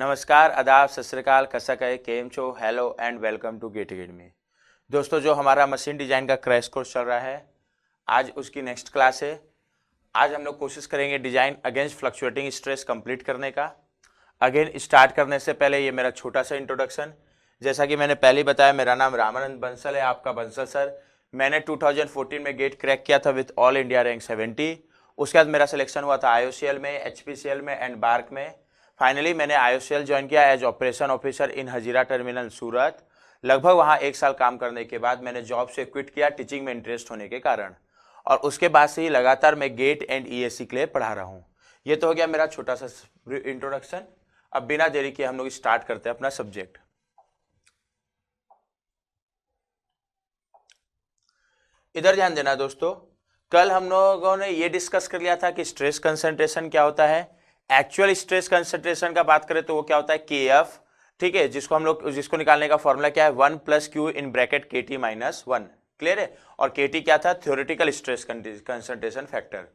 नमस्कार, आदाब, सत श्री अकाल, कसक है, केम छो, hello and welcome to GATE academy. दोस्तों, जो हमारा मशीन डिजाइन का क्रैश कोर्स चल रहा है, आज उसकी नेक्स्ट क्लास है। आज हम लोग कोशिश करेंगे design against fluctuating stress complete करने का। अगेन स्टार्ट करने से पहले ये मेरा छोटा सा इंट्रोडक्शन। जैसा कि मैंने पहले बताया, मेरा नाम रामानंद बंसल है, आपका बंसल सर। मैंने 2014 में गेट क्रैक किया था विथ ऑल इंडिया रैंक 70। उसके बाद मेरा सिलेक्शन हुआ था IOCL में, HPCL में एंड बार्क में। फाइनली मैंने IOCL ज्वाइन किया as operation officer in Hazira terminal Surat. लगभग वहाँ 1 साल काम करने के बाद मैंने जॉब से क्विट किया टीचिंग में इंटरेस्ट होने के कारण, और उसके बाद से ही लगातार मैं गेट एंड ESC के लिए पढ़ा रहा हूँ। ये तो हो गया मेरा छोटा सा इंट्रोडक्शन। अब बिना देरी के हम लोग स्टार्ट करते हैं अपना सब्जेक्ट। इधर ध्यान देना दोस्तों, कल हम लोगों ने ये डिस्कस कर लिया था कि स्ट्रेस कंसंट्रेशन क्या होता है। एक्चुअल स्ट्रेस कंसंट्रेशन का बात करें तो वो क्या होता है, KF, ठीक है, जिसको निकालने का फॉर्मूला क्या है, 1 + Q in bracket KT - 1। Clear है। और KT क्या था, थ्योरेटिकल स्ट्रेस कंसंट्रेशन फैक्टर।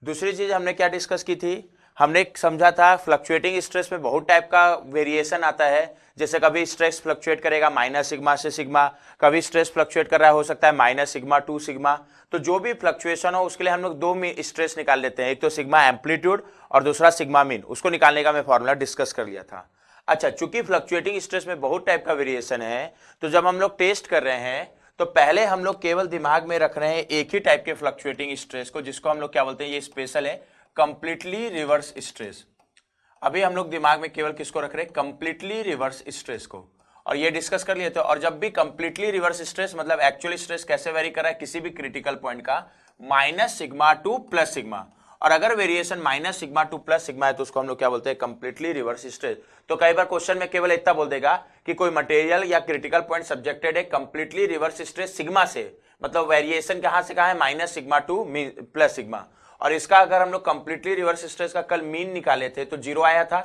दूसरी चीज हमने क्या डिस्कस की थी, हमने समझा था फ्लक्चुएटिंग स्ट्रेस में बहुत टाइप का वेरिएशन आता है। जैसे कभी स्ट्रेस फ्लक्चुएट करेगा माइनस सिग्मा से सिग्मा, कभी स्ट्रेस फ्लक्चुएट कर रहा हो सकता है -σ टू सिग्मा। तो जो भी फ्लक्चुएशन हो उसके लिए हम लोग 2 स्ट्रेस निकाल लेते हैं, एक तो सिग्मा एम्पलीट्यूड और दूसरा सिग्मा मीन। उसको निकालने का मैं फॉर्मूला डिस्कस कर लिया था। अच्छा, चूंकि फ्लक्चुएटिंग स्ट्रेस में बहुत टाइप का वेरिएशन है, तो जब हम लोग टेस्ट कर रहे हैं तो पहले हम लोग केवल दिमाग में रख रहे हैं एक ही टाइप के फ्लक्चुएटिंग स्ट्रेस को, जिसको हम लोग क्या बोलते हैं, ये स्पेशल है, कंप्लीटली रिवर्स स्ट्रेस। अभी हम लोग दिमाग में केवल किसको रख रहे हैं, कंप्लीटली रिवर्स स्ट्रेस को, और ये डिस्कस कर लिए थे। और जब भी कंप्लीटली रिवर्स स्ट्रेस मतलब एक्चुअल स्ट्रेस कैसे वेरी कर रहा है किसी भी क्रिटिकल पॉइंट का, -σ टू +σ, और अगर वेरिएशन -σ टू +σ है तो उसको हम लोग क्या बोलते हैं, कंप्लीटली रिवर्स स्ट्रेस। तो कई बार क्वेश्चन में केवल इतना बोल देगा कि कोई मटेरियल या क्रिटिकल पॉइंट सब्जेक्टेड है कंप्लीटली रिवर्स स्ट्रेस सिग्मा से, मतलब वेरिएशन कहां से कहां है, -σ टू +σ। और इसका अगर हम लोग कंप्लीटली रिवर्स स्ट्रेस का कल मीन निकाले थे तो 0 आया था,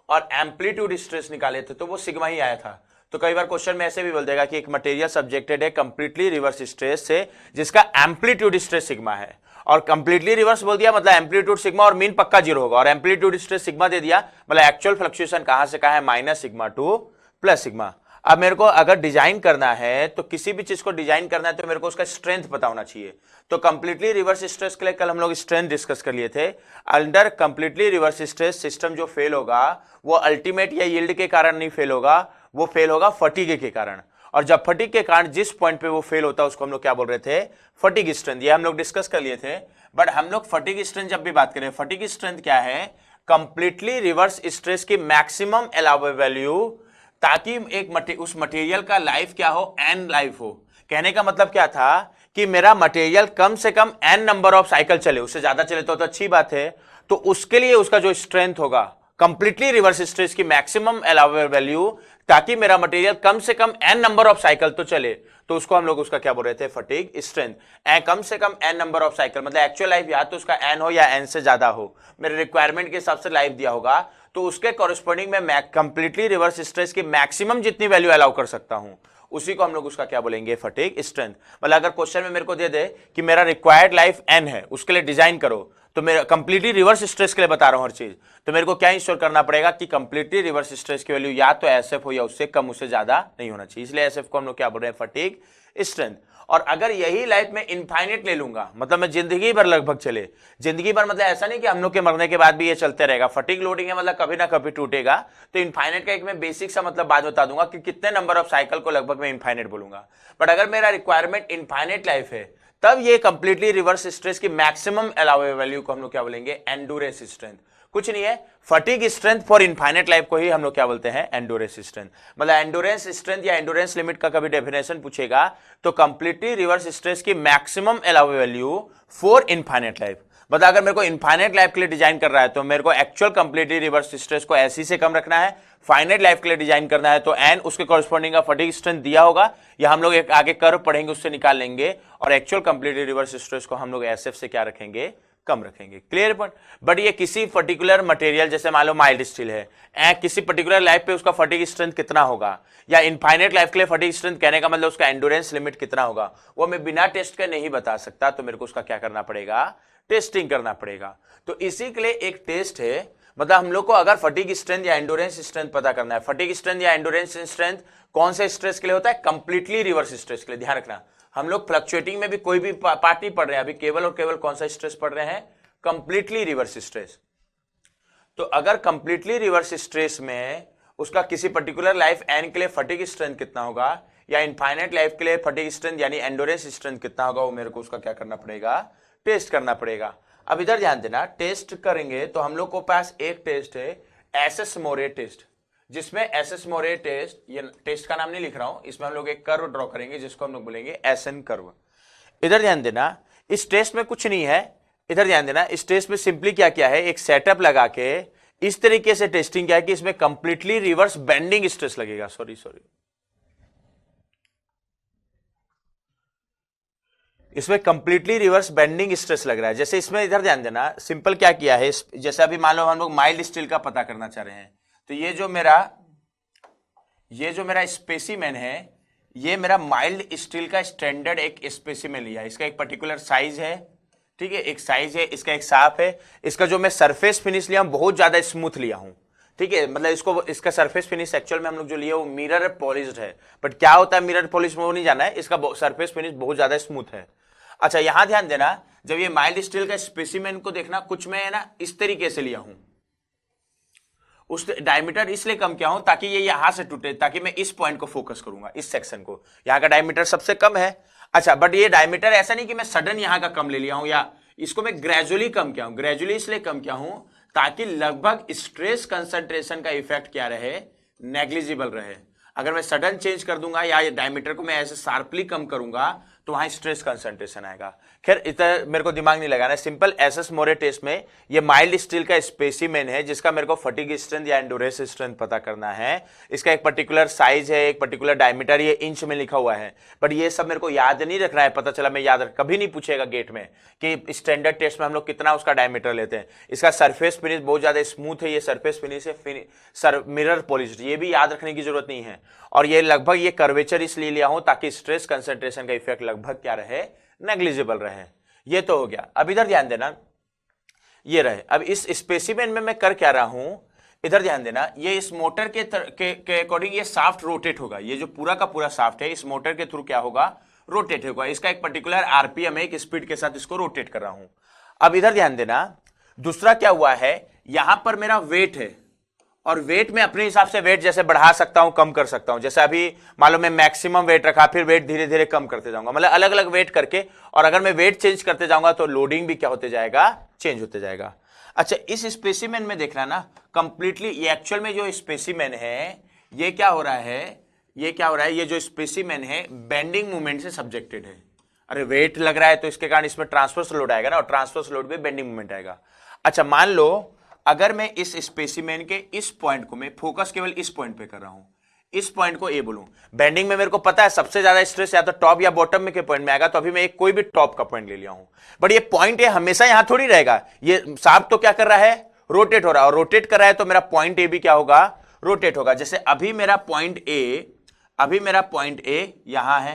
और एम्पलीट्यूड स्ट्रेस निकाले थे तो वो सिग्मा ही आया था। तो कई बार क्वेश्चन में ऐसे भी बोल देगा कि एक मटेरियल सब्जेक्टेड है कंप्लीटली रिवर्स स्ट्रेस से जिसका एम्पलीट्यूड स्ट्रेस सिग्मा है, और कंप्लीटली रिवर्स बोल दिया मतलब एम्पलीट्यूड सिग्मा और मीन पक्का 0 होगा, और एम्पलीट्यूड स्ट्रेस सिग्मा दे दिया मतलब एक्चुअल फ्लक्चुएशन कहां से कहां है, -σ टू +σ। अब मेरे को अगर डिजाइन करना है तो किसी भी चीज को डिजाइन करना है तो मेरे को उसका स्ट्रेंथ पता होना चाहिए। तो कंप्लीटली रिवर्स स्ट्रेस के लिए कल हम लोग स्ट्रेंथ डिस्कस कर लिए थे। Under completely reverse stress system जो फेल होगा वो अल्टीमेट या यील्ड के कारण नहीं फेल होगा, वो फेल होगा फटीग के कारण। और जब फटीग के कारण जिस पॉइंट पे वो फेल होता है उसको हम लोग क्या बोल रहे थे, फटीग स्ट्रेंथ। ये हम लोग डिस्कस कर लिए थे। बट हम लोग फटीग स्ट्रेंथ जब भी बात करें, फटीग स्ट्रेंथ क्या है, कंप्लीटली रिवर्स स्ट्रेस की मैक्सिमम अलाउबल वैल्यू, ताकि उस मटेरियल का लाइफ क्या हो, n लाइफ हो। कहने का मतलब क्या था कि मेरा मटेरियल कम से कम n नंबर ऑफ साइकिल चले, उससे ज्यादा चले तो अच्छी बात है। तो उसके लिए उसका जो स्ट्रेंथ होगा कंप्लीटली रिवर्स स्ट्रेस की मैक्सिमम अलाउबल वैल्यू, ताकि मेरा मटेरियल कम से कम n नंबर ऑफ साइकिल तो चले, तो उसको हम लोग उसका क्या बोल रहे थे, फटीग स्ट्रेंथ। कम से कम n नंबर ऑफ साइकिल मतलब एक्चुअल लाइफ या तो उसका n हो या n से ज्यादा हो, मेरे रिक्वायरमेंट के हिसाब से लाइफ दिया होगा, तो उसके कॉरेस्पॉन्डिंग में कंप्लीटली रिवर्स स्ट्रेस की मैक्सिमम जितनी वैल्यू अलाउ कर सकता हूं, उसी को हम लोग उसका क्या बोलेंगे, फटीग स्ट्रेंथ। मतलब अगर क्वेश्चन में मेरे को दे दे कि मेरा रिक्वायर्ड लाइफ n है, उसके लिए डिजाइन करो, तो मेरा कंप्लीटली रिवर्स स्ट्रेस के लिए बता रहा हूं हर चीज, तो मेरे को क्या इंश्योर करना पड़ेगा कि कंप्लीटली रिवर्स स्ट्रेस की वैल्यू या तो SF हो या उससे कम, उससे ज्यादा नहीं होना चाहिए। इसलिए SF को हम लोग क्या बोल रहे हैं, फटीग स्ट्रेंथ। और अगर यही लाइफ में इनफाइनेट ले लूंगा, मतलब मैं जिंदगी भर लगभग चले, जिंदगी भर मतलब ऐसा नहीं कि हम लोग के मरने के बाद भी ये चलते रहेगा, फटीग लोडिंग है मतलब कभी ना कभी टूटेगा। तो इनफाइनेट का एक मैं बेसिक सा मतलब बात बता दूंगा कि कितने नंबर ऑफ साइकिल को लगभग मैं इनफाइनेट बोलूंगा। बट अगर मेरा रिक्वायरमेंट इनफाइनेट लाइफ है, तब ये कंप्लीटली रिवर्स स्ट्रेस की मैक्सिमम अलाउबल वैल्यू को हम लोग क्या बोलेंगे, एंडूरेंस स्ट्रेंथ। कुछ नहीं है, fatigue strength for infinite life को ही हम लोग क्या बोलते हैं, एंडूरेंस स्ट्रेंथ। मतलब एंडूरेंस स्ट्रेंथ या एंडूरेंस लिमिट का कभी डेफिनेशन पूछेगा तो कंप्लीटली रिवर्स स्ट्रेस की maximum allowable value for infinite life. मतलब अगर मेरे को इनफाइनेट लाइफ के लिए डिजाइन कर रहा है तो मेरे को एक्चुअल कंप्लीटली रिवर्स स्ट्रेस को ऐसी से कम रखना है। फाइनाइट लाइफ के लिए डिजाइन करना है तो n उसके कॉरेस्पॉन्डिंग का फटीग स्ट्रेंथ दिया होगा, या हम लोग एक आगे कर्व पढ़ेंगे उससे निकाल लेंगे, और एक्चुअल कंप्लीटली रिवर्स स्ट्रेस को हम लोग SF से क्या रखेंगे, कम रखेंगे। Clear point. बट ये किसी पर्टिकुलर मटेरियल, जैसे मान लो माइल्ड स्टील है, किसी पर्टिकुलर लाइफ पे उसका फटीग स्ट्रेंथ कितना होगा, या इनफाइनेट लाइफ के लिए फटीग स्ट्रेंथ कहने का मतलब उसका एंडोरेंस लिमिट कितना होगा, वो मैं बिना टेस्ट के नहीं बता सकता। तो मेरे को उसका क्या करना पड़ेगा, टेस्टिंग करना पड़ेगा। तो इसी के लिए एक टेस्ट है मतलब हम लोग को अगर फटीग स्ट्रेंथ या एंडोरेंस स्ट्रेंथ पता करना है, फटीग स्ट्रेंथ या एंडोरेंस स्ट्रेंथ कौन से स्ट्रेस के लिए होता है? कंप्लीटली रिवर्स स्ट्रेस के लिए। ध्यान रखना, हम लोग फ्लक्चुएटिंग में भी कोई भी पार्ट नहीं पढ़ रहे हैं अभी, केवल और केवल कौन सा स्ट्रेस पढ़ रहे हैं? Completely reverse stress. तो अगर कंप्लीटली रिवर्स स्ट्रेस में उसका किसी पर्टिकुलर लाइफ एन के लिए फटीग स्ट्रेंथ कितना होगा, या इनफाइनाइट लाइफ के लिए फटीग स्ट्रेंथ यानी एंडोरेंस स्ट्रेंथ कितना होगा, वो मेरे को उसका क्या करना पड़ेगा? टेस्ट करना पड़ेगा। अब इधर ध्यान देना, टेस्ट करेंगे तो हम लोग को पास एक टेस्ट है एसएस मोरे टेस्ट, जिसमें एसएस मोरे टेस्ट, ये टेस्ट का नाम नहीं लिख रहा हूं, इसमें हम लोग एक कर्व ड्रॉ करेंगे जिसको हम लोग बोलेंगे एसएन कर्व। इधर ध्यान देना, इस टेस्ट में कुछ नहीं है। इधर ध्यान देना, इस टेस्ट में सिंपली क्या किया है, एक सेटअप लगा के इस तरीके से टेस्टिंग किया है कि इसमें कंप्लीटली रिवर्स बेंडिंग स्ट्रेस लगेगा। सॉरी इसमें कंप्लीटली रिवर्स बेंडिंग स्ट्रेस लग रहा है। जैसे इसमें इधर ध्यान देना, सिंपल क्या किया है, जैसे अभी मान लो हम लोग माइल्ड स्टील का पता करना चाह रहे हैं, तो ये जो मेरा स्पेसिमेन है, ये मेरा माइल्ड स्टील का स्टैंडर्ड एक स्पेसिमेन लिया है। इसका एक पर्टिकुलर साइज है, ठीक है, एक साइज है, इसका एक साफ है। इसका जो मैं सरफेस फिनिश लिया हूं बहुत ज्यादा स्मूथ लिया हूं, ठीक है, मतलब इसका सरफेस फिनिश एक्चुअल में हम लोग जो लिए वो मिरर पॉलिश्ड है, बट क्या होता है मिरर पॉलिश में वो नहीं जाना है, इसका सरफेस फिनिश बहुत ज्यादा स्मूथ है। अच्छा, यहां ध्यान देना, जब ये माइल्ड स्टील का स्पेसिमेन को देखना, कुछ मैं है ना इस तरीके से लिया हूं, उस डायमीटर इसलिए कम किया हूं ताकि ये यहां से टूटे, ताकि मैं इस पॉइंट को फोकस करूंगा, इस सेक्शन को। यहां का डायमीटर सबसे कम है। अच्छा, बट ये डायमीटर ऐसा नहीं कि मैं सडन यहां का कम ले लिया हूं, या इसको मैं ग्रेजुअली कम किया हूं। ग्रेजुअली इसलिए कम किया हूं ताकि लगभग स्ट्रेस कंसंट्रेशन का इफेक्ट क्या रहे, नेग्लिजिबल रहे। अगर मैं सडन चेंज कर दूंगा या डायमीटर को मैं ऐसे शार्पली कम करूंगा तो वहां स्ट्रेस कंसंट्रेशन आएगा। खैर इतना मेरे को दिमाग नहीं लगाना है, सिंपल एसएस मोरे टेस्ट में ये माइल्ड स्टील का स्पेसिमेन है जिसका मेरे को फटीग स्ट्रेंथ या एंडोरेंस स्ट्रेंथ पता करना है। इसका एक पर्टिकुलर साइज है, एक पर्टिकुलर डायमीटर, ये इंच में लिखा हुआ है, बट ये सब मेरे को याद नहीं रखना है। पता चला मैं याद रख, कभी नहीं पूछेगा गेट में कि स्टैंडर्ड टेस्ट में हम लोग कितना उसका डायमीटर लेते हैं। इसका सरफेस फिनिश बहुत ज्यादा स्मूथ है, ये सरफेस फिनिश है मिरर पॉलिश्ड, ये भी याद रखने की जरूरत नहीं है। और ये लगभग ये कर्वेचर इसलिए लिया हूं ताकि स्ट्रेस कंसंट्रेशन का इफेक्ट लगभग क्या रहे, नेग्लिजिबल रहे। ये तो हो गया। अब इधर ध्यान देना, ये रहे। अब इस स्पेसिमेन में मैं कर क्या रहा हूं, इधर ध्यान देना, ये इस मोटर के अकॉर्डिंग ये शाफ्ट रोटेट होगा। ये जो पूरा का पूरा शाफ्ट है इस मोटर के थ्रू क्या होगा, रोटेट होगा। इसका एक पर्टिकुलर आरपीएम है, एक स्पीड के साथ इसको रोटेट कर रहा हूं। अब इधर ध्यान देना, दूसरा क्या हुआ है, यहां पर मेरा वेट है, और वेट में अपने हिसाब से वेट जैसे बढ़ा सकता हूं, कम कर सकता हूं। जैसे अभी मान लो मैं मैक्सिमम वेट रखा, फिर वेट धीरे धीरे कम करते जाऊंगा, मतलब अलग अलग वेट करके। और अगर मैं वेट चेंज करते जाऊंगा तो लोडिंग भी क्या होते जाएगा, चेंज होते जाएगा। अच्छा, इस स्पेसिमेन में देखना ना, कंप्लीटली ये एक्चुअल में जो स्पेसिमेन है ये क्या हो रहा है, ये जो स्पेसिमेन है बेंडिंग मूवमेंट से सब्जेक्टेड है। अरे वेट लग रहा है तो इसके कारण इसमें ट्रांसवर्स लोड आएगा ना, और ट्रांसवर्स लोड में बेंडिंग मूवमेंट आएगा। अच्छा, मान लो अगर मैं इस स्पेसिमेन के इस पॉइंट को, मैं फोकस केवल इस पॉइंट पे कर रहा हूं, इस पॉइंट को ए बोलूं, बेंडिंग में मेरे को पता है सबसे ज्यादा स्ट्रेस या तो टॉप या बॉटम में के पॉइंट में आएगा, तो अभी मैं एक कोई भी टॉप का पॉइंट ले लिया हूं। बट ये पॉइंट ए हमेशा यहां थोड़ी रहेगा, ये शाफ्ट तो क्या कर रहा है, रोटेट हो रहा है, और रोटेट कर रहा है तो मेरा पॉइंट ए भी क्या होगा, रोटेट होगा। जैसे अभी मेरा पॉइंट ए यहां है,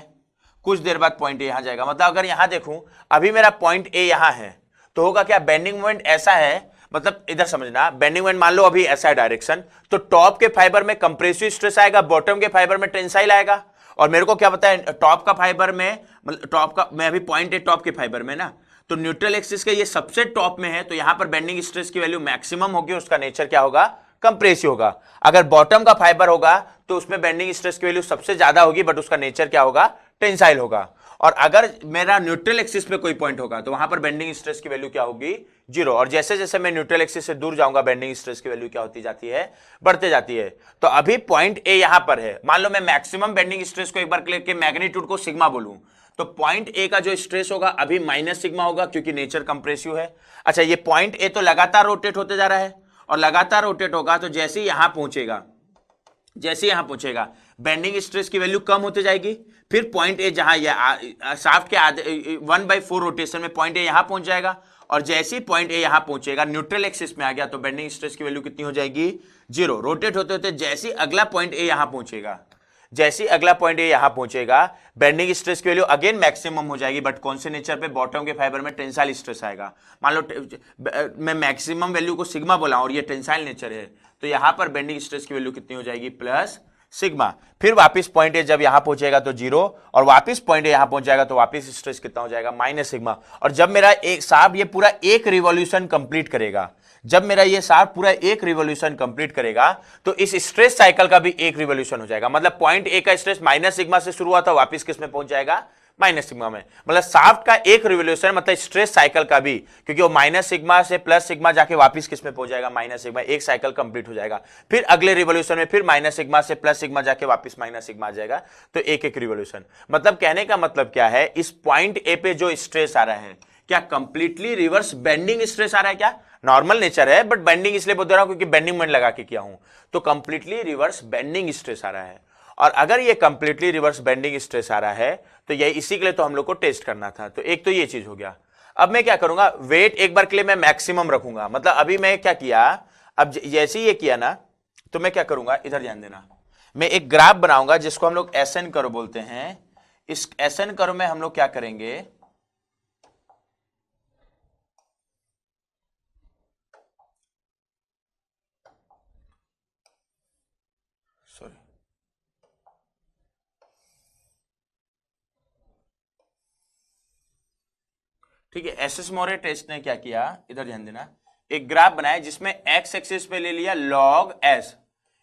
कुछ देर बाद पॉइंट ए यहां जाएगा। मतलब अगर यहां देखूं, अभी मेरा पॉइंट ए यहां है, तो होगा क्या, बेंडिंग मोमेंट ऐसा है, मतलब इधर समझना, बेंडिंग मोमेंट मान लो अभी ऐसा है डायरेक्शन, तो टॉप के फाइबर में कंप्रेसिव स्ट्रेस आएगा, बॉटम के फाइबर में टेंसाइल आएगा। और मेरे को क्या पता है, टॉप का फाइबर में, मतलब टॉप का, मैं अभी पॉइंट है टॉप के फाइबर में ना, तो न्यूट्रल एक्सिस के ये सबसे टॉप में है, तो यहां पर बेंडिंग स्ट्रेस की वैल्यू मैक्सिमम होगी, उसका नेचर क्या होगा, कंप्रेसिव होगा। अगर बॉटम का फाइबर होगा तो उसमें बेंडिंग स्ट्रेस की वैल्यू सबसे ज्यादा होगी, बट उसका नेचर क्या होगा, टेंसाइल होगा। और अगर मेरा न्यूट्रल एक्सिस पे कोई पॉइंट होगा तो वहां पर बेंडिंग स्ट्रेस की वैल्यू क्या होगी, 0। और जैसे जैसे मैं न्यूट्रल एक्सिस से दूर जाऊंगा बेंडिंग स्ट्रेस की वैल्यू क्या होती जाती है, बढ़ते जाती है। तो अभी पॉइंट ए यहां पर है, मान लो मैं मैक्सिमम बेंडिंग स्ट्रेस को एक बार क्लिक के मैग्नीट्यूड को सिग्मा बोलूं, तो पॉइंट ए का जो स्ट्रेस होगा अभी माइनस सिग्मा होगा, क्योंकि नेचर कंप्रेसिव है। अच्छा, ये पॉइंट ए तो लगातार रोटेट होते जा रहा है, और लगातार रोटेट होगा तो जैसे ही यहां पहुंचेगा बेंडिंग स्ट्रेस की वैल्यू कम होते जाएगी। फिर पॉइंट ए जहां शाफ्ट के आधे 1/4 रोटेशन में पॉइंट ए यहां पहुंच जाएगा, और जैसे ही पॉइंट ए यहां पहुंचेगा, न्यूट्रल एक्सिस में आ गया, तो बेंडिंग स्ट्रेस की वैल्यू कितनी हो जाएगी, 0। रोटेट होते होते जैसे ही अगला पॉइंट ए यहां पहुंचेगा, जैसे ही अगला पॉइंट ये यहां पहुंचेगा, बेंडिंग स्ट्रेस की वैल्यू अगेन मैक्सिमम हो जाएगी, बट कौन से नेचर पे, बॉटम के फाइबर में टेंसाइल स्ट्रेस आएगा। मान लो मैं मैक्सिमम वैल्यू को सिग्मा बोला और ये टेंसाइल नेचर है, तो यहां पर बेंडिंग स्ट्रेस की वैल्यू कितनी हो जाएगी, प्लस सिग्मा। फिर वापस पॉइंट ए जब यहां पहुंचेगा तो जीरो, और वापस पॉइंट ए यहां पहुंच जाएगा तो वापस स्ट्रेस कितना हो जाएगा, माइनस सिग्मा। और जब मेरा एक साहब ये पूरा एक रिवॉल्यूशन कंप्लीट करेगा, जब मेरा ये साहब पूरा एक रिवॉल्यूशन कंप्लीट करेगा, तो इस स्ट्रेस साइकिल का भी एक रिवॉल्यूशन हो जाएगा। मतलब पॉइंट ए का स्ट्रेस माइनस सिग्मा से शुरू हुआ था, वापस किस में पहुंच जाएगा, माइनस सिग्मा में। मतलब शाफ्ट का एक रिवॉल्यूशन मतलब स्ट्रेस साइकिल का भी, क्योंकि वो माइनस सिग्मा से प्लस सिग्मा जाके वापस किस में पहुंच जाएगा, माइनस सिग्मा, एक साइकिल कंप्लीट हो जाएगा। फिर अगले रिवॉल्यूशन में फिर माइनस सिग्मा से प्लस सिग्मा जाके वापस माइनस सिग्मा आ जाएगा, तो एक एक रिवॉल्यूशन। मतलब कहने का मतलब क्या है, इस पॉइंट ए पे जो स्ट्रेस आ रहा है, क्या कंप्लीटली रिवर्स बेंडिंग स्ट्रेस आ रहा है, क्या नॉर्मल नेचर है बट बेंडिंग इसलिए बोल रहा हूं क्योंकि बेंडिंग मोमेंट लगा के किया हूं, तो कंप्लीटली रिवर्स बेंडिंग स्ट्रेस आ रहा है। और अगर ये कंप्लीटली रिवर्स बेंडिंग स्ट्रेस आ रहा है, तो ये इसी के लिए तो हम लोग को टेस्ट करना था। तो एक तो ये चीज हो गया। अब मैं क्या करूंगा, वेट एक बार के लिए मैं मैक्सिमम रखूंगा। मतलब अभी मैं क्या किया, अब जैसे ये किया ना, तो मैं क्या करूंगा, इधर ध्यान देना, मैं एक ग्राफ बनाऊंगा जिसको हम लोग एसएन कर्व बोलते हैं। इस एसएन कर्व में हम लोग क्या करेंगे, सॉरी, ठीक है, एसएस मोरे टेस्ट ने क्या किया, इधर ध्यान देना, एक ग्राफ बनाया जिसमें एक्स एक्सिस पे ले लिया लॉग एस।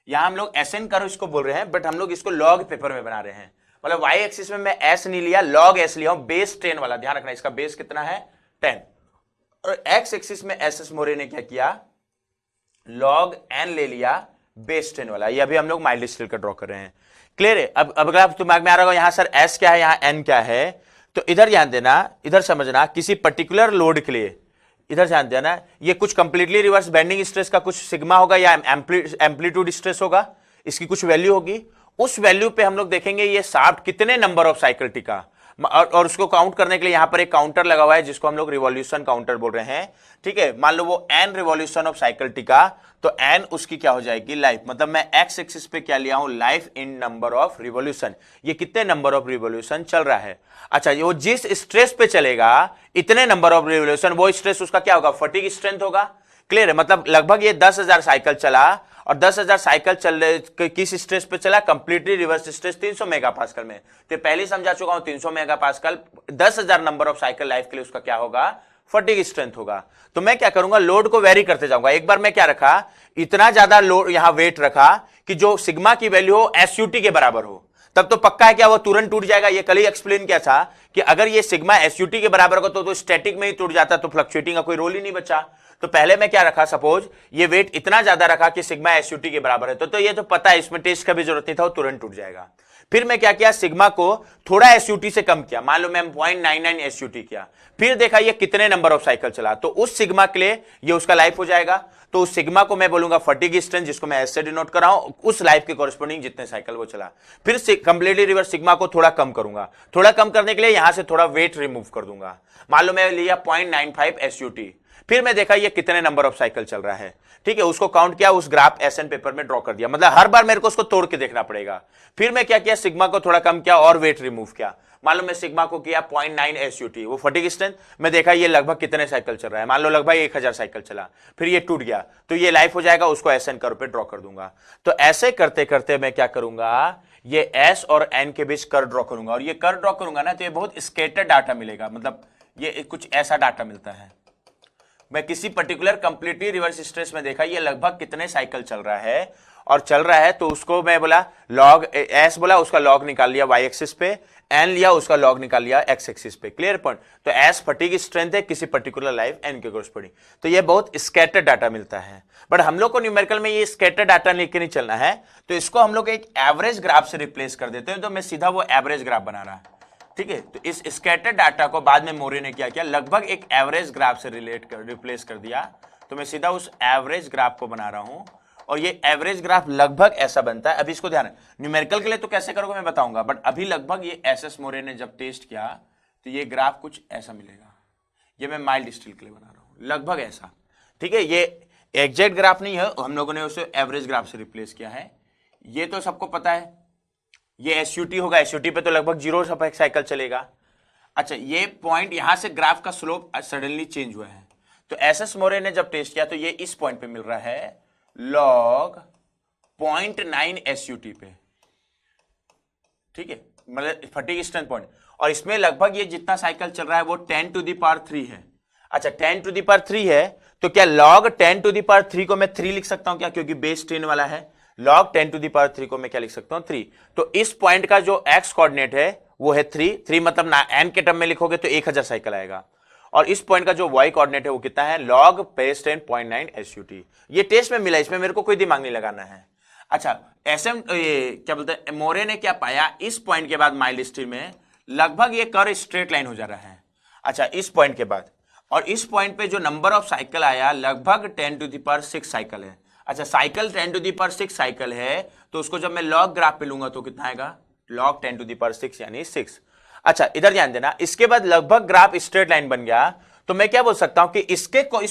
यहां हम लोग एसएन कर्व इसको बोल रहे हैं, बट हम लोग इसको लॉग पेपर में बना रहे हैं। मतलब वाई एक्सिस में मैं एस नहीं लिया, लॉग एस लिया हूं, बेस 10 वाला, ध्यान रखना इसका बेस कितना है, 10। और एक्स एक्सिस में एसएस मोरे ने क्या किया, लॉग एन ले लिया, बेस 10 वाला। ये अभी हम लोग माइल्ड स्केल का ड्रॉ कर रहे हैं। क्लियर है। अब अगर दिमाग में आ रहा होगा यहां सर एस क्या है, यहां एन क्या है, तो इधर ध्यान देना, इधर समझना, किसी पर्टिकुलर लोड के लिए इधर ध्यान देना, ये कुछ कंप्लीटली रिवर्स बेंडिंग स्ट्रेस का कुछ सिग्मा होगा या एम्पलीट्यूड स्ट्रेस होगा, इसकी कुछ वैल्यू होगी। उस वैल्यू पे हम लोग देखेंगे ये शाफ्ट कितने नंबर ऑफ साइकिल टिका, और उसको काउंट करने के लिए यहां पर एक काउंटर लगा हुआ है जिसको हम लोग रिवॉल्यूशन काउंटर बोल रहे हैं। ठीक है, मान लो वो एन रिवॉल्यूशन ऑफ साइकिल टिका, तो एन उसकी क्या हो जाएगी, लाइफ। मतलब मैं एक्स एक्सिस पे क्या लिया हूं, life in number of revolution, ये कितने नंबर ऑफ रिवॉल्यूशन चल रहा है। अच्छा, वो जिस स्ट्रेस पे चलेगा इतने नंबर ऑफ रिवॉल्यूशन, वो स्ट्रेस उसका क्या होगा, फटीग स्ट्रेंथ होगा। क्लियर है। मतलब लगभग ये 10,000 साइकिल चला, और 10,000 साइकिल चल रहे किस स्ट्रेस पे चला, कंप्लीटली रिवर्स स्ट्रेस 300 मेगापास्कल में। तो पहले समझा चुका हूं 300 megapascal 10,000 number of cycle life के लिए उसका क्या होगा, फटीग स्ट्रेंथ होगा। तो मैं क्या करूंगा, लोड को वेरी करते जाऊंगा। एक बार मैं क्या रखा, इतना ज्यादा लोड यहां वेट रखा कि जो सिग्मा की वैल्यू हो एसयूटी के बराबर हो, तब तो पक्का है क्या वो तुरंत टूट जाएगा। ये कल ही एक्सप्लेन किया था कि अगर ये सिग्मा एसयूटी के बराबर हो तो स्टैटिक में ही टूट जाता, तो फ्लक्चुएटिंग का कोई रोल ही नहीं बचा। तो पहले मैं क्या रखा, सपोज ये वेट इतना ज्यादा रखा कि सिग्मा एसयूटी के बराबर है, तो ये तो पता है, इसमें टेस्ट का भी जरूरत नहीं था, वो तुरंत टूट जाएगा। फिर मैं क्या किया, सिग्मा को थोड़ा एसयूटी से कम किया, मान लो मैं 0.99 एसयूटी किया। फिर देखा ये कितने नंबर ऑफ साइकिल चला, तो उस सिग्मा के लिए ये उसका लाइफ हो जाएगा। तो उस सिग्मा को मैं बोलूंगा फटीग स्ट्रेंथ, जिसको मैं एस से डिनोट कर रहा हूं, उस लाइफ के कॉरेस्पॉन्डिंग जितने साइकिल वो चला। फिर कंप्लीटली रिवर्स सिग्मा को थोड़ा कम करूंगा, थोड़ा कम करने के लिए यहां से थोड़ा वेट रिमूव कर दूंगा। मान लो मैं लिया 0.95 एसयूटी। फिर मैं देखा ये कितने नंबर ऑफ साइकिल चल रहा है, ठीक है, उसको काउंट किया, उस ग्राफ एसएन पेपर में ड्रॉ कर दिया। मतलब हर बार मेरे को उसको तोड़ के देखना पड़ेगा। फिर मैं क्या किया, सिग्मा को थोड़ा कम किया और वेट रिमूव किया। मान लो मैं सिग्मा को किया 0.9 एसयूटी, वो फटीग स्ट्रेंथ, मैं देखा ये लगभग कितने साइकिल चल रहा है, मान लो लगभग 1000 साइकिल चला। फिर ये टूट गया, तो ये लाइफ हो जाएगा, उसको एसएन कर्व पे ड्रॉ कर दूंगा। तो ऐसे करते करते मैं क्या करूंगा, ये एस और एन के बीच कर्व ड्रॉ करूंगा। और ये कर्व ड्रॉ करूंगा ना, तो ये बहुत स्कैटर्ड डाटा मिलेगा। मतलब ये कुछ ऐसा डाटा मिलता है। मैं किसी पर्टिकुलर कंप्लीटली रिवर्स स्ट्रेस में देखा ये लगभग कितने साइकिल चल रहा है, और चल रहा है, तो उसको मैं बोला लॉग एस, बोला उसका लॉग निकाल लिया वाई एक्सिस पे, एन लिया उसका लॉग निकाल लिया एक्स एक्सिस पे। Clear point. तो एस फटीग स्ट्रेंथ है किसी पर्टिकुलर लाइफ एन के कॉरेस्पॉन्डिंग। तो ये बहुत स्कैटर्ड डाटा मिलता है, बट हम लोग को न्यूमेरिकल में ये स्कैटर्ड डाटा लेके नहीं चलना है, तो इसको हम लोग एक एवरेज ग्राफ से रिप्लेस कर देते हैं। तो मैं सीधा वो एवरेज ग्राफ बना रहा है, ठीक है। तो इस स्कैटर्ड डाटा को बाद में मोरे ने क्या किया, लगभग एक एवरेज ग्राफ से रिप्लेस कर दिया। तो मैं सीधा उस एवरेज ग्राफ को बना रहा हूं, और ये एवरेज ग्राफ लगभग ऐसा बनता है। अभी इसको ध्यान, न्यूमेरिकल के लिए तो कैसे करोगे मैं बताऊंगा, बट अभी लगभग ये एसएस मोरे ने जब टेस्ट किया तो ये ग्राफ कुछ ऐसा मिलेगा। ये मैं माइल्ड स्टील के लिए बना रहा हूं, लगभग ऐसा, ठीक है। ये एग्जैक्ट ग्राफ नहीं है, हम लोगों ने उसे एवरेज ग्राफ से रिप्लेस किया है। ये तो सबको पता है, ये एसयूटी होगा, एसयूटी पे तो लगभग 0 साइकिल चलेगा। अच्छा, ये पॉइंट यहां से ग्राफ का स्लोप सडनली चेंज हुआ है, तो एसएस मोरे ने जब टेस्ट किया तो ये इस पॉइंट पे मिल रहा है log 0.9 एसयूटी पे, ठीक है, मतलब फटीग स्ट्रेंथ पॉइंट। और इसमें लगभग ये जितना साइकिल चल रहा है वो 10⁻³ है। अच्छा, 10⁻³ है तो क्या log 10⁻³ को मैं 3 लिख सकता हूं क्या, क्योंकि बेस 10 वाला है। log 10⁻³ को मैं क्या लिख सकता हूं, 3। तो इस पॉइंट का जो x कोऑर्डिनेट है वो है 3 मतलब ना n के टर्म में लिखोगे तो 1000 साइकिल आएगा। और इस पॉइंट का जो y कोऑर्डिनेट है वो कितना है, log बेस 10 0.9 एसयूटी। ये टेस्ट में मिला, इसमें मेरे को कोई दिमाग नहीं लगाना है। अच्छा, एसएम क्या बोलते हैं, मोरे ने क्या पाया, इस पॉइंट के बाद माइल्ड स्टील में लगभग ये कर्व स्ट्रेट लाइन हो जा रहा है। अच्छा, इस पॉइंट के बाद, और इस पॉइंट पे जो नंबर ऑफ साइकिल आया लगभग 10⁻6 साइकिल है। अच्छा, साइकिल 10⁻6 साइकिल है तो उसको जब मैं लॉग ग्राफ पे लूंगा तो कितना आएगा, log 10⁻6 यानी 6। अच्छा, इधर ध्यान देना, इसके बाद लगभग ग्राफ स्ट्रेट लाइन बन गया तो मैं क्या बोल सकता हूं कि इस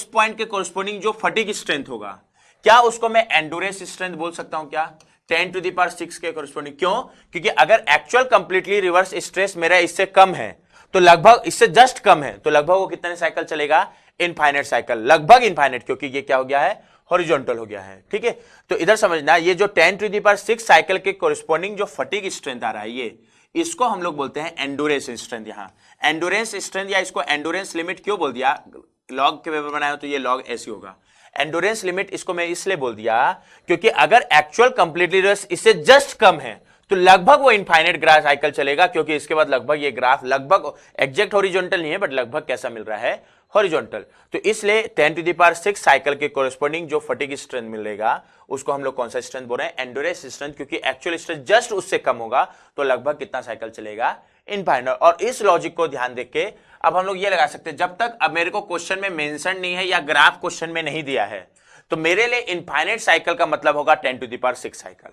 पॉइंट के कोरस्पोंडिंग जो फटीग स्ट्रेंथ होगा, क्या उसको मैं एंडोरेंस स्ट्रेंथ बोल सकता हूं क्या, 10⁻6 के कोरस्पोंडिंग। क्यों, क्योंकि अगर एक्चुअल कंप्लीटली रिवर्स स्ट्रेस मेरा इससे कम है तो लगभग इससे जस्ट कम है तो लगभग वो कितने साइकिल चलेगा, इनफाइनाइट साइकिल, लगभग इनफाइनाइट, क्योंकि ये क्या हो गया है, हॉरिजॉन्टल हो गया है। ठीक है, तो इधर समझना, ये जो 10⁻6 साइकिल के कोरिस्पोंडिंग जो फटीग स्ट्रेंथ आ रहा है, ये इसको हम लोग बोलते हैं एंडोरेंस स्ट्रेंथ। यहां एंडोरेंस स्ट्रेंथ या इसको एंडोरेंस लिमिट क्यों बोल दिया, लॉग के पेपर बनाया तो ये लॉग ऐसी होगा। एंडोरेंस लिमिट इसको मैं इसलिए बोल दिया क्योंकि अगर एक्चुअल कंप्लीटली रिवर्स इससे जस्ट कम है तो लगभग वो इनफाइनाइट ग्राफ साइकिल चलेगा, क्योंकि इसके बाद लगभग ये ग्राफ लगभग एग्जैक्ट हॉरिजॉन्टल नहीं है बट लगभग कैसा मिल रहा है, हॉरिजॉन्टल। तो इसलिए 10⁻6 साइकिल के कोरिस्पोंडिंग जो फटीग स्ट्रेंथ मिलेगा उसको हम लोग कौन सा स्ट्रेंथ बोल रहे हैं, एंडोरेंस स्ट्रेंथ, क्योंकि एक्चुअल स्ट्रेंथ जस्ट उससे कम होगा तो लगभग कितना साइकिल चलेगा, इनफाइनाइट। और इस लॉजिक को ध्यान देख के अब हम लोग ये लगा सकते हैं, जब तक अब मेरे को क्वेश्चन में मेंशन नहीं है या ग्राफ क्वेश्चन में नहीं दिया है तो मेरे लिए इनफाइनाइट साइकिल का मतलब होगा 10⁻6 साइकिल,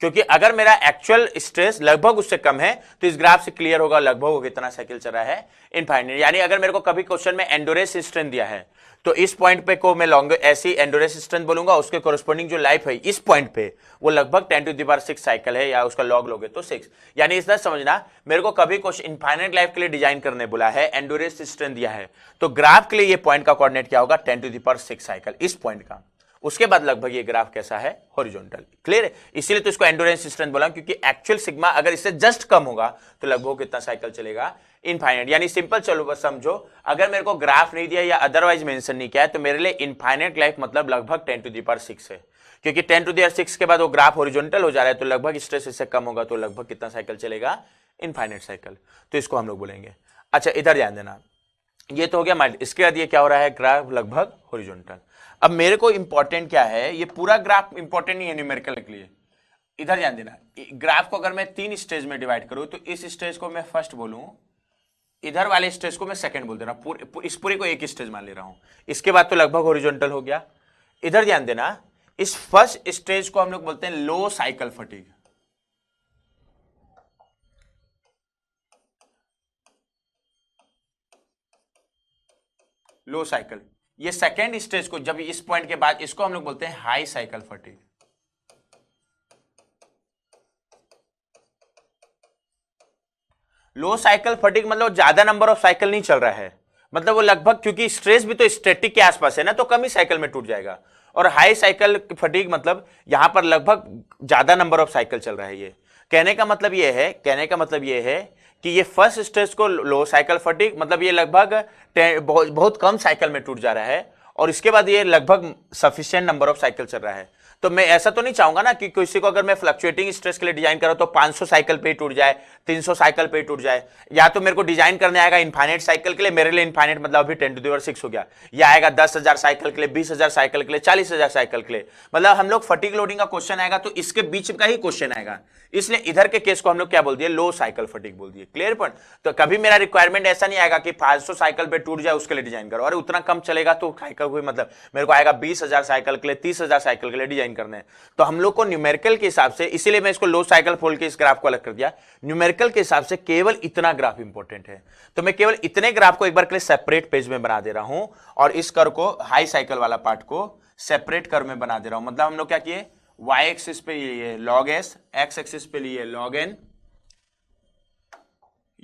क्योंकि अगर मेरा एक्चुअल स्ट्रेस लगभग उससे कम है तो इस ग्राफ से क्लियर होगा लगभग वो कितना साइकिल चल रहा है, इनफाइनाइट। यानी अगर मेरे को कभी क्वेश्चन में एंडोरेंस स्ट्रेंथ दिया है तो इस पॉइंट पे को मैं लॉन्ग ऐसी एंडोरेंस स्ट्रेंथ बोलूंगा, उसके कोरिस्पोंडिंग जो लाइफ है इस पॉइंट पे वो लगभग 10⁻6 साइकिल है, या उसका लॉग लोगे तो 6। यानी इस तरह समझना, मेरे को कभी क्वेश्चन इनफाइनाइट लाइफ के लिए डिजाइन करने बोला है, एंडोरेंस स्ट्रेंथ दिया है, तो ग्राफ के लिए ये पॉइंट का कोऑर्डिनेट क्या होगा, 10⁻6 साइकिल इस पॉइंट का। उसके बाद लगभग ये ग्राफ कैसा है, हॉरिजॉन्टल। क्लियर है, इसीलिए तो इसको एंडोरेंस स्ट्रेंथ बोला, क्योंकि एक्चुअल सिग्मा अगर इससे जस्ट कम होगा तो लगभग कितना साइकिल चलेगा, इनफाइनाइट। यानी सिंपल चलो बस समझो, अगर मेरे को ग्राफ नहीं दिया या अदरवाइज मेंशन नहीं किया है तो मेरे लिए इनफाइनाइट लाइफ मतलब लगभग 10⁻6 है, क्योंकि 10⁻6 के बाद वो ग्राफ हॉरिजॉन्टल हो जा रहा है तो लगभग स्ट्रेस इससे कम होगा तो लगभग कितना साइकिल चलेगा, इनफाइनाइट साइकिल। तो इसको हम लोग बोलेंगे। अच्छा, इधर ध्यान देना, ये तो हो गया माइल्ड। इसके बाद ये क्या हो रहा है, ग्राफ लगभग हॉरिजॉन्टल। अब मेरे को इंपॉर्टेंट क्या है, ये पूरा ग्राफ इंपॉर्टेंट नहीं है न्यूमेरिकल के लिए। इधर ध्यान देना, ग्राफ को अगर मैं 3 स्टेज में डिवाइड करूं तो इस स्टेज को मैं फर्स्ट बोलूं, इधर वाले स्टेज को मैं सेकंड बोल दे रहा हूं, इस पूरे को एक स्टेज मान ले रहा हूं। इसके बाद तो लगभग हॉरिजॉन्टल हो गया। इधर ध्यान देना, इस फर्स्ट स्टेज को हम लोग बोलते हैं लो साइकिल फटीग, लो साइकिल। ये सेकेंड स्टेज को, जब इस पॉइंट के बाद इसको हम लोग बोलते हैं हाई साइकिल फटीग। लो साइकिल फटीग मतलब ज्यादा नंबर ऑफ साइकिल नहीं चल रहा है, मतलब वो लगभग, क्योंकि स्ट्रेस भी तो स्टैटिक के आसपास है ना, तो कम ही साइकिल में टूट जाएगा। और हाई साइकिल फटीग मतलब यहां पर लगभग ज्यादा नंबर ऑफ साइकिल चल रहा है। ये कहने का मतलब ये है कि ये फर्स्ट स्टेज को लो साइकिल फटीग मतलब ये लगभग बहुत कम साइकिल में टूट जा रहा है, और इसके बाद ये लगभग सफिशिएंट नंबर ऑफ साइकिल चल रहा है। तो मैं ऐसा तो नहीं चाहूंगा ना कि किसी को अगर मैं फ्लक्चुएटिंग स्ट्रेस के लिए डिजाइन करूं तो 500 साइकिल पे ही टूट जाए, 300 साइकिल पे ही टूट जाए। या तो मेरे को डिजाइन करने आएगा इनफाइनाइट साइकिल के लिए, मेरे लिए इनफाइनाइट मतलब अभी 10⁻6 हो गया, या आएगा 10,000 साइकिल के लिए, 20,000 साइकिल के लिए, 40,000 साइकिल के लिए, मतलब हम लोग फटीग लोडिंग का क्वेश्चन आएगा तो इसके बीच का ही क्वेश्चन आएगा। इसलिए इधर के केस को हम लोग क्या बोल दिए, लो साइकिल फटीग बोल दिए। Clear point. तो कभी मेरा रिक्वायरमेंट ऐसा नहीं आएगा कि 500 साइकिल पे टूट जाए उसके लिए डिजाइन करो, अरे उतना कम चलेगा तो साइकिल कोई मतलब, मेरे को आएगा 20,000 साइकिल के लिए, 30,000 साइकिल के लिए डिजाइन करने हैं। तो हम लोग को न्यूमेरिकल के हिसाब से, इसीलिए मैं इसको लो साइकिल फोल्ड के इस ग्राफ को अलग कर दिया, न्यूमेरिकल के हिसाब से केवल इतना ग्राफ इंपॉर्टेंट है। तो मैं केवल इतने ग्राफ को एक बार के लिए सेपरेट पेज में बना दे रहा हूं, और इस कर्व को, हाई साइकिल वाला पार्ट को सेपरेट कर्व में बना दे रहा हूं। मतलब हम लोग क्या किए, y एक्सिस पे लिए log s, x एक्सिस पे लिए log n,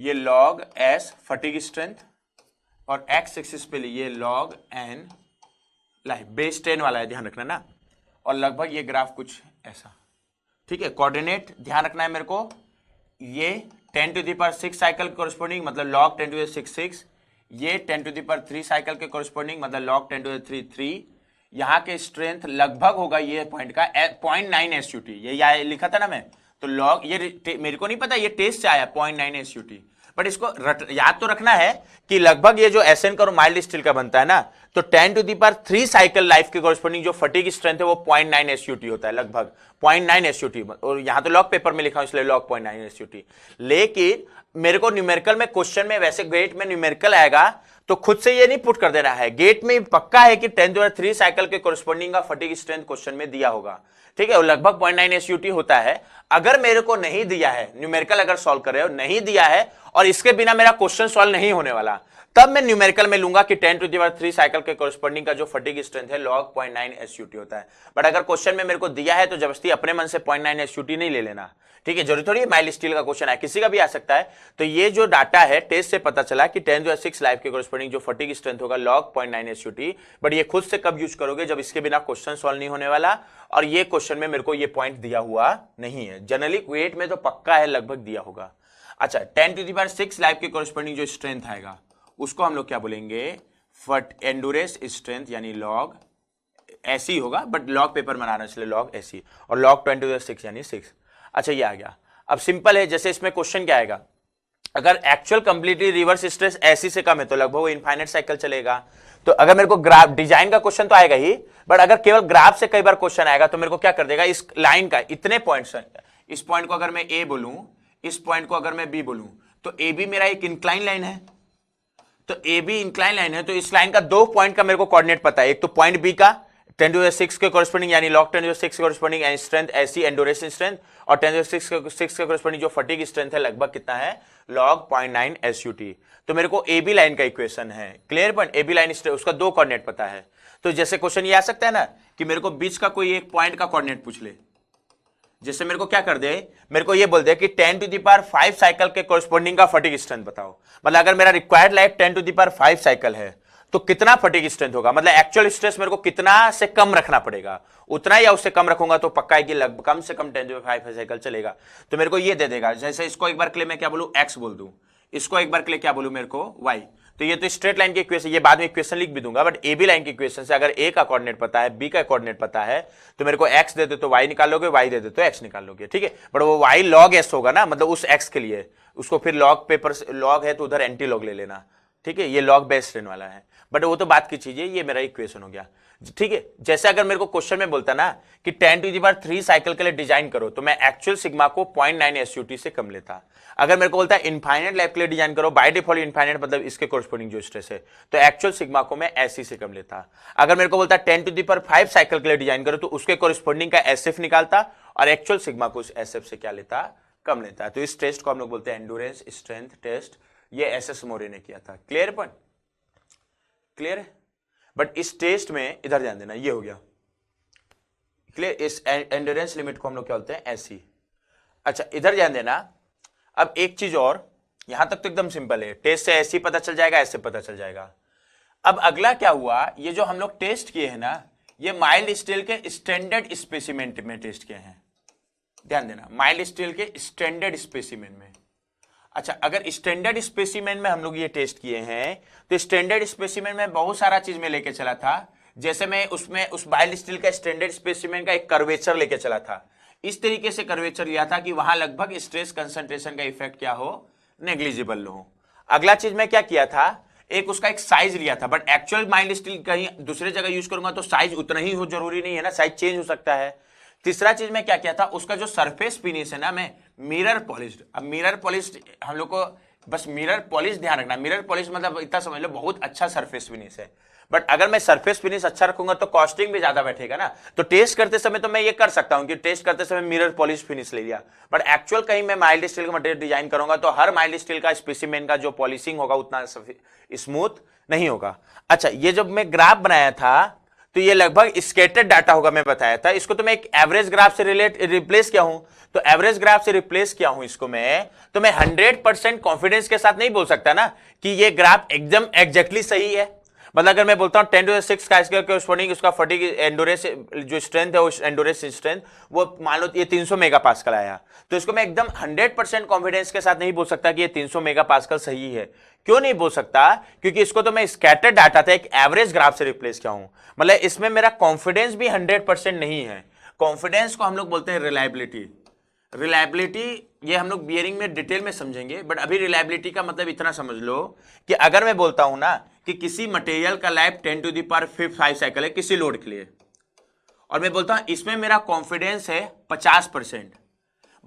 ये log S फटीग स्ट्रेंथ और x एक्सिस पे लिए log n लाइफ, बेस 10 वाला है ध्यान रखना ना, और लगभग ये ग्राफ कुछ ऐसा, ठीक है। कोऑर्डिनेट ध्यान रखना है मेरे को, ये 10 टू द पावर 6 साइकिल के कोरिस्पोंडिंग मतलब log 10 टू द 6, ये 10 टू द पावर 3 साइकिल के कोरिस्पोंडिंग मतलब log 10 टू द 3। यहाँ के स्ट्रेंथ लगभग होगा ये पॉइंट का 0.9 SUT, ये लिखा था ना मैं, तो log ये मेरे को नहीं पता, ये टेस्ट से आया 0.9 SUT, बट इसको याद तो रखना है कि लगभग ये जो एसएन का और माइल्ड स्टील का बनता है ना, तो 10 to the power 3 cycle life के कोरिस्पोंडिंग जो फटीग स्ट्रेंथ है वो 0.9 SUT होता है, लगभग 0.9 SUT, और यहां तो लॉग पेपर में लिखा हूं इसलिए log 0.9 SUT। लेकिन मेरे को न्यूमेरिकल में क्वेश्चन में, वैसे गेट में न्यूमेरिकल आएगा तो खुद से ये नहीं पुट कर देना है, गेट में पक्का है कि 10 टू द 3 साइकिल के कोरिस्पोंडिंग का फटीग स्ट्रेंथ क्वेश्चन में दिया होगा, ठीक है, और लगभग 0.9 SUT होता है। अगर मेरे को नहीं दिया है, न्यूमेरिकल अगर सॉल्व कर रहे हो नहीं दिया है और इसके बिना मेरा क्वेश्चन सॉल्व नहीं होने वाला, तब मैं न्यूमेरिकल में लूंगा कि 10 टू द पावर 3 साइकिल के कोरिस्पोंडिंग का जो फटीग स्ट्रेंथ है log 0.9 SUT होता है। बट अगर क्वेश्चन में मेरे को दिया है तो जबरदस्ती अपने मन से 0.9 SUT नहीं ले लेना, ठीक है, जरूरी थोड़ी है माइल्ड स्टील का क्वेश्चन है, किसी का भी आ सकता है। तो ये जो डाटा है टेस्ट से पता चला कि 10 टू द 6 लाइफ के कोरिस्पोंडिंग जो फटीग स्ट्रेंथ होगा log 0.9 SUT, बट ये खुद से कब यूज करोगे, जब इसके बिना क्वेश्चन सॉल्व नहीं होने वाला, और ये क्वेश्चन में मेरे को ये पॉइंट दिया हुआ नहीं है। जनरली क्वेट में तो पक्का है लगभग दिया होगा। अच्छा, 10 टू द पावर 6 लाइफ के कोरिस्पोंडिंग जो स्ट्रेंथ आएगा उसको हम लोग क्या बोलेंगे, एंडोरेंस स्ट्रेंथ, यानी log ऐसी होगा, बट log पेपर में आना इसलिए log ऐसी, और log 10 टू द 6 यानी 6। अच्छा, ये आ गया। अब सिंपल है, जैसे इसमें क्वेश्चन क्या आएगा, अगर एक्चुअल कंप्लीटली रिवर्स स्ट्रेस ऐसी से कम है तो लगभग वो इनफाइनाइट साइकिल चलेगा। तो अगर मेरे को ग्राफ डिजाइन का क्वेश्चन तो आएगा ही, बट अगर केवल ग्राफ से कई बार क्वेश्चन आएगा तो मेरे को क्या कर देगा, इस लाइन का इतने पॉइंट्स, इस पॉइंट को अगर मैं ए बोलूं, इस पॉइंट को अगर मैं बी बोलूं, तो ए बी मेरा एक इंक्लाइन लाइन है, तो ए बी इंक्लाइन लाइन है, तो इस लाइन का 2 पॉइंट का मेरे को कोऑर्डिनेट पता है, एक तो पॉइंट बी का 10 टू द 6 के कोरिस्पोंडिंग यानी log 10 टू द 6 के कोरिस्पोंडिंग एंड स्ट्रेंथ ऐसी एंडोरेंस स्ट्रेंथ, और 10 टू द 6 के कोरिस्पोंडिंग जो फटीग स्ट्रेंथ है लगभग कितना है, log 0.9 SUT। तो मेरे को ए बी लाइन का इक्वेशन है, clear point, A B line उसका 2 कोऑर्डिनेट पता है। तो जैसे क्वेश्चन ये आ सकता है ना कि मेरे को बीच का कोई एक पॉइंट का कोऑर्डिनेट पूछ ले, जैसे मेरे को क्या कर दे, मेरे को ये बोल दे कि 10 टू द पावर 5 साइकिल के कोरिस्पोंडिंग का फटीग स्ट्रेंथ बताओ, मतलब अगर मेरा required life 10 to the power 5 cycle है तो कितना फटीग स्ट्रेंथ होगा, मतलब एक्चुअल स्ट्रेस मेरे को कितना से कम रखना पड़ेगा, उतना या उससे कम रखूंगा तो पक्का है कि लगभग कम से कम 10 टू द 5 साइकिल चलेगा। तो मेरे को ये दे देगा, जैसे इसको एक बार के लिए मैं क्या बोलूं, x बोल दूं, इसको एक बार के लिए क्या बोलूं मेरे को, y। तो ये तो स्ट्रेट लाइन की इक्वेशन, ये बाद में इक्वेशन लिख भी दूंगा, बट ए बी लाइन की इक्वेशन से अगर ए का कोऑर्डिनेट पता है, बी का कोऑर्डिनेट पता है, तो मेरे को x दे दे तो y निकाल लोगे, y दे दे तो x निकाल लोगे, ठीक है। बट वो y log s होगा ना, मतलब उस x के लिए, उसको फिर log पेपर log है तो उधर एंटी log ले लेना, ठीक है, ये log बेस ट्रेन वाला है, बट वो तो बात की चीज है, ये मेरा इक्वेशन हो गया, ठीक है। जैसे अगर मेरे को क्वेश्चन में बोलता ना कि 10 टू द पावर 3 साइकिल के लिए डिजाइन करो, तो मैं एक्चुअल सिग्मा को 0.9 SUT से कम लेता। अगर मेरे को बोलता है इनफाइनाइट लाइफ के लिए डिजाइन करो, बाय डिफॉल्ट इनफाइनाइट मतलब इसके कोरिस्पोंडिंग जो स्ट्रेस है, तो एक्चुअल सिग्मा को मैं ऐसी से कम लेता। अगर मेरे को बोलता है 10 टू द पावर 5 साइकिल के लिए डिजाइन करो, तो उसके कोरिस्पोंडिंग का SF निकालता और एक्चुअल सिग्मा को उस SF से क्या लेता, कम लेता। तो इस टेस्ट को हम लोग बोलते हैं एंडोरेंस स्ट्रेंथ टेस्ट, ये SS मोरे ने किया था। क्लियर पॉइंट, क्लियर है। बट इस टेस्ट में इधर ध्यान देना, ये हो गया क्लियर, इस एंडोरेंस लिमिट को हम लोग क्या बोलते हैं, ऐसी। अच्छा, इधर ध्यान देना, अब एक चीज और, यहां तक तो एकदम सिंपल है, टेस्ट से ऐसे पता चल जाएगा, ऐसे पता चल जाएगा। अब अगला क्या हुआ, ये जो हम लोग टेस्ट किए हैं ना, ये माइल्ड स्टील के स्टैंडर्ड स्पेसिमेन में टेस्ट किए हैं, ध्यान देना, माइल्ड स्टील के स्टैंडर्ड स्पेसिमेन में। अच्छा, अगर स्टैंडर्ड स्पेसिमेन में हम लोग ये टेस्ट किए हैं, तो स्टैंडर्ड स्पेसिमेन में बहुत सारा चीज में लेके चला था, जैसे मैं उसमें उस माइल्ड स्टील का स्टैंडर्ड स्पेसिमेन का एक कर्वेचर लेके चला था, इस तरीके से कर्वेचर लिया था कि वहां लगभग स्ट्रेस कंसंट्रेशन का इफेक्ट क्या हो, नेग्लिजिबल हो। अगला चीज मैं क्या किया था, एक उसका एक साइज लिया था, बट एक्चुअल माइल्ड स्टील कहीं दूसरे जगह यूज करूंगा तो साइज उतना ही हो, जरूरी नहीं है ना, साइज चेंज हो सकता है। तीसरा चीज मैं क्या किया था, उसका जो सरफेस फिनिश है ना, मैं मिरर पॉलिश्ड। अब मिरर पॉलिश्ड हम लोग को बस मिरर पॉलिश ध्यान रखना, मिरर पॉलिश मतलब इतना समझ लो बहुत अच्छा सरफेस फिनिश है, बट अगर मैं सरफेस फिनिश अच्छा रखूंगा तो कॉस्टिंग भी ज्यादा बैठेगा ना। तो टेस्ट करते समय तो मैं ये कर सकता हूं कि टेस्ट करते समय मिरर पॉलिश फिनिश ले लिया, बट एक्चुअल कहीं मैं माइल्ड स्टील का मटेरियल डिजाइन करूंगा तो हर माइल्ड स्टील का स्पेसिमेन का जो पॉलिशिंग होगा उतना स्मूथ नहीं होगा। अच्छा, ये जब मैं ग्राफ बनाया था तो ये लगभग स्कैटर्ड डाटा होगा, मैं बताया था। इसको तो मैं एक एवरेज ग्राफ से रिप्लेस किया हूं, तो एवरेज ग्राफ से रिप्लेस किया हूं इसको मैं, तो मैं 100% कॉन्फिडेंस के साथ नहीं बोल सकता ना कि ये ग्राफ एकदम एग्जैक्टली सही है। मतलब अगर मैं बोलता हूं 10⁶ का स्क्वायर कोरस्पोंडिंग उसका फटीग एंडोरेंस जो स्ट्रेंथ है, वो एंडोरेंस स्ट्रेंथ वो मान लो ये 300 मेगापास्कल आया, तो इसको मैं एकदम 100% कॉन्फिडेंस के साथ नहीं बोल सकता कि ये 300 मेगापास्कल सही है। क्यों नहीं बोल सकता? क्योंकि इसको तो मैं स्कैटर्ड डाटा था एक एवरेज ग्राफ से रिप्लेस किया हूं, मतलब इसमें मेरा कॉन्फिडेंस भी 100% नहीं है। कॉन्फिडेंस को हम लोग बोलते हैं रिलायबिलिटी। रिलायबिलिटी ये हम लोग बियरिंग में डिटेल में समझेंगे, बट अभी रिलायबिलिटी का मतलब इतना समझ लो कि अगर मैं बोलता हूं ना कि किसी मटेरियल का लाइफ 10⁵ साइकिल है किसी लोड के लिए, और मैं बोलता हूं इसमें मेरा कॉन्फिडेंस है 50%,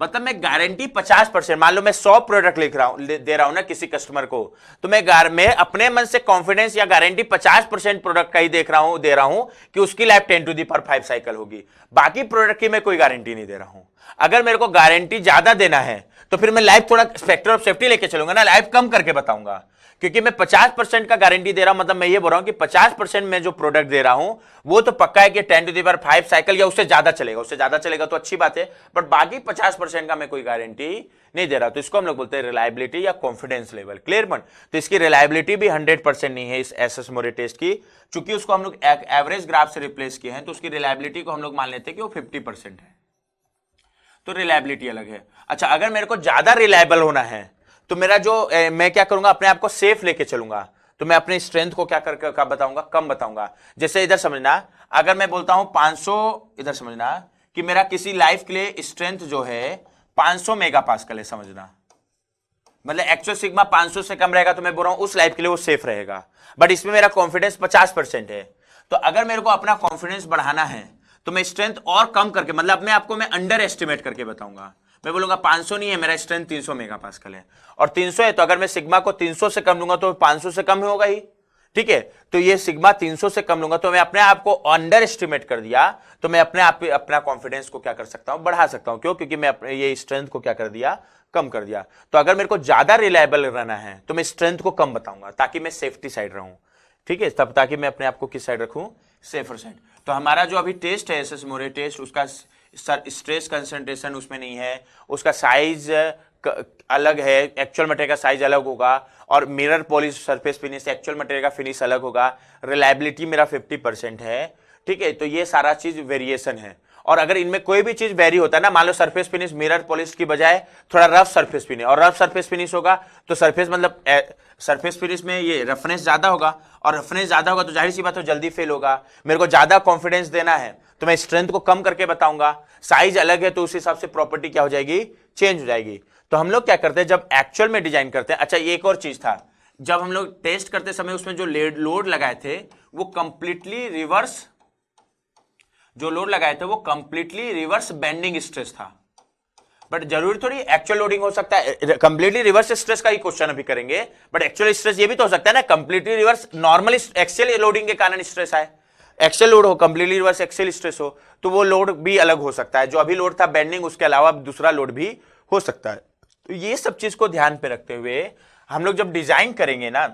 मतलब मैं गारंटी 50%, मान लो मैं 100 प्रोडक्ट लिख रहा हूं, दे रहा हूं ना किसी कस्टमर को, तो मैं अपने मन से कॉन्फिडेंस या गारंटी 50% प्रोडक्ट का ही दे रहा हूं कि उसकी लाइफ 10⁵ साइकिल होगी, बाकी प्रोडक्ट की मैं कोई गारंटी नहीं दे रहा हूं। अगर मेरे को गारंटी ज्यादा देना है तो फिर मैं लाइफ थोड़ा फैक्टर ऑफ सेफ्टी लेके चलूंगा ना, लाइफ कम करके बताऊंगा, क्योंकि मैं 50% का गारंटी दे रहा हूं, मतलब मैं ये बोल रहा हूं कि 50% में जो प्रोडक्ट दे रहा हूं वो तो पक्का है कि 10⁵ साइकिल या उससे ज्यादा चलेगा, उससे ज्यादा चलेगा तो अच्छी बात है, बट बाकी 50% का मैं कोई गारंटी नहीं दे रहा। तो इसको हम लोग बोलते हैं रिलायबिलिटी या कॉन्फिडेंस लेवल। क्लियर बन? तो इसकी रिलायबिलिटी भी 100% नहीं है इस एसएस मोरे टेस्ट की, चूंकि उसको हम लोग एवरेज ग्राफ से रिप्लेस किए हैं, तो उसकी रिलायबिलिटी को हम लोग मान लेते हैं कि वो 50% है, तो रिलायबिलिटी अलग है। अच्छा, अगर मेरे को ज्यादा रिलायबल होना है तो मेरा जो मैं क्या करूंगा, अपने आप को सेफ लेके चलूंगा, तो मैं अपने स्ट्रेंथ को क्या कर बताऊंगा, कम बताऊंगा। जैसे इधर समझना, अगर मैं बोलता हूं 500, इधर समझना कि मेरा किसी लाइफ के लिए स्ट्रेंथ जो है 500 मेगापास्कल है, समझना मतलब एक्चुअल सिग्मा 500 से कम रहेगा तो मैं बोल रहा हूं उस लाइफ के लिए वो सेफ रहेगा, बट इसमें मेरा कॉन्फिडेंस 50% है। तो अगर मेरे को अपना कॉन्फिडेंस बढ़ाना है तो मैं स्ट्रेंथ और कम करके, मतलब अपने आपको मैं अंडर एस्टिमेट करके बताऊंगा, मैं बोलूंगा 500 नहीं है, मेरा स्ट्रेंथ 300 मेगापास्कल है, और 300 है तो अगर मैं सिग्मा को 300 से कम लूंगा तो 500 से कम होगा ही, ठीक है। तो ये सिग्मा 300 से कम लूंगा तो मैं अपने आप को अंडर एस्टिमेट कर दिया, तो मैं अपने आप अपना कॉन्फिडेंस को क्या कर सकता हूं, बढ़ा सकता हूं। क्यों? क्योंकि मैं ये स्ट्रेंथ को क्या कर दिया, कम कर दिया। तो अगर मेरे को ज्यादा रिलायबल रहना है तो मैं स्ट्रेंथ को कम बताऊंगा ताकि मैं सेफ्टी साइड रहूं, ठीक है, तब ताकि मैं अपने आप को किस साइड रखूं, सेफर साइड। तो हमारा जो अभी टेस्ट है एसएस मोरे टेस्ट, उसका स्ट्रेस कंसंट्रेशन उसमें नहीं है, उसका साइज अलग है, एक्चुअल मटेरियल का साइज अलग होगा, और mirror polish surface finish, actual material का फिनिश अलग होगा, रिलायबिलिटी मेरा 50% है, ठीक है। तो ये सारा चीज वेरिएशन है, और अगर इनमें कोई भी चीज वेरी होता है ना, मान लो सरफेस फिनिश मिरर पॉलिश की बजाय थोड़ा रफ सरफेस फिनिश, और रफ सरफेस फिनिश होगा तो सरफेस मतलब सरफेस फिनिश में ये रफनेस ज्यादा होगा, और रफनेस ज्यादा होगा तो जाहिर सी बात है जल्दी फेल होगा। मेरे को ज्यादा कॉन्फिडेंस देना है तो मैं स्ट्रेंथ को कम करके बताऊंगा, साइज अलग है तो उस हिसाब से प्रॉपर्टी क्या हो जाएगी, चेंज हो जाएगी। तो हम लोग क्या करते हैं जब एक्चुअल में डिजाइन करते हैं, अच्छा ये एक और चीज था, जब हम लोग टेस्ट करते समय उसमें जो लोड लगाए थे वो कंप्लीटली रिवर्स, जो लोड लगाए थे वो कंप्लीटली रिवर्स बेंडिंग स्ट्रेस था, बट जरूरी थोड़ी एक्चुअल लोडिंग हो सकता है, कंप्लीटली रिवर्स स्ट्रेस का ही क्वेश्चन अभी करेंगे, बट एक्चुअल स्ट्रेस ये भी तो हो सकता है ना, completely reverse normal axial loading के कारण स्ट्रेस आए, एक्सियल लोड हो, कंप्लीटली रिवर्स एक्सियल स्ट्रेस हो, तो वो लोड भी अलग हो सकता है। जो अभी लोड था बेंडिंग, उसके अलावा दूसरा लोड भी हो सकता है। तो ये सब चीज को ध्यान पे रखते हुए हम लोग जब डिजाइन करेंगे ना,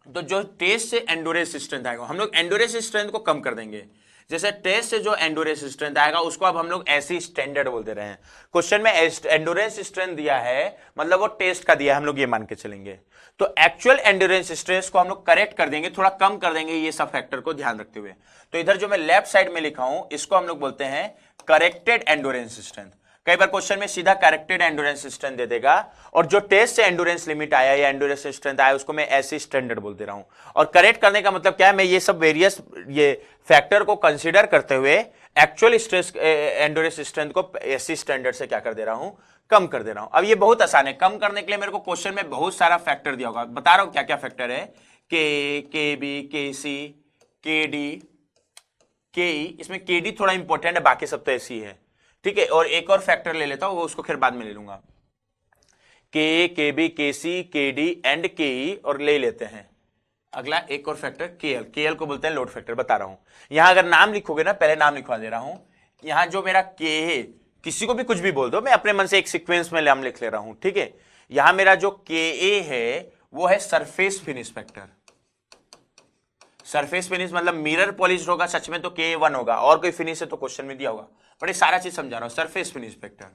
तो जो टेस्ट से एंडोरेंस स्ट्रेंथ आएगा, हम लोग एंडोरेंस स्ट्रेंथ को कम कर देंगे। जैसे टेस्ट से जो एंडोरेंस स्ट्रेंथ आएगा उसको अब हम लोग ऐसी स्टैंडर्ड बोल दे रहे हैं। क्वेश्चन में एंडोरेंस स्ट्रेंथ दिया है, मतलब वो टेस्ट का दिया है, हम लोग ये मान के चलेंगे। तो एक्चुअल एंडोरेंस स्ट्रेस को हम लोग करेक्ट कर देंगे, थोड़ा कम कर देंगे, ये सब फैक्टर को ध्यान रखते हुए। तो इधर जो मैं लेफ्ट साइड में लिखा हूं इसको हम लोग बोलते हैं करेक्टेड एंडोरेंस स्ट्रेंथ। कई बार क्वेश्चन में सीधा करेक्टेड एंडोरेंस स्ट्रेंथ दे देगा, और जो टेस्ट से एंडोरेंस लिमिट आया या एंडोरेंस स्ट्रेंथ आया उसको मैं ऐसे स्टैंडर्ड बोल दे रहा हूं। और करेक्ट करने का मतलब क्या है, मैं ये सब वेरियस ये फैक्टर को कंसीडर करते हुए एक्चुअल स्ट्रेस एंडोरेंस स्ट्रेंथ को ऐसी स्टैंडर्ड से क्या कर दे रहा हूं, कम कर दे रहा हूं। अब ये बहुत आसान है, कम करने के लिए मेरे को क्वेश्चन में बहुत सारा फैक्टर दिया होगा, बता रहा हूं क्या क्या फैक्टर है, के बी, के सी, के डी, के ई, इसमें के डी थोड़ा इंपॉर्टेंट है, बाकी सब तो ऐसी ही है, ठीक है। और एक और फैक्टर ले लेता हूं, वो उसको फिर बाद में ले लूंगा, के बी, के सी, के डी एंड के ई, और ले लेते हैं अगला एक और फैक्टर के एल। के एल को बोलते हैं लोड फैक्टर, बता रहा हूं। यहां अगर नाम लिखोगे ना, पहले नाम लिखवा दे रहा हूं, यहां जो मेरा के है, किसी को भी कुछ भी बोल दो, मैं अपने मन से एक सीक्वेंस में नाम लिख ले रहा हूं, ठीक है। यहां मेरा जो के ए है वो है surface finish factor, surface finish मतलब मिरर पॉलिश होगा सच में तो K1 होगा, और कोई फिनिश है तो क्वेश्चन में दिया होगा, बट ये सारा चीज समझा रहा हूं, सरफेस फिनिश फैक्टर।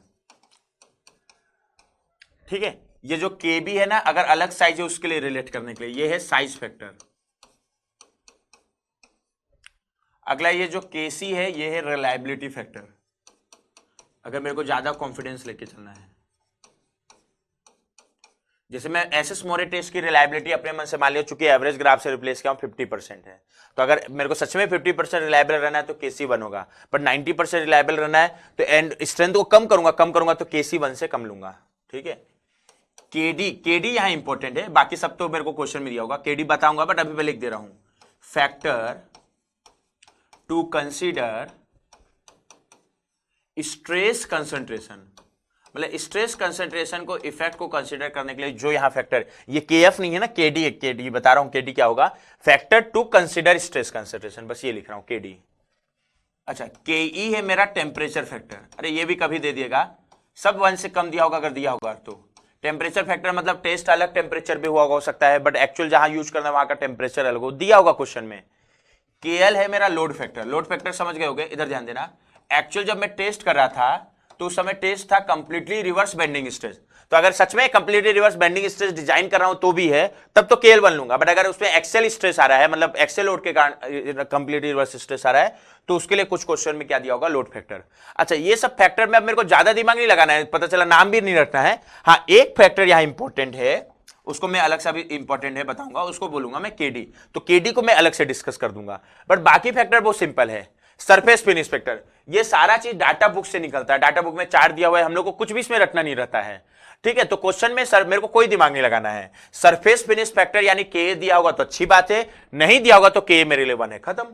ठीक है, ये जो KB है ना, अगर अलग साइज है उसके लिए रिलेट करने के लिए ये है साइज फैक्टर। अगला ये जो KC है ये है रिलायबिलिटी फैक्टर, अगर मेरे को ज्यादा कॉन्फिडेंस लेके चलना है। जैसे मैं एसएस मोरे टेस्ट की रिलायबिलिटी अपने मन से मान लिया, चूंकि एवरेज ग्राफ से रिप्लेस किया हूं 50% है, तो अगर मेरे को सच में 50% रिलायबल रहना है तो KC1 होगा, बट 90% रिलायबल रहना है तो एंड स्ट्रेंथ को कम करूंगा तो KC1 से कम लूंगा। ठीक है, KD यहां इंपॉर्टेंट है, बाकी सब तो मेरे को क्वेश्चन में दिया होगा, KD बताऊंगा बट अभी मैं लिख दे रहा हूं, factor to consider stress concentration, मतलब स्ट्रेस कंसंट्रेशन को इफेक्ट को कंसीडर करने के लिए जो यहां फैक्टर, ये KF नहीं है ना, KD है, KD बता रहा हूं KD क्या होगा, factor to consider stress concentration, बस ये लिख रहा हूं KD। अच्छा, KE है मेरा टेम्परेचर फैक्टर, अरे ये भी कभी दे दिएगा, सब 1 से कम दिया होगा, अगर दिया होगा तो टेम्परेचर फैक्टर मतलब टेस्ट अलग टेम्परेचर भी हुआ हो सकता है, बट एक्चुअल जहां यूज करना है वहां का टेम्परेचर अलग हो, दिया होगा क्वेश्चन में। KL है मेरा लोड फैक्टर, लोड फैक्टर समझ गए होगे, इधर ध्यान देना, एक्चुअल जब मैं टेस्ट कर रहा था तो उस समय टेस्ट था कंप्लीटली रिवर्स बेंडिंग स्ट्रेस, तो अगर सच में completely reverse bending stress design कर रहा हूं तो भी है तब तो KL1 लूंगा, बट अगर उसमें एक्सेल स्ट्रेस आ रहा है, मतलब एक्सेल लोड के कारण कंप्लीटली रिवर्स स्ट्रेस आ रहा है, तो उसके लिए कुछ क्वेश्चन में क्या दिया होगा, लोड फैक्टर। अच्छा, ये सब फैक्टर में अब मेरे को ज्यादा दिमाग नहीं लगाना है, पता चला नाम भी नहीं रखना है। हाँ, एक फैक्टर यहां इंपॉर्टेंट है, उसको मैं अलग से भी इंपॉर्टेंट है बताऊंगा, उसको बोलूंगा मैं KD, तो KD को मैं अलग से डिस्कस कर दूंगा, बट बाकी फैक्टर बहुत सिंपल है। सरफेस फिनिश फैक्टर, ये सारा चीज डाटा बुक से निकलता है, डाटा बुक में चार्ट दिया हुआ है, हम लोग को कुछ भी इसमें रटना नहीं रहता है। ठीक है, तो क्वेश्चन में सर मेरे को कोई दिमाग नहीं लगाना है, सरफेस फिनिश फैक्टर यानी K दिया होगा तो अच्छी बात है, नहीं दिया होगा तो K मेरे लिए 1 है, खत्म।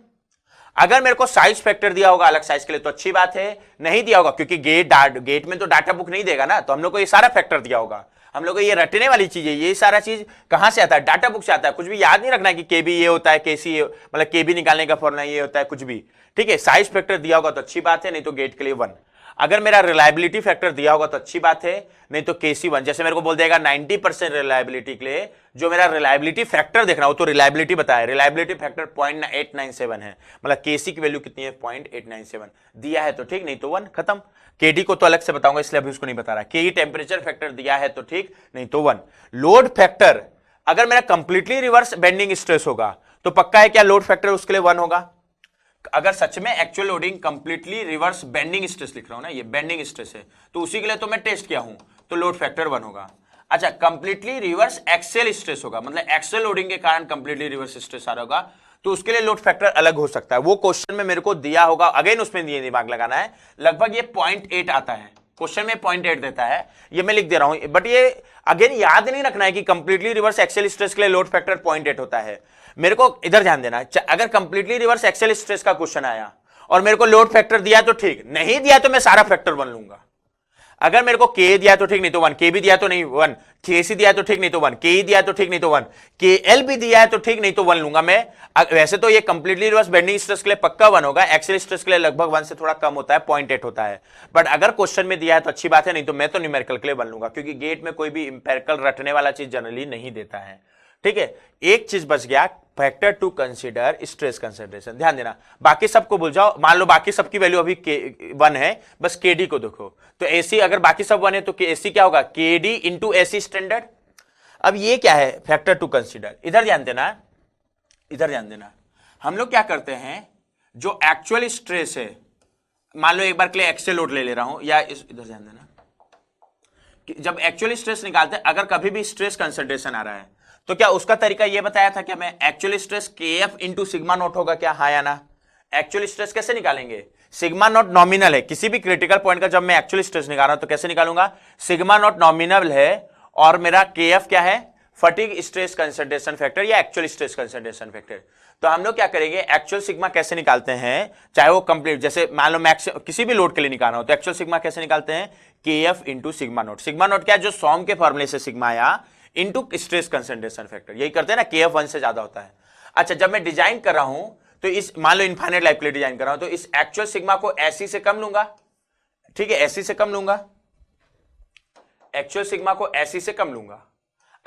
अगर मेरे को साइज फैक्टर दिया होगा अलग साइज के लिए तो अच्छी बात है, नहीं दिया होगा क्योंकि गेट में तो डाटा बुक नहीं देगा ना, तो हम लोग को ये सारा फैक्टर दिया होगा, हम लोग को ये रटने वाली चीज है, ये सारा चीज कहां से आता है, डाटा बुक से आता है, कुछ भी याद नहीं रखना है कि KB ये होता है, KC मतलब KB निकालने का फॉर्मूला ये होता है, कुछ भी। ठीक है, साइज फैक्टर दिया होगा तो अच्छी बात है, नहीं तो गेट के लिए 1। अगर मेरा रिलायबिलिटी फैक्टर दिया होगा तो अच्छी बात है, नहीं तो KC1, जैसे मेरे को बोल देगा 90% रिलायबिलिटी के लिए, जो मेरा रिलायबिलिटी फैक्टर देखना हो तो रिलायबिलिटी बताया, रिलायबिलिटी फैक्टर 0.897 है, मतलब KC की वैल्यू कितनी है 0.897, दिया है तो ठीक, नहीं तो 1, खत्म। KD को तो अलग से बताऊंगा इसलिए अभी उसको नहीं बता रहा। KE टेम्परेचर फैक्टर दिया है तो ठीक, नहीं तो 1। लोड फैक्टर, अगर मेरा कंप्लीटली रिवर्स बेंडिंग स्ट्रेस होगा तो पक्का है क्या लोड फैक्टर उसके लिए 1 होगा। अगर सच में actual loading completely reverse bending stress लिख रहा हूं ना, ये बेंडिंग स्ट्रेस है, तो उसी के लिए तो मैं टेस्ट किया हूं, तो लोड फैक्टर 1 होगा। अच्छा, कंप्लीटली रिवर्स एक्सेल स्ट्रेस होगा, मतलब एक्सेल लोडिंग के कारण कंप्लीटली रिवर्स स्ट्रेस आ रहा होगा, तो उसके लिए लोड फैक्टर अलग हो सकता है, वो क्वेश्चन में मेरे को दिया होगा, अगेन उसमें दिमाग लगाना है, लगभग ये 0.8 आता है क्वेश्चन में, 0.8 देता है, ये मैं लिख दे रहा हूं, बट ये अगेन याद नहीं रखना है कि कंप्लीटली रिवर्स एक्सेल स्ट्रेस के लिए लोड फैक्टर 0.8 होता है। मेरे को इधर ध्यान देना, अगर कंप्लीटली रिवर्स एक्सेल स्ट्रेस का क्वेश्चन आया और मेरे को लोड फैक्टर दिया तो ठीक, नहीं दिया तो मैं सारा फैक्टर 1 लूंगा। अगर मेरे को K दिया तो ठीक, नहीं तो 1, K भी दिया तो नहीं 1, KC दिया तो ठीक, नहीं तो 1, KE दिया तो ठीक, नहीं तो 1, KL भी दिया है तो ठीक, नहीं तो 1 लूंगा मैं। वैसे तो ये कंप्लीटली रिवर्स बेंडिंग स्ट्रेस के लिए पक्का 1 होगा, एक्सेल स्ट्रेस के लिए लगभग 1 से थोड़ा कम होता है, 0.8 होता है, बट अगर क्वेश्चन में दिया है तो अच्छी बात है, नहीं तो मैं तो न्यूमेरिकल के लिए 1 लूंगा, क्योंकि गेट में कोई भी इंपेरिकल रटने वाला चीज जनरली नहीं देता है। ठीक है, एक चीज बच गया, factor to consider stress concentration, ध्यान देना, बाकी सबको भूल जाओ, मान लो बाकी सबकी वैल्यू अभी 1 है, बस KD को देखो, तो AC अगर बाकी सब 1 है तो AC क्या होगा, KD इंटू AC स्टैंडर्ड। अब ये क्या है फैक्टर टू कंसीडर, इधर ध्यान देना, इधर ध्यान देना, हम लोग क्या करते हैं, जो एक्चुअल स्ट्रेस है, मान लो एक बार के लिए एक्सेल लोड ले रहा हूं, या इधर ध्यान देना, जब एक्चुअल स्ट्रेस निकालते हैं, अगर कभी भी स्ट्रेस कंसंट्रेशन आ रहा है तो क्या उसका तरीका यह बताया था क्या, मैं actual stress KF into sigma note होगा क्या, हाँ या ना। एक्चुअल स्ट्रेस कैसे निकालेंगे, सिग्मा नोट नॉमिनल है, किसी भी क्रिटिकल पॉइंट का जब मैं एक्चुअल स्ट्रेस निकाल रहा हूं तो कैसे निकालूंगा, सिग्मा नोट नॉमिनल है और मेरा KF क्या है, फटीग स्ट्रेस कंसंट्रेशन फैक्टर या एक्चुअल स्ट्रेस कंसंट्रेशन फैक्टर। तो हम लोग क्या करेंगे, एक्चुअल सिग्मा कैसे निकालते हैं, चाहे वो कंप्लीट, जैसे मान लो मैक्स किसी भी लोड के लिए निकालना हो तो एक्चुअल सिग्मा कैसे निकालते हैं, KF into sigma note. Sigma note क्या है, जो सॉम के फॉर्मूले से सिग्मा आया इंटू स्ट्रेस कंसंट्रेशन फैक्टर, यही करते हैं ना, KF 1 से ज्यादा होता है। अच्छा, जब मैं डिजाइन कर रहा हूं तो इस, मान लो इनफाइनाइट लाइफ के लिए डिजाइन कर रहा हूं, तो इस एक्चुअल सिग्मा को ऐसी से कम लूंगा, ठीक है, ऐसी से कम लूंगा, एक्चुअल सिग्मा को ऐसी से कम लूंगा।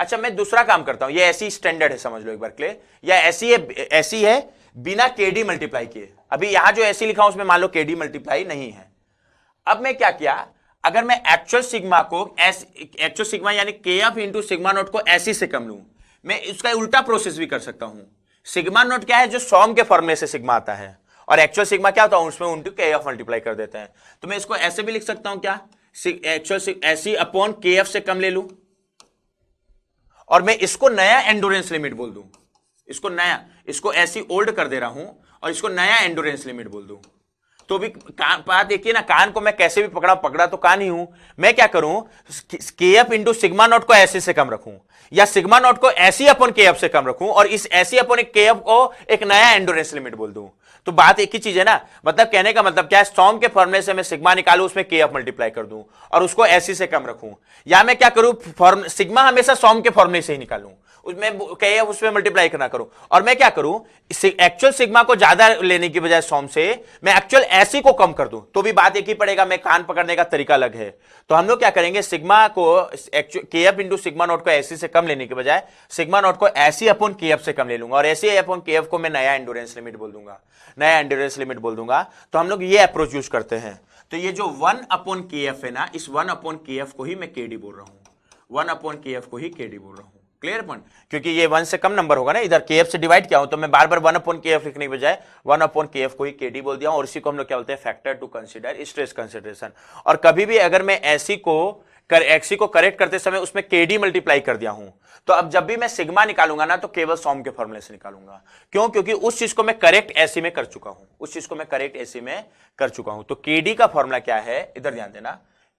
अच्छा मैं दूसरा काम करता हूं, ये ऐसी स्टैंडर्ड है समझ लो एक बार क्लियर, या ऐसी है बिना केडी मल्टीप्लाई किए। अभी यहां जो ऐसी लिखा हूं उसमें मान लो केडी मल्टीप्लाई नहीं है। अब मैं क्या किया, अगर मैं एक्चुअल सिग्मा को एक्चुअल सिग्मा यानी के एफ इंटू सिग्मा नोट को ऐसी से कम लूं, मैं इसका उल्टा प्रोसेस भी कर सकता हूं। सिग्मा नोट क्या है, जो सॉम के फॉर्मूले से सिग्मा आता है, और एक्चुअल सिग्मा क्या होता है, उसमें उनटू के एफ मल्टीप्लाई कर देते हैं। तो मैं इसको ऐसे भी लिख सकता हूं क्या, एक्चुअल ऐसी अपॉन के एफ से कम ले लूं, और मैं इसको नया एंडोरेंस लिमिट बोल दूं, इसको ऐसी ओल्ड कर दे रहा हूं और इसको नया एंडोरेंस लिमिट बोल दूं। तो भी बात देखिए ना, कान को मैं कैसे भी पकड़ा तो कान ही हूं। मैं क्या करूं, के एफ इंटू सिग्मा नॉट को ऐसे से कम रखूं, या सिग्मा नॉट को ऐसी अपन के एफ से कम रखूं, और इस ऐसी अपन के एफ को एक नया एंडोरेंस लिमिट बोल दूं। तो बात एक ही चीज है ना, मतलब कहने का मतलब क्या है, सॉम के फॉर्मूले से मैं सिग्मा निकालूं, उसमें के एफ मल्टीप्लाई कर दूं और उसको ऐसी से कम रखूं, या मैं क्या करूं, सिग्मा हमेशा सॉम के फॉर्मूले से ही निकालूं, उसमें मल्टीप्लाई करना करूं, और मैं क्या करूं, एक्चुअल सिग्मा को ज्यादा लेने की बजाय सॉम से मैं एक्चुअल ऐसी को कम कर दूं, तो भी बात एक ही पड़ेगा, मैं कान पकड़ने का तरीका अलग है। तो हम लोग क्या करेंगे, सिग्मा को के एफ इंटू सिग्मा नोट को ऐसी से कम लेने के बजाय सिग्मा नोट को ऐसी अपॉन के एफ से कम ले लूंगा, और ऐसी अपॉन के एफ को मैं नया एंडोरेंस लिमिट बोल दूंगा, तो हम लोग ये अप्रोच यूज करते हैं। तो ये जो 1 अपॉन के एफ है ना, इस 1 अपॉन के एफ को ही मैं केडी बोल रहा हूं, 1 अपॉन के एफ को ही केडी बोल रहा हूं। क्लियर पॉइंट, क्योंकि ये 1 से कम नंबर होगा ना, इधर के एफ से डिवाइड किया हूं, तो मैं बार बार 1 अपॉन के एफ लिखने के बजाय 1 अपॉन के एफ को ही केडी बोल दिया हूं, और इसी को हम लोग क्या बोलते हैं, factor to consider stress consideration. और कभी भी अगर मैं एक्सी को करेक्ट करते समय उसमें केडी मल्टीप्लाई कर दिया हूं, तो अब जब भी मैं सिग्मा निकालूंगा ना, तो केवल सॉम के फॉर्मूले से निकालूंगा। क्यों, क्योंकि उस चीज को मैं करेक्ट ऐसी में कर चुका हूं, तो केडी का फॉर्मूला क्या है, इधर ध्यान देना,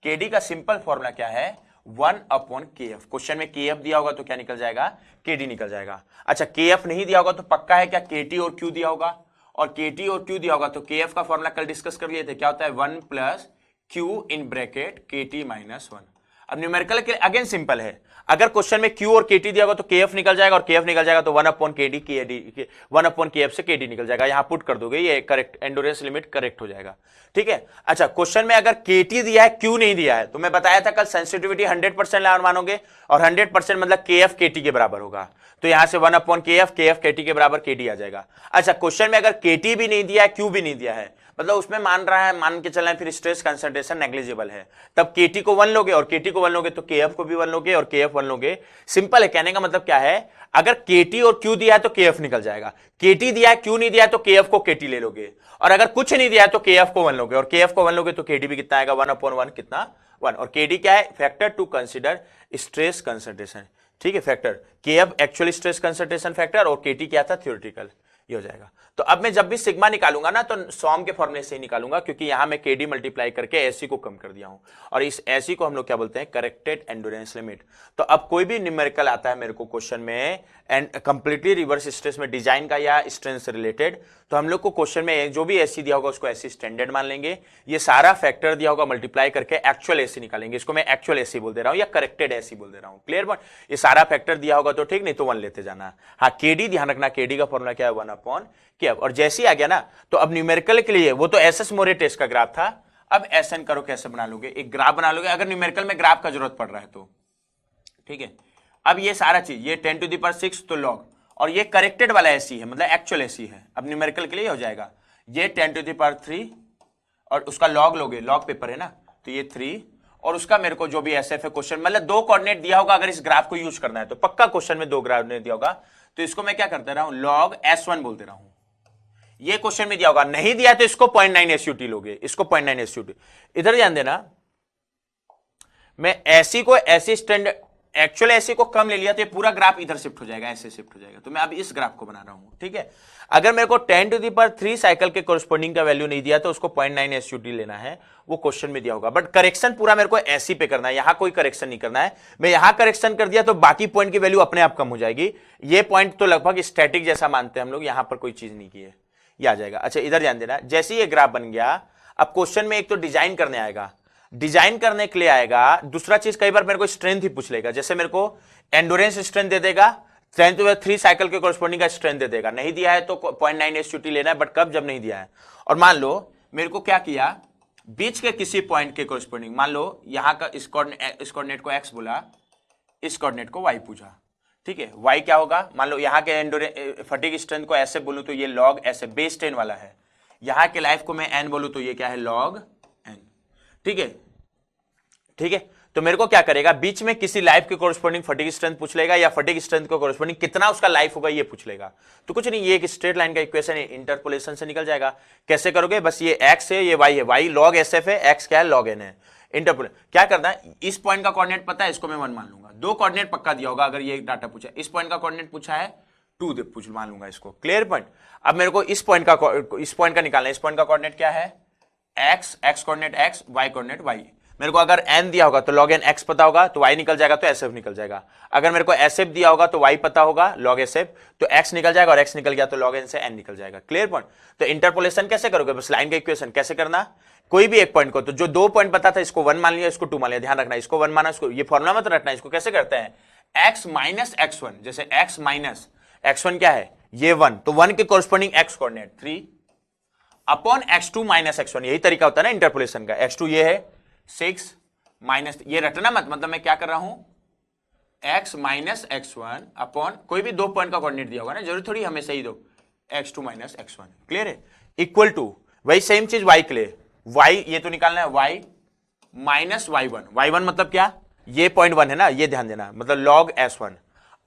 केडी का सिंपल फॉर्मूला क्या है, 1 अपॉन के एफ। क्वेश्चन में के एफ दिया होगा तो क्या निकल जाएगा, केडी निकल जाएगा। अच्छा के एफ नहीं दिया होगा तो पक्का है क्या, केटी और क्यू दिया होगा, और केटी और क्यू दिया होगा तो के एफ का फॉर्मूला कल डिस्कस कर लिए थे, क्या होता है, 1 plus q in bracket KT minus 1। अब न्यूमेरिकल के अगेन सिंपल है, अगर क्वेश्चन में क्यू और केटी दिया होगा तो केएफ निकल जाएगा, और केएफ निकल जाएगा तो 1 अपॉन केएफ से केडी निकल जाएगा, यहां पुट कर दोगे, ये करेक्ट एंडोरेंस लिमिट करेक्ट हो जाएगा। ठीक है, अच्छा क्वेश्चन में अगर केटी दिया है क्यू नहीं दिया है, तो मैं बताया था कल सेंसिटिविटी 100% मानोगे, और 100% मतलब केएफ केटी के बराबर होगा, तो यहां से 1 अपॉन केएफ केटी के बराबर केडी आ जाएगा। अच्छा क्वेश्चन में अगर केटी भी नहीं दिया है क्यू भी नहीं दिया है, मतलब उसमें मान के चलना है फिर स्ट्रेस कंसंट्रेशन नेग्लिजिबल है, तब केटी को 1 लोगे, और केटी को 1 लोगे तो केएफ को भी 1 लोगे, और केएफ 1 लोगे। सिंपल है, कहने का मतलब क्या है, अगर केटी और क्यू दिया है तो केएफ निकल जाएगा, केटी दिया है क्यू नहीं दिया है तो केएफ को केटी ले लोगे, और अगर कुछ नहीं दिया है तो केएफ को 1 लोगे, और केएफ को 1 लोगे तो केडी भी कितना आएगा, 1 अपॉन 1 कितना 1, और केडी क्या है, factor to consider stress concentration. ठीक है, factor KF actual stress concentration factor, और केटी क्या था, थ्योरेटिकल, ये हो जाएगा। तो अब मैं जब भी सिग्मा निकालूंगा ना, तो सॉम के फॉर्मूले से ही निकालूंगा, क्योंकि यहां मैं केडी मल्टीप्लाई करके एसी को कम कर दिया हूं, और इस एसी को हम लोग क्या बोलते हैं, करेक्टेड एंडोरेंस लिमिट। तो अब कोई भी न्यूमेरिकल आता है मेरे को क्वेश्चन में, एंड कंप्लीटली रिवर्स स्ट्रेस में डिजाइन का या स्ट्रेंथ से रिलेटेड, तो हम लोग को क्वेश्चन में जो भी एसी दिया होगा उसको एसी स्टैंडर्ड मान लेंगे, ये सारा फैक्टर दिया होगा मल्टीप्लाई करके एक्चुअल एसी निकालेंगे, इसको मैं एक्चुअल एसी बोल दे रहा हूं या करेक्टेड एसी बोल दे रहा हूं। क्लियर बट, ये सारा फैक्टर दिया होगा तो ठीक, नहीं तो 1 लेते जाना। हाँ केडी ध्यान रखना, केडी का फॉर्मूला क्या है, 1 अपॉन केएफ, और जैसे ही आ गया ना, तो अब न्यूमेरिकल के लिए वो तो एसएस मोरे टेस्ट का ग्राफ था, अब एसएन करो कैसे बना लोगे, एक ग्राफ बना लोगे, अगर न्यूमेरिकल में ग्राफ का जरूरत पड़ रहा है तो। ठीक है, अब ये सारा चीज, ये 10 टू द पावर 6 तो लॉग, और ये करेक्टेड वाला एसी है, मतलब एक्चुअल एसी है, अब न्यूमेरिकल के लिए हो जाएगा, ये 10 टू द पावर 3 और उसका लॉग लोगे, लॉग पेपर है ना, तो ये 3, और उसका मेरे को जो भी एसएफ है क्वेश्चन, मतलब 2 कोऑर्डिनेट दिया होगा, अगर इस ग्राफ को यूज करना है तो पक्का क्वेश्चन में 2 कोऑर्डिनेट दिया होगा, तो इसको मैं क्या करते रहा हूं, लॉग S1 बोलते रहा हूं। ये क्वेश्चन में दिया होगा, नहीं दिया तो इसको 0.9 एसयूटी लोगे, इसको 0.9 एसयूटी। इधर ध्यान देना, मैं एसी को ऐसी स्टैंडर्ड एक्चुअल एसी को कम ले लिया तो ये पूरा ग्राफ इधर शिफ्ट हो जाएगा, ऐसे शिफ्ट हो जाएगा, तो मैं अब इस ग्राफ को बना रहा हूं। ठीक है, अगर मेरे को 10 टू द पावर 3 साइकिल के कोरस्पोंडिंग का वैल्यू नहीं दिया तो उसको 0.9 एसयूटी लेना है, वो क्वेश्चन में दिया होगा, बट करेक्शन पूरा मेरे को एसी पे करना है, यहां कोई करेक्शन नहीं करना है। मैं यहां करेक्शन कर दिया तो बाकी पॉइंट की वैल्यू अपने आप कम हो जाएगी, ये पॉइंट तो लगभग स्टैटिक जैसा मानते हैं हम लोग, यहां पर कोई चीज नहीं की है, ये आ जाएगा। अच्छा इधर ध्यान देना, जैसे ये ग्राफ बन गया, अब क्वेश्चन में एक तो डिजाइन करने आएगा, डिजाइन करने के लिए आएगा, दूसरा चीज कई बार मेरे को स्ट्रेंथ ही पूछ लेगा, जैसे मेरे को एंडोरेंस स्ट्रेंथ दे देगा, 10 टू 3 साइकिल के कोरस्पोंडिंग का स्ट्रेंथ दे देगा, नहीं दिया है तो 0.9 एसयूटी लेना है, बट कब, जब नहीं दिया है। और मान लो मेरे को क्या किया, बीच के किसी पॉइंट के कोरस्पोंडिंग, मान लो यहां का इस कोऑर्डिनेट को एक्स बोला, इस कोऑर्डिनेट को y पूछा, ठीक है। y क्या होगा, मान लो यहाँ के फटीग स्ट्रेंथ को ऐसे बोलूं तो ये log ऐसे बेस 10 वाला है, यहाँ के लाइफ को मैं n बोलूं तो ये क्या है log n, ठीक है, ठीक है। तो मेरे को क्या करेगा, बीच में किसी लाइफ के कोरस्पोंडिंग फटीग स्ट्रेंथ पूछ लेगा या फटीग स्ट्रेंथ को कोरस्पोंडिंग कितना उसका लाइफ होगा ये पूछ लेगा। तो कुछ नहीं, ये एक स्ट्रेट लाइन का इक्वेशन है, इंटरपोलेशन से निकल जाएगा। कैसे करोगे, बस ये x है ये y है, y log sf है, x क्या है log n है। इंटरपोलेट क्या करना है, इस पॉइंट का कोऑर्डिनेट पता है, इसको मैं 1 मान लूंगा। दो कोऑर्डिनेट पक्का दिया होगा, अगर ये डाटा पूछा, इस पॉइंट का कोऑर्डिनेट पूछा है 2 पूछ मान लूंगा इसको, क्लियर पॉइंट। अब मेरे को इस पॉइंट का निकालना है, इस पॉइंट का कोऑर्डिनेट क्या है x coordinate x, y coordinate y। मेरे को अगर n दिया होगा तो log n x पता होगा तो y निकल जाएगा तो sf निकल जाएगा। अगर मेरे को sf दिया होगा तो y पता होगा log sf तो x निकल जाएगा, और x निकल गया तो log n से n निकल जाएगा, क्लियर पॉइंट। तो इंटरपोलेशन कैसे करोगे, बस लाइन का इक्वेशन कैसे करना, कोई भी एक पॉइंट को, तो जो 2 पॉइंट पता था इसको 1 मान लिया, इसको 2 मान लिया, ध्यान रखना इसको 1 माना, इसको ये फॉर्मूला मत रखना। इसको कैसे करते हैं, x माइनस x1, जैसे x माइनस x1 क्या है ये 1, तो 1 के corresponding x coordinate 3 upon x2 minus x1, यही तरीका होता है ना इंटरपोलेशन का। x2 ये है 6 माइनस, ये रटना मत, मतलब मैं क्या कर रहा हूं x माइनस x1 अपॉन कोई भी 2 पॉइंट का कोऑर्डिनेट दिया होगा ना, जरूरी थोड़ी हमेशा ही दो, x2 माइनस x1, क्लियर है, इक्वल टू वही सेम चीज y के लिए, y ये तो निकालना है y माइनस y1 मतलब क्या, ये पॉइंट 1 है ना, ये ध्यान देना, मतलब log s1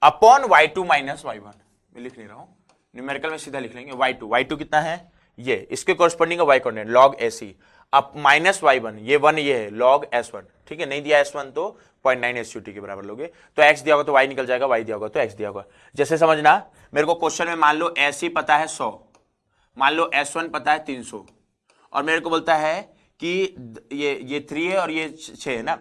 upon y2 minus y1, मैं लिख नहीं रहा हूं, न्यूमेरिकल में सीधा लिख लेंगे y2 कितना है ये, इसके corresponding y coordinate log ac अब माइनस y1, ये 1 ये है log s1, ठीक है, नहीं दिया s1 तो 0.9 SUT के बराबर लोगे, तो x दिया होगा तो y निकल जाएगा, y दिया होगा तो x दिया होगा। जैसे समझना, मेरे को क्वेश्चन में मान लो AC पता है 100, मान लो S1 पता है 300, और मेरे को बोलता है कि ये 3 है और ये 6 है ना,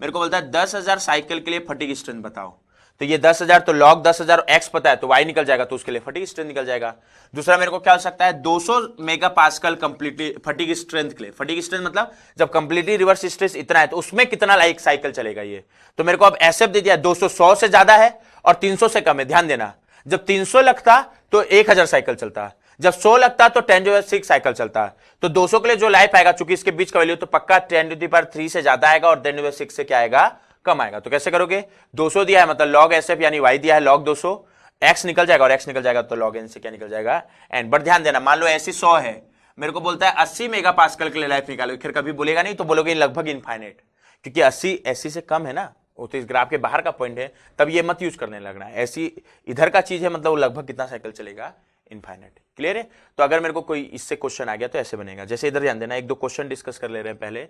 मेरे को बोलता है 10,000 साइकिल के लिए फटीग स्ट्रेंथ बताओ, तो ये 10,000 तो log 10,000 x पता है तो y निकल जाएगा, तो उसके लिए फटीग स्ट्रेंथ निकल जाएगा। दूसरा मेरे को क्या हो सकता है 200 मेगापास्कल कंप्लीटली फटीग स्ट्रेंथ के लिए, फटीग स्ट्रेंथ मतलब जब कंप्लीटली रिवर्स स्ट्रेस इतना है तो उसमें कितना लाइक साइकिल चलेगा ये, तो मेरे को अब एसएफ दे दिया 200 100 से ज्यादा है और 300 से कम है। ध्यान देना, जब 300 लगता तो 1000 साइकिल चलता, जब 100 लगता तो 10⁶ साइकिल चलता। तो 200 के लिए जो लाइफ आएगा, चूंकि इसके बीच का वैल्यू तो पक्का 10⁻³ से ज्यादा आएगा और 10⁶ से क्या आएगा कम आएगा। तो कैसे करोगे, 200 दिया है मतलब log SF यानी y दिया है log 200, x निकल जाएगा और x निकल जाएगा तो log n से क्या निकल जाएगा n। बट ध्यान देना, मान लो ऐसी 100 है, मेरे को बोलता है 80 मेगापास्कल के लिए लाइफ निकालो, फिर कभी बोलेगा नहीं तो बोलोगे लगभग इनफाइनाइट, क्योंकि 80 से कम है ना, वो तो इस ग्राफ के बाहर का पॉइंट है, तब ये मत यूज करने लगना है। ऐसी इधर का चीज है मतलब वो लगभग कितना साइकिल चलेगा इनफाइनाइट, क्लियर है। तो अगर मेरे को कोई इससे क्वेश्चन आ गया तो ऐसे बनेगा, जैसे इधर ध्यान देना, 1-2 क्वेश्चन डिस्कस कर ले रहे हैं पहले।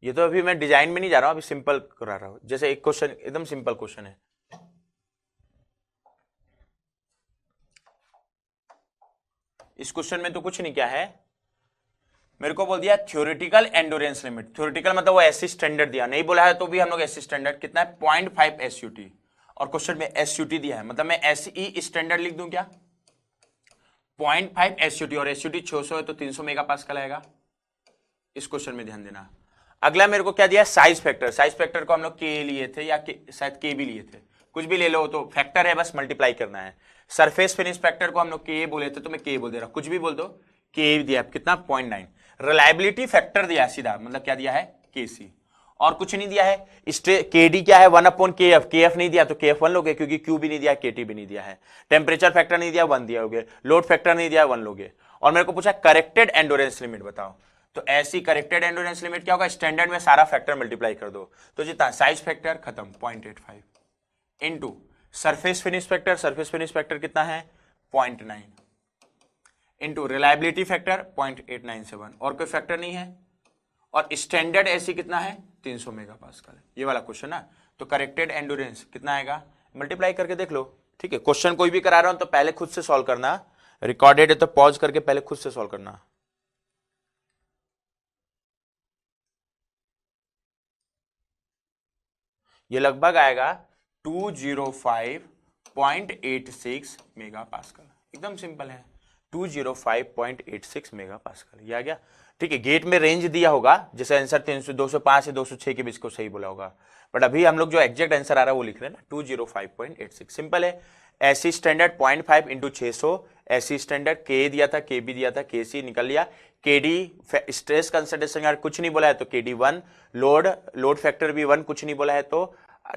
ये तो अभी मैं डिजाइन में नहीं जा रहा हूं, अभी सिंपल करा रहा हूं। जैसे एक क्वेश्चन एकदम सिंपल क्वेश्चन है, इस क्वेश्चन में तो कुछ नहीं क्या है, मेरे को बोल दिया थ्योरेटिकल एंडोरेंस लिमिट, थ्योरेटिकल मतलब वो एससी स्टैंडर्ड दिया, नहीं बोला है तो भी हम लोग एससी स्टैंडर्ड कितना है 0.5 SUT, और क्वेश्चन में SUT दिया है, मतलब मैं SE स्टैंडर्ड लिख दूं क्या 0.5 SUT, और SUT 600 है तो 300 मेगापास्कल आएगा, इस क्वेश्चन में ध्यान देना। अगला मेरे को क्या दिया, साइज फैक्टर, साइज फैक्टर को हम लोग के लिए थे या शायद के भी लिए थे, कुछ भी ले लो तो फैक्टर है, बस मल्टीप्लाई करना है। सरफेस फिनिश फैक्टर को हम लोग के बोले थे तो मैं के बोल दे रहा हूं, कुछ भी बोल दो, के दिया कितना 0.9। रिलायबिलिटी फैक्टर दिया सीधा, मतलब क्या दिया है KC, और कुछ नहीं दिया है। KD क्या है 1/KF, KF नहीं दिया तो KF 1 लोगे क्योंकि Q भी नहीं दिया, KT भी नहीं दिया है। टेम्परेचर फैक्टर नहीं दिया 1 दिया होगे, लोड फैक्टर नहीं दिया 1 लोगे, और मेरे को पूछा करेक्टेड एंडोरेंस लिमिट बताओ, तो ऐसी करेक्टेड एंडोरेंस लिमिट क्या होगा, स्टैंडर्ड में सारा फैक्टर मल्टीप्लाई कर दो, तो जितना साइज फैक्टर खत्म 0.85 into surface finish factor, surface finish factor कितना है 0.9 इनटू रिलायबिलिटी फैक्टर 0.897, और कोई फैक्टर नहीं है, और स्टैंडर्ड ऐसी कितना है 300 मेगापास्कल, ये वाला क्वेश्चन ना। तो करेक्टेड एंडोरेंस कितना आएगा, मल्टीप्लाई करके देख लो, ठीक है। क्वेश्चन कोई भी करा रहा हूं तो पहले खुद से सॉल्व करना, रिकॉर्डेड है तो पॉज करके पहले खुद से सॉल्व करना। ये लगभग आएगा 205.86 मेगापास्कल, एकदम सिंपल है 205.86 मेगापास्कल, ये आ गया, ठीक है। गेट में रेंज दिया होगा, जैसे आंसर 205 से 206 के बीच को सही बोला होगा, बट अभी हम लोग जो एग्जैक्ट आंसर आ रहा है वो लिख रहे हैं ना 205.86, सिंपल है। AC standard 0.5 into 600, AC standard के दिया था, के भी दिया था, के सी निकल लिया, केडी स्ट्रेस कंसंट्रेशन यार कुछ नहीं बोला है तो केडी 1, लोड फैक्टर भी 1, कुछ नहीं बोला है तो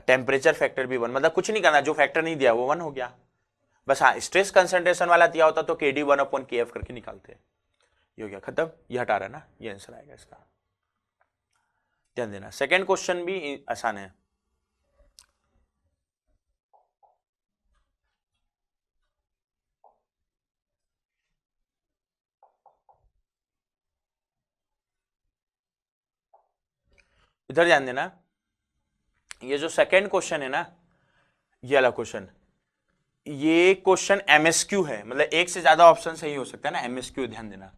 टेम्परेचर फैक्टर भी 1, मतलब कुछ नहीं करना, जो फैक्टर नहीं दिया वो 1 हो गया बस। हाँ स्ट्रेस कंसंट्रेशन वाला दिया होता तो केडी 1/kf करके निकालते, ये हो गया खत्म, ये हटा रहा ना, ये आंसर आएगा इसका, ध्यान देना। सेकेंड क्वेश्चन भी आसान है। इधर ध्यान देना, ये जो सेकेंड क्वेश्चन है ना, ये वाला क्वेश्चन, ये क्वेश्चन एमएसक्यू है, मतलब एक से ज्यादा ऑप्शन सही हो सकता है ना, एमएसक्यू, ध्यान देना,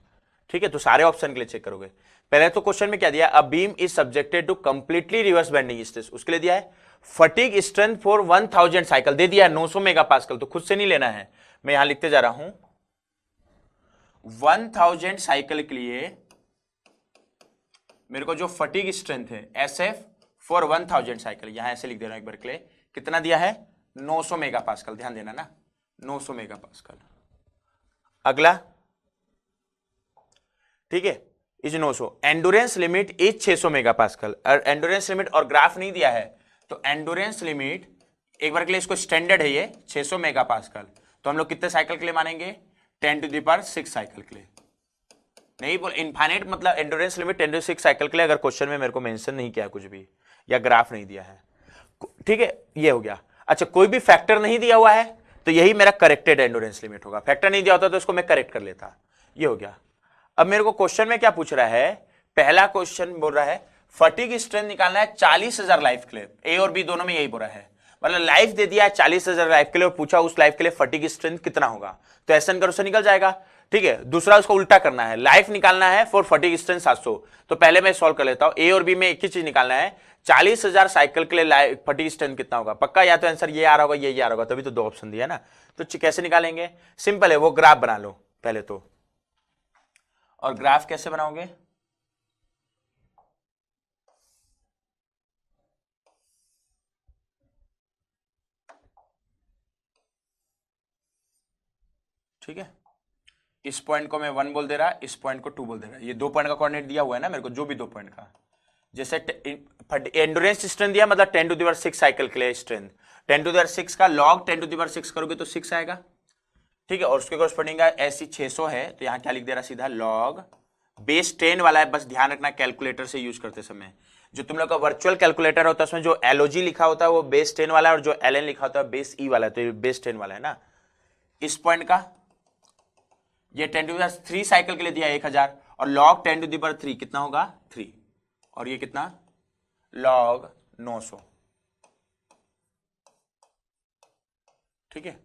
ठीक है। तो सारे ऑप्शन के लिए चेक करोगे। पहले तो क्वेश्चन में क्या दिया, a beam is subjected to completely reverse bending stress, उसके लिए दिया है फटीग स्ट्रेंथ फॉर 1000 साइकिल, दे दिया है 900 मेगापास्कल, तो खुद से नहीं लेना है, मैं यहां लिखते जा रहा हूं 1000 साइकिल के लिए मेरे को जो फटीग स्ट्रेंथ है SF फॉर 1000 साइकिल, यहां ऐसे लिख दे रहा हूं एक बार के लिए, कितना दिया है 900 मेगापास्कल, ध्यान देना ना 900 मेगापास्कल। अगला ठीक है, is 900, endurance limit is 600 megapascal, और एंडोरेंस लिमिट और ग्राफ नहीं दिया है तो एंडोरेंस लिमिट एक बार के लिए इसको स्टैंडर्ड है ये 600 मेगापास्कल, तो हम लोग कितने साइकिल के लिए मानेंगे 10⁻6 साइकिल के लिए, नहीं बोल इनफाइनाइट, मतलब एंडोरेंस लिमिट 10⁻6 साइकिल के लिए, अगर क्वेश्चन में मेरे को मेंशन नहीं किया कुछ भी या ग्राफ नहीं दिया है, ठीक है, ये हो गया। अच्छा कोई भी फैक्टर नहीं दिया हुआ है तो यही मेरा करेक्टेड एंडोरेंस लिमिट होगा, फैक्टर नहीं दिया होता तो इसको मैं करेक्ट कर लेता, ये हो गया। अब मेरे को क्वेश्चन में क्या पूछ रहा है, पहला क्वेश्चन बोल रहा है फटीग स्ट्रेंथ निकालना है 40,000 लाइफ के लिए, ए और बी दोनों में यही बोल रहा है, मतलब लाइफ दे दिया है 40,000 लाइफ के लिए और पूछा उस लाइफ के लिए फटीग स्ट्रेंथ कितना होगा, तो ऐसा करो से निकल जाएगा, ठीक है। दूसरा उसको उल्टा करना है, लाइफ निकालना है फॉर फटीग स्ट्रेंथ 700, तो पहले मैं सॉल्व कर लेता हूं, ए और बी में एक ही चीज निकालना है, 40,000 साइकिल के लिए फटीग स्ट्रेंथ कितना होगा, पक्का या तो आंसर ये आ रहा होगा ये आ रहा होगा, तभी तो दो ऑप्शन दिया ना, तो कैसे निकालेंगे, सिंपल है, वो ग्राफ बना लो पहले तो, और ग्राफ कैसे बनाओगे, ठीक है, इस पॉइंट को मैं 1 बोल दे रहा, इस पॉइंट को 2 बोल दे रहा, ये 2 पॉइंट का कोऑर्डिनेट दिया हुआ है ना मेरे को, जो भी 2 पॉइंट का, जैसे एंडोरेंस स्ट्रेंथ दिया मतलब 10⁻6 साइकिल के लिए स्ट्रेंथ, 10⁻6 का लॉग 10⁻6 करोगे तो 6 आएगा, ठीक है, और उसके कॉरस्पॉन्डिंग ऐसी 600 है तो यहां क्या लिख दे रहा सीधा लॉग बेस 10 वाला है, बस ध्यान रखना कैलकुलेटर से यूज करते समय, जो तुम लोग का वर्चुअल कैलकुलेटर होता है उसमें जो LOG लिखा होता है वो बेस 10 वाला है, और जो LN लिखा होता है बेस E वाला है, तो ये बेस 10 वाला है ना। इस पॉइंट का ये 10⁻3 साइकिल के लिए दिया 1000, और लॉग 10⁻3 कितना होगा 3, और ये कितना लॉग 900, ठीक है।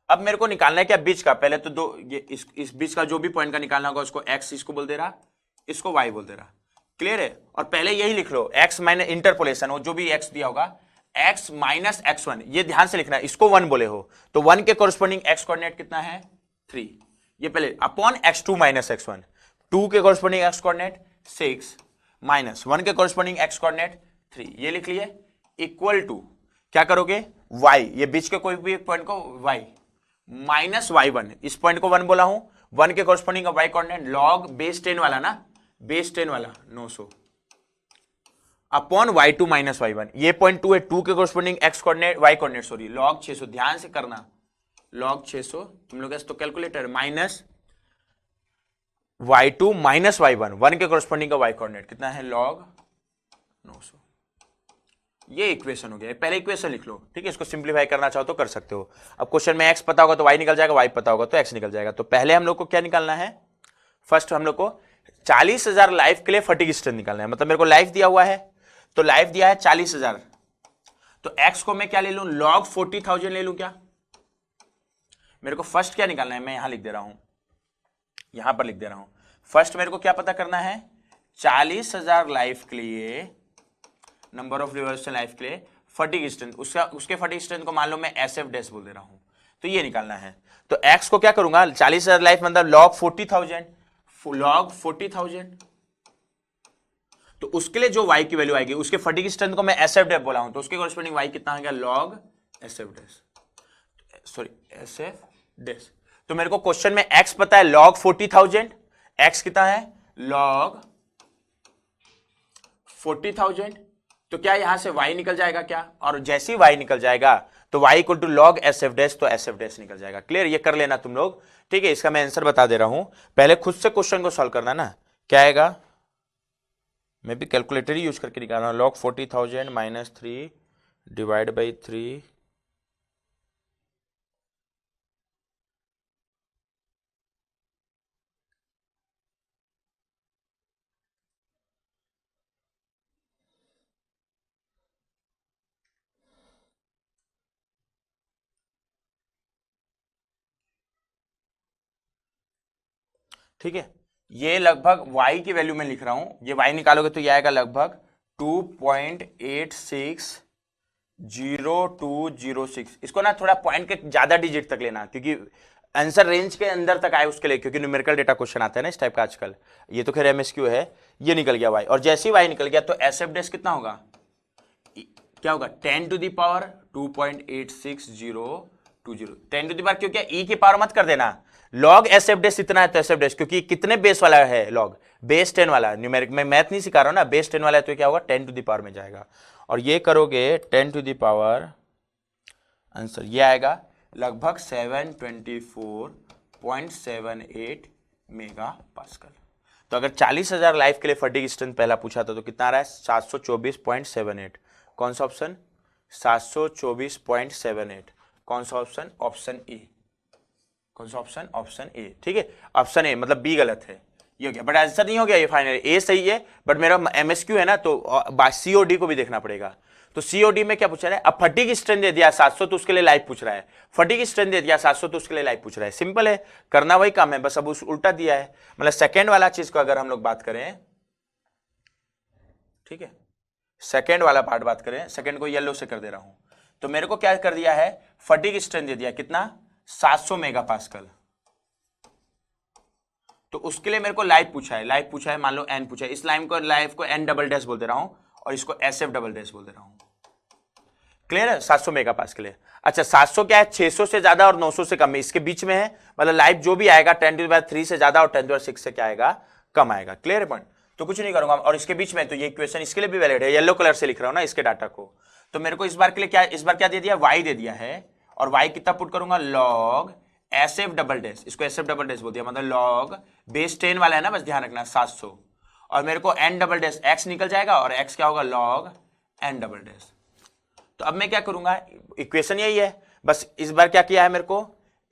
अब मेरे को निकालना है क्या बीच का, पहले तो दो ये इस बीच का जो भी पॉइंट का निकालना होगा उसको x इसको बोल दे रहा, इसको y बोल दे रहा, क्लियर है। और पहले यही लिख लो x माइनस इंटरपोलेशन, वो जो भी x दिया होगा x माइनस x1, ये ध्यान से लिखना है, इसको 1 बोले हो तो 1 के कॉरस्पॉन्डिंग x कोऑर्डिनेट कितना है 3, ये पहले अपॉन x2 माइनस x1, 2 के कॉरस्पॉन्डिंग x कोऑर्डिनेट 6 माइनस 1 के कॉरस्पॉन्डिंग x कोऑर्डिनेट 3, ये लिख लिए इक्वल टू क्या करोगे y, ये बीच के कोई भी एक पॉइंट को y माइनस y1, इस पॉइंट को 1 बोला हूं, 1 के corresponding y coordinate log base 10 वाला ना, बेस 10 वाला 900 अपॉन y2 माइनस y1, ये पॉइंट 2 है, 2 के corresponding x coordinate y coordinate sorry log 600, ध्यान से करना लॉग 600, तुम लोग तो calculator minus y2 minus y1, 1 के कॉरस्पॉन्डिंग का y कोऑर्डिनेट कितना है लॉग 900, ये इक्वेशन हो गया, पहले इक्वेशन लिख लो, ठीक है। इसको सिंप्लीफाई करना चाहो तो कर सकते हो। अब क्वेश्चन में x पता होगा तो y निकल जाएगा, y पता होगा तो x निकल जाएगा। तो पहले हम लोग को क्या निकालना है, फर्स्ट हम लोग को 40,000 लाइफ के लिए फटीग स्ट्रेंथ निकालना है, मतलब मेरे को लाइफ दिया हुआ है तो लाइफ दिया है 40,000, तो x को मैं क्या ले लूं लॉग 40,000 ले लूं क्या, मेरे को फर्स्ट क्या निकालना है, मैं यहां लिख दे रहा हूं, यहां पर लिख दे रहा हूं, फर्स्ट मेरे को क्या पता करना है 40,000 लाइफ के लिए, नंबर ऑफ रिवॉल्यूशन लाइफ के लिए फटीग स्ट्रेंथ, उसके फटीग स्ट्रेंथ को मान लो मैं SF डैश बोल दे रहा हूं, तो ये निकालना है। तो x को क्या करूंगा 40,000 लाइफ मतलब लॉग 40,000, लॉग 40,000, तो उसके लिए जो y की वैल्यू आएगी उसके फटीग स्ट्रेंथ को मैं SF डैश बोला हूं, तो उसके कॉरस्पॉन्डिंग y कितना आ गया log SF dash, sorry S F dash. तो मेरे को क्वेश्चन में x पता है log 40,000, x कितना है log 40,000, तो क्या यहां से y निकल जाएगा क्या, और जैसे ही y निकल जाएगा तो y equal to log S F dash, तो एस एफ डैश निकल जाएगा। क्लियर, ये कर लेना तुम लोग, ठीक है। इसका मैं आंसर बता दे रहा हूं, पहले खुद से क्वेश्चन को सॉल्व करना ना। क्या आएगा, मैं भी कैलकुलेटर ही यूज करके निकाल रहा हूं। log 40,000 माइनस 3 डिवाइड बाई 3 ठीक है। ये लगभग y की वैल्यू में लिख रहा हूं, ये y निकालोगे तो ये आएगा लगभग 2.860206। इसको ना थोड़ा पॉइंट के ज्यादा डिजिट तक लेना, क्योंकि आंसर रेंज के अंदर तक आए उसके लिए, क्योंकि न्यूमेरिकल डेटा क्वेश्चन आता है ना इस टाइप का आजकल। ये तो खैर एमएसक्यू है। ये निकल गया y, और जैसे ही y निकल गया तो एस एफ डैश कितना होगा, क्या होगा 10 to the power 2.86020। 10 to the power, क्योंकि e की पावर मत कर देना, log एस एफ डैश इतना है तो एस एफ डैश, क्योंकि कितने बेस वाला है log, बेस 10 वाला। न्यूमेरिक में मैथ नहीं सिखा रहा हूं ना, बेस 10 वाला है तो क्या होगा 10 टू द पावर में जाएगा, और ये करोगे 10 टू द पावर, आंसर ये आएगा लगभग 724.78 मेगा पास्कल। तो अगर 40,000 लाइफ के लिए फटीग स्ट्रेंथ पहला पूछा था तो कितना आ रहा है 724.78। कौन सा ऑप्शन 724.78, कौन सा ऑप्शन, ऑप्शन ए। कौन सा ऑप्शन, ऑप्शन ए, ठीक है। ऑप्शन ए मतलब बी गलत है, ये हो गया, बट आंसर नहीं हो गया ये फाइनल, ए सही है, बट मेरा एमएसक्यू है ना, तो सीओडी को भी देखना पड़ेगा। तो सीओडी में क्या पूछ रहा है, अब फटीग स्ट्रेंथ दे दिया 700 तो उसके लिए लाइफ पूछ रहा है, फटीग स्ट्रेंथ दे दिया 700 तो उसके लिए लाइफ पूछ रहा है। सिंपल है, करना वही काम है, बस अब उस उल्टा दिया है। मतलब सेकेंड वाला चीज को अगर हम लोग बात करें, ठीक है, सेकेंड वाला पार्ट बात करें, सेकेंड को येलो से कर दे रहा हूं, तो मेरे को क्या कर दिया है, फटीग स्ट्रेंथ दे दिया कितना 700 मेगा पास्कल, तो उसके लिए मेरे को लाइफ पूछा है, लाइफ पूछा है, मान लो एन पूछा है, इस लाइन को लाइफ को एन डबल डैश बोल दे रहा हूं और इसको एस एफ डबल डैश बोल दे रहा हूं। क्लियर है, 700 मेगा पास के लिए। अच्छा 700 क्या है, 600 से ज्यादा और 900 से कम है, इसके बीच में है, मतलब लाइफ जो भी आएगा 10⁻³ से ज्यादा और 10⁻⁶ से क्या आएगा, कम आएगा। क्लियर है पॉइंट, तो कुछ नहीं करूंगा, और इसके बीच में तो ये इक्वेशन इसके लिए भी वैलिड है, येलो कलर से लिख रहा हूं ना इसके डाटा को। तो मेरे को इस बार के लिए क्या, इस बार क्या दे दिया, y दे दिया है, और y कितना पुट करूंगा, log S F double dash, इसको एस एफ डबल डैश बोल दिया, मतलब log बेस 10 वाला है ना, बस ध्यान रखना 700, और मेरे को n डबल डैश x निकल जाएगा, और x क्या होगा log n डबल डैश। तो अब मैं क्या करूंगा, इक्वेशन यही है, बस इस बार क्या किया है मेरे को,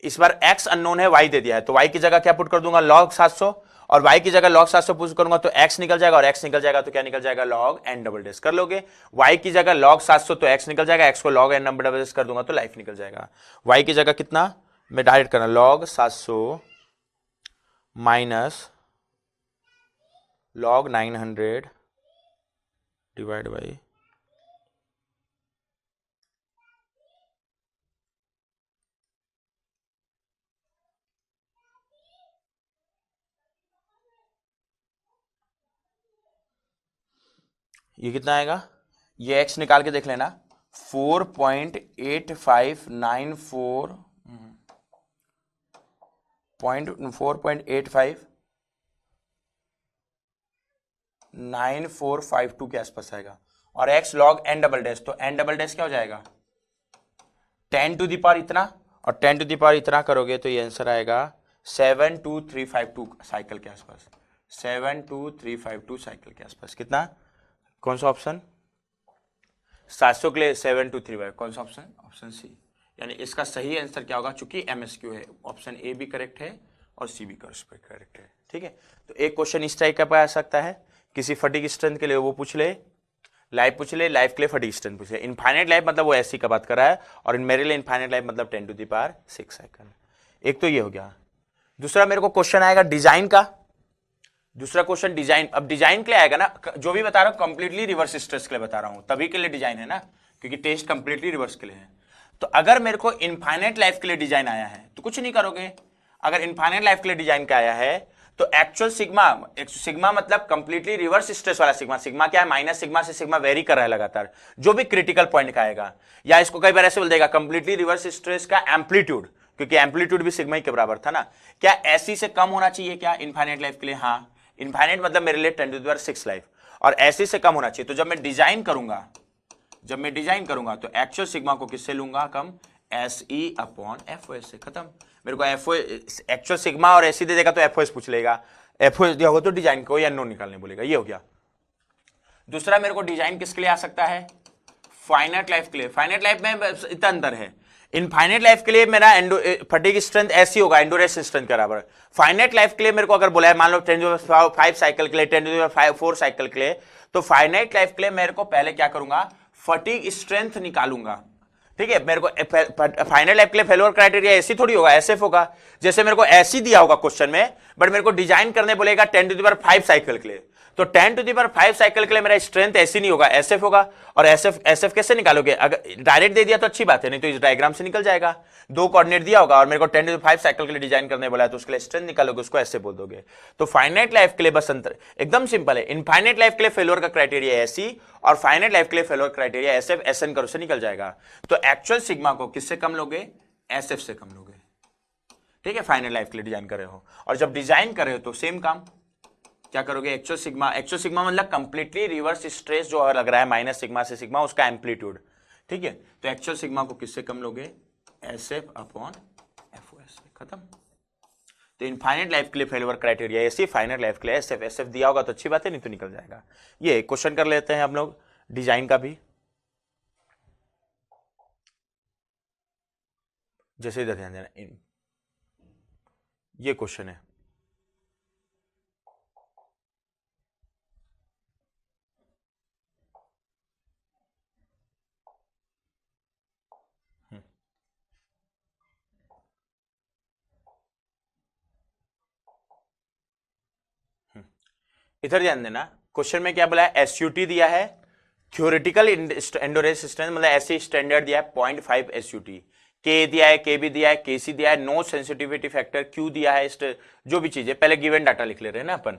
इस बार x अननोन है, y दे दिया है, तो y की जगह क्या पुट कर दूंगा log 700, और y की जगह log 700 पुट करूंगा तो x निकल जाएगा, और x निकल जाएगा तो क्या निकल जाएगा log n डबल डैश। कर लोगे, y की जगह log 700 तो x निकल जाएगा, x को log n डबल डैश कर दूंगा तो लाइफ निकल जाएगा। y की जगह कितना मैं डायरेक्ट करना, log 700 minus log 900 divide by ये कितना आएगा, ये x निकाल के देख लेना, 4.8594.9452 के आसपास आएगा, और x log n double dash, तो n डबल डैश क्या हो जाएगा 10 टू द पावर इतना, और 10 टू द पावर इतना करोगे तो ये आंसर आएगा 72352 साइकिल के आसपास, 72352 साइकिल के आसपास। कितना, कौन सा ऑप्शन, 700 के लिए 7235, कौन सा ऑप्शन, ऑप्शन सी। यानी इसका सही आंसर क्या होगा, चूंकि एमएसक्यू है, ऑप्शन ए भी करेक्ट है और सी भी करेक्ट है। ठीक है, तो एक क्वेश्चन इस टाइप का आ सकता है, किसी फटीग स्ट्रेंथ के लिए वो पूछ ले, लाइफ पूछ ले, लाइफ के लिए फटीग स्ट्रेंथ पूछ ले। इनफाइनाइट लाइफ मतलब वो ऐसी का बात कर रहा है, और इन मेरे लिए इनफाइनाइट लाइफ मतलब 10 टू द पावर 6 साइकिल। एक तो ये हो गया। दूसरा मेरे को क्वेश्चन आएगा डिजाइन का, दूसरा क्वेश्चन डिजाइन। अब डिजाइन के लिए आएगा ना, जो भी बता रहा हूं कंप्लीटली रिवर्स स्ट्रेस के लिए बता रहा हूं, तभी के लिए डिजाइन है ना, क्योंकि टेस्ट कंप्लीटली रिवर्स के लिए है। तो अगर मेरे को इनफाइनाइट लाइफ के लिए डिजाइन आया है तो कुछ नहीं करोगे, अगर इनफाइनाइट लाइफ के लिए डिजाइन का आया है तो एक्चुअल सिग्मा, सिग्मा मतलब कंप्लीटली रिवर्स स्ट्रेस वाला सिग्मा। सिग्मा क्या है, माइनस सिग्मा से सिग्मा वेरी कर रहा है लगातार, जो भी क्रिटिकल पॉइंट का आएगा, या इसको कई बार ऐसे बोल देगा कंप्लीटली रिवर्स स्ट्रेस का एम्पलीट्यूड, क्योंकि एम्पलीट्यूड भी सिग्मा ही के बराबर था ना। क्या ऐसी से कम होना चाहिए क्या इनफाइनाइट लाइफ के लिए? हाँ, इनफाइनाइट मतलब मेरे लिए 10⁶ लाइफ, और ऐसी से कम होना चाहिए। तो जब मैं डिजाइन करूंगा तो एक्चुअल सिग्मा को किससे लूंगा कम, SE/FOS से, खत्म। मेरे को एफओ एक्चुअल सिग्मा और एसी दे देगा तो एफओएस पूछ लेगा, एफओएस दिया होगा तो डिजाइन को या नो निकालने बोलेगा, ये हो गया। दूसरा मेरे को डिजाइन किसके लिए आ सकता है, फाइनाइट लाइफ के लिए। फाइनाइट लाइफ में इतना अंतर है, इनफाइनाइट लाइफ के लिए मेरा फटीग स्ट्रेंथ ऐसी होगा एंडोरेंस स्ट्रेंथ के बराबर। फाइनाइट लाइफ के लिए मेरे को अगर बोला है, मान लो 10⁵ साइकिल के लिए, 10⁴ साइकिल के लिए, तो फाइनाइट लाइफ के लिए मेरे को पहले क्या करूंगा, फटीग स्ट्रेंथ निकालूंगा, ठीक है। मेरे को फाइनल लाइफ के लिए फेलोर क्राइटेरिया ऐसी थोड़ी होगा, एसएफ होगा। जैसे मेरे को ऐसी दिया होगा क्वेश्चन में, बट मेरे को डिजाइन करने बोलेगा 10⁵ साइकिल के लिए, तो 10⁵ साइकिल के लिए मेरा स्ट्रेंथ ऐसी नहीं होगा, एसएफ होगा। और एसएफ कैसे निकालोगे, अगर डायरेक्ट दे दिया तो अच्छी बात है, नहीं तो इस डायग्राम से निकल जाएगा। 2 कोऑर्डिनेट दिया होगा और मेरे को 10⁵ साइकिल के लिए डिजाइन करने बोला है, तो उसके लिए स्ट्रेंथ निकालोगे, उसको ऐसे बोल दोगे। तो फाइनाइट लाइफ के लिए बस अंतर एकदम सिंपल है, इनफाइनाइट लाइफ के लिए फेलोर का क्राइटेरिया एसी और फाइनाइट लाइफ के लिए फेलोर क्राइटेरिया एसएफ, एसएन करो से निकल जाएगा। तो एक्चुअल सिग्मा को किससे कम लोगे, एसएफ से कम लोगे, ठीक है, फाइनल लाइफ के लिए डिजाइन कर रहे हो। और जब डिजाइन कर रहे हो तो सेम काम क्या करोगे, एक्चुअल सिग्मा मतलब कंप्लीटली रिवर्स स्ट्रेस जो लग रहा है माइनस सिग्मा से सिग्मा, उसका एम्पलीट्यूड, ठीक है। तो एक्चुअल सिग्मा को किससे कम लोगे, SF/FOS, खत्म। तो इनफाइनाइट लाइफ के लिए failure criteria AC, finite life के लिए एसएफ। एसएफ दिया होगा तो अच्छी बात है, नहीं तो निकल जाएगा। ये क्वेश्चन कर लेते हैं हम लोग डिजाइन का भी, जैसे इधर ध्यान देना, ये क्वेश्चन है, इधर ध्यान देना। क्वेश्चन में क्या बोला है, एसयूटी दिया है, थ्योरेटिकल एंडोरेंस स्ट्रेंथ मतलब ऐसे स्टैंडर्ड दिया है 0.5 एसयूटी, के दिया है, के भी दिया है, केसी दिया है, नो सेंसिटिविटी फैक्टर, क्यू दिया है, जो भी चीजें पहले गिवन डाटा लिख ले रहे हैं ना अपन।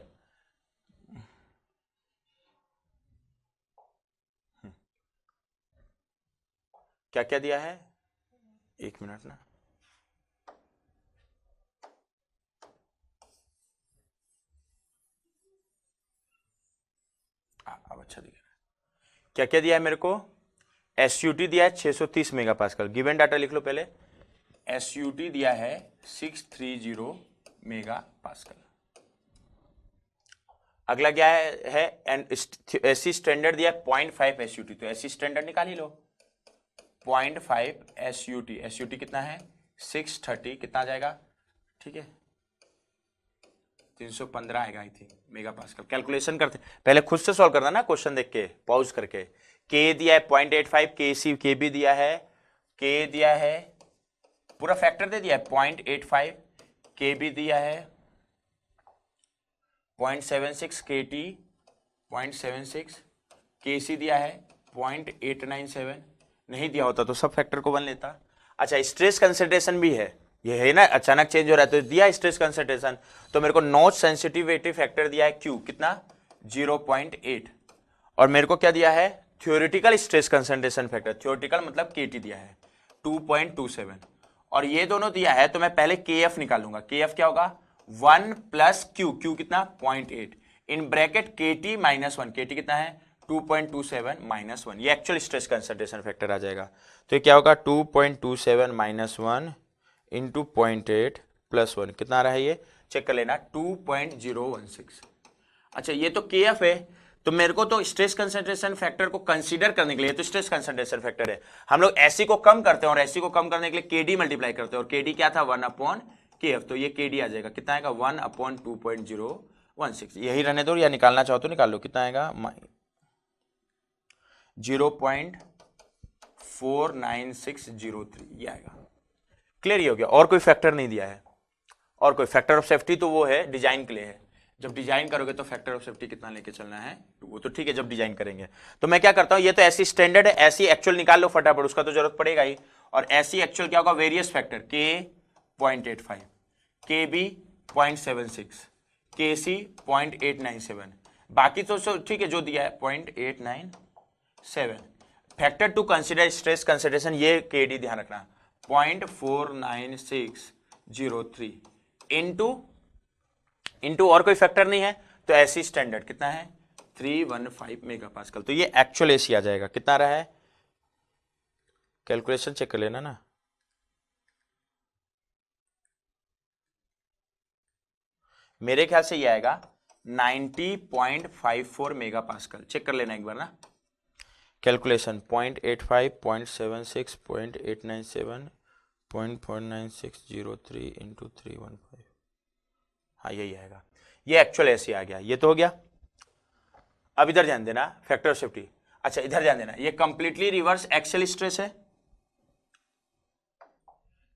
क्या क्या दिया है, 1 मिनट ना, अब अच्छा दिख रहा है। क्या क्या दिया है मेरे को, एसयूटी दिया है 630 मेगापास्कल, गिवन डाटा लिख लो पहले। एसयूटी दिया है 630 मेगापास्कल। अगला क्या है एसी स्टैंडर्ड दिया है 0.5 एसयूटी, तो एसी स्टैंडर्ड निकाल ही लो। 0.5 एसयूटी, एसयूटी कितना है 630, कितना आ जाएगा, ठीक है 315 आएगा आई थिंक मेगापास्कल। कैलकुलेशन करते पहले खुद से सॉल्व करना ना, क्वेश्चन देख के पॉज करके। के दिया है 0.85, के सी के भी दिया है, के दिया है पूरा फैक्टर दे दिया है 0.85, के भी दिया है 0.76, के टी 0.76, के सी दिया है 0.897, नहीं दिया होता तो सब फैक्टर को 1 लेता। अच्छा स्ट्रेस कंसंट्रेशन भी है, ये है ना अचानक चेंज हो रहा है तो दिया स्ट्रेस कंसंट्रेशन, तो मेरे को नॉच सेंसिटिविटी फैक्टर दिया है क्यू कितना 0.8, और मेरे को क्या दिया है theoretical stress concentration factor, theoretical मतलब केटी दिया है 2.27, और ये दोनों दिया है तो मैं पहले केएफ निकालूंगा। केएफ क्या होगा 1 प्लस क्यू, क्यू कितना 0.8 इन ब्रैकेट केटी -1, केटी कितना है 2.27 -1, ये एक्चुअल स्ट्रेस कंसंट्रेशन फैक्टर आ जाएगा। तो ये क्या होगा 2.27 -1 इंटू 0.8 प्लस 1, कितना आ रहा है ये चेक कर लेना 2.016। अच्छा ये तो केएफ है, तो मेरे को तो स्ट्रेस कंसंट्रेशन फैक्टर को कंसीडर करने के लिए, तो स्ट्रेस कंसंट्रेशन फैक्टर है, हम लोग एसी को कम करते हैं और एसी को कम करने के लिए केडी मल्टीप्लाई करते हैं, और केडी क्या था 1/KF, तो ये केडी आ जाएगा कितना आएगा 1/2.016। यही रहने दो या निकालना चाहो तो निकाल लो, कितना आएगा 0.49603, ये आएगा। क्लियर ही हो गया, और कोई फैक्टर नहीं दिया है, और कोई फैक्टर ऑफ सेफ्टी तो वो है डिजाइन के लिए है, जब डिजाइन करोगे तो फैक्टर ऑफ सेफ्टी कितना लेके चलना है वो तो ठीक है जब डिजाइन करेंगे। तो मैं क्या करता हूं, ये तो ऐसी स्टैंडर्ड है, ऐसी एक्चुअल निकाल लो फटाफट, उसका तो जरूरत पड़ेगा ही, और ऐसी एक्चुअल क्या होगा वेरियस फैक्टर के 0.85, के बी 0.76, KC 0.897, बाकी तो ठीक है जो दिया है 0.897। Factor to consider stress consideration, ये KD ध्यान रखना 0.49603 इंटू और कोई फैक्टर नहीं है तो ऐसी स्टैंडर्ड कितना है 315 मेगापास्कल। तो ये एक्चुअल एसी आ जाएगा, कितना रहा है कैलकुलेशन चेक कर लेना ना। मेरे ख्याल से ये आएगा 90.54 मेगापास्कल, चेक कर लेना एक बार ना। कैलकुलेशन 0.85, 0.76, 0.897, 0.49603 इंटू 315, हाँ यही आएगा, ये एक्चुअल ऐसे आ गया, ये तो हो गया। अब इधर ध्यान देना फैक्टर ऑफ सेफ्टी। अच्छा इधर ध्यान देना, ये कंप्लीटली रिवर्स एक्सियल स्ट्रेस है,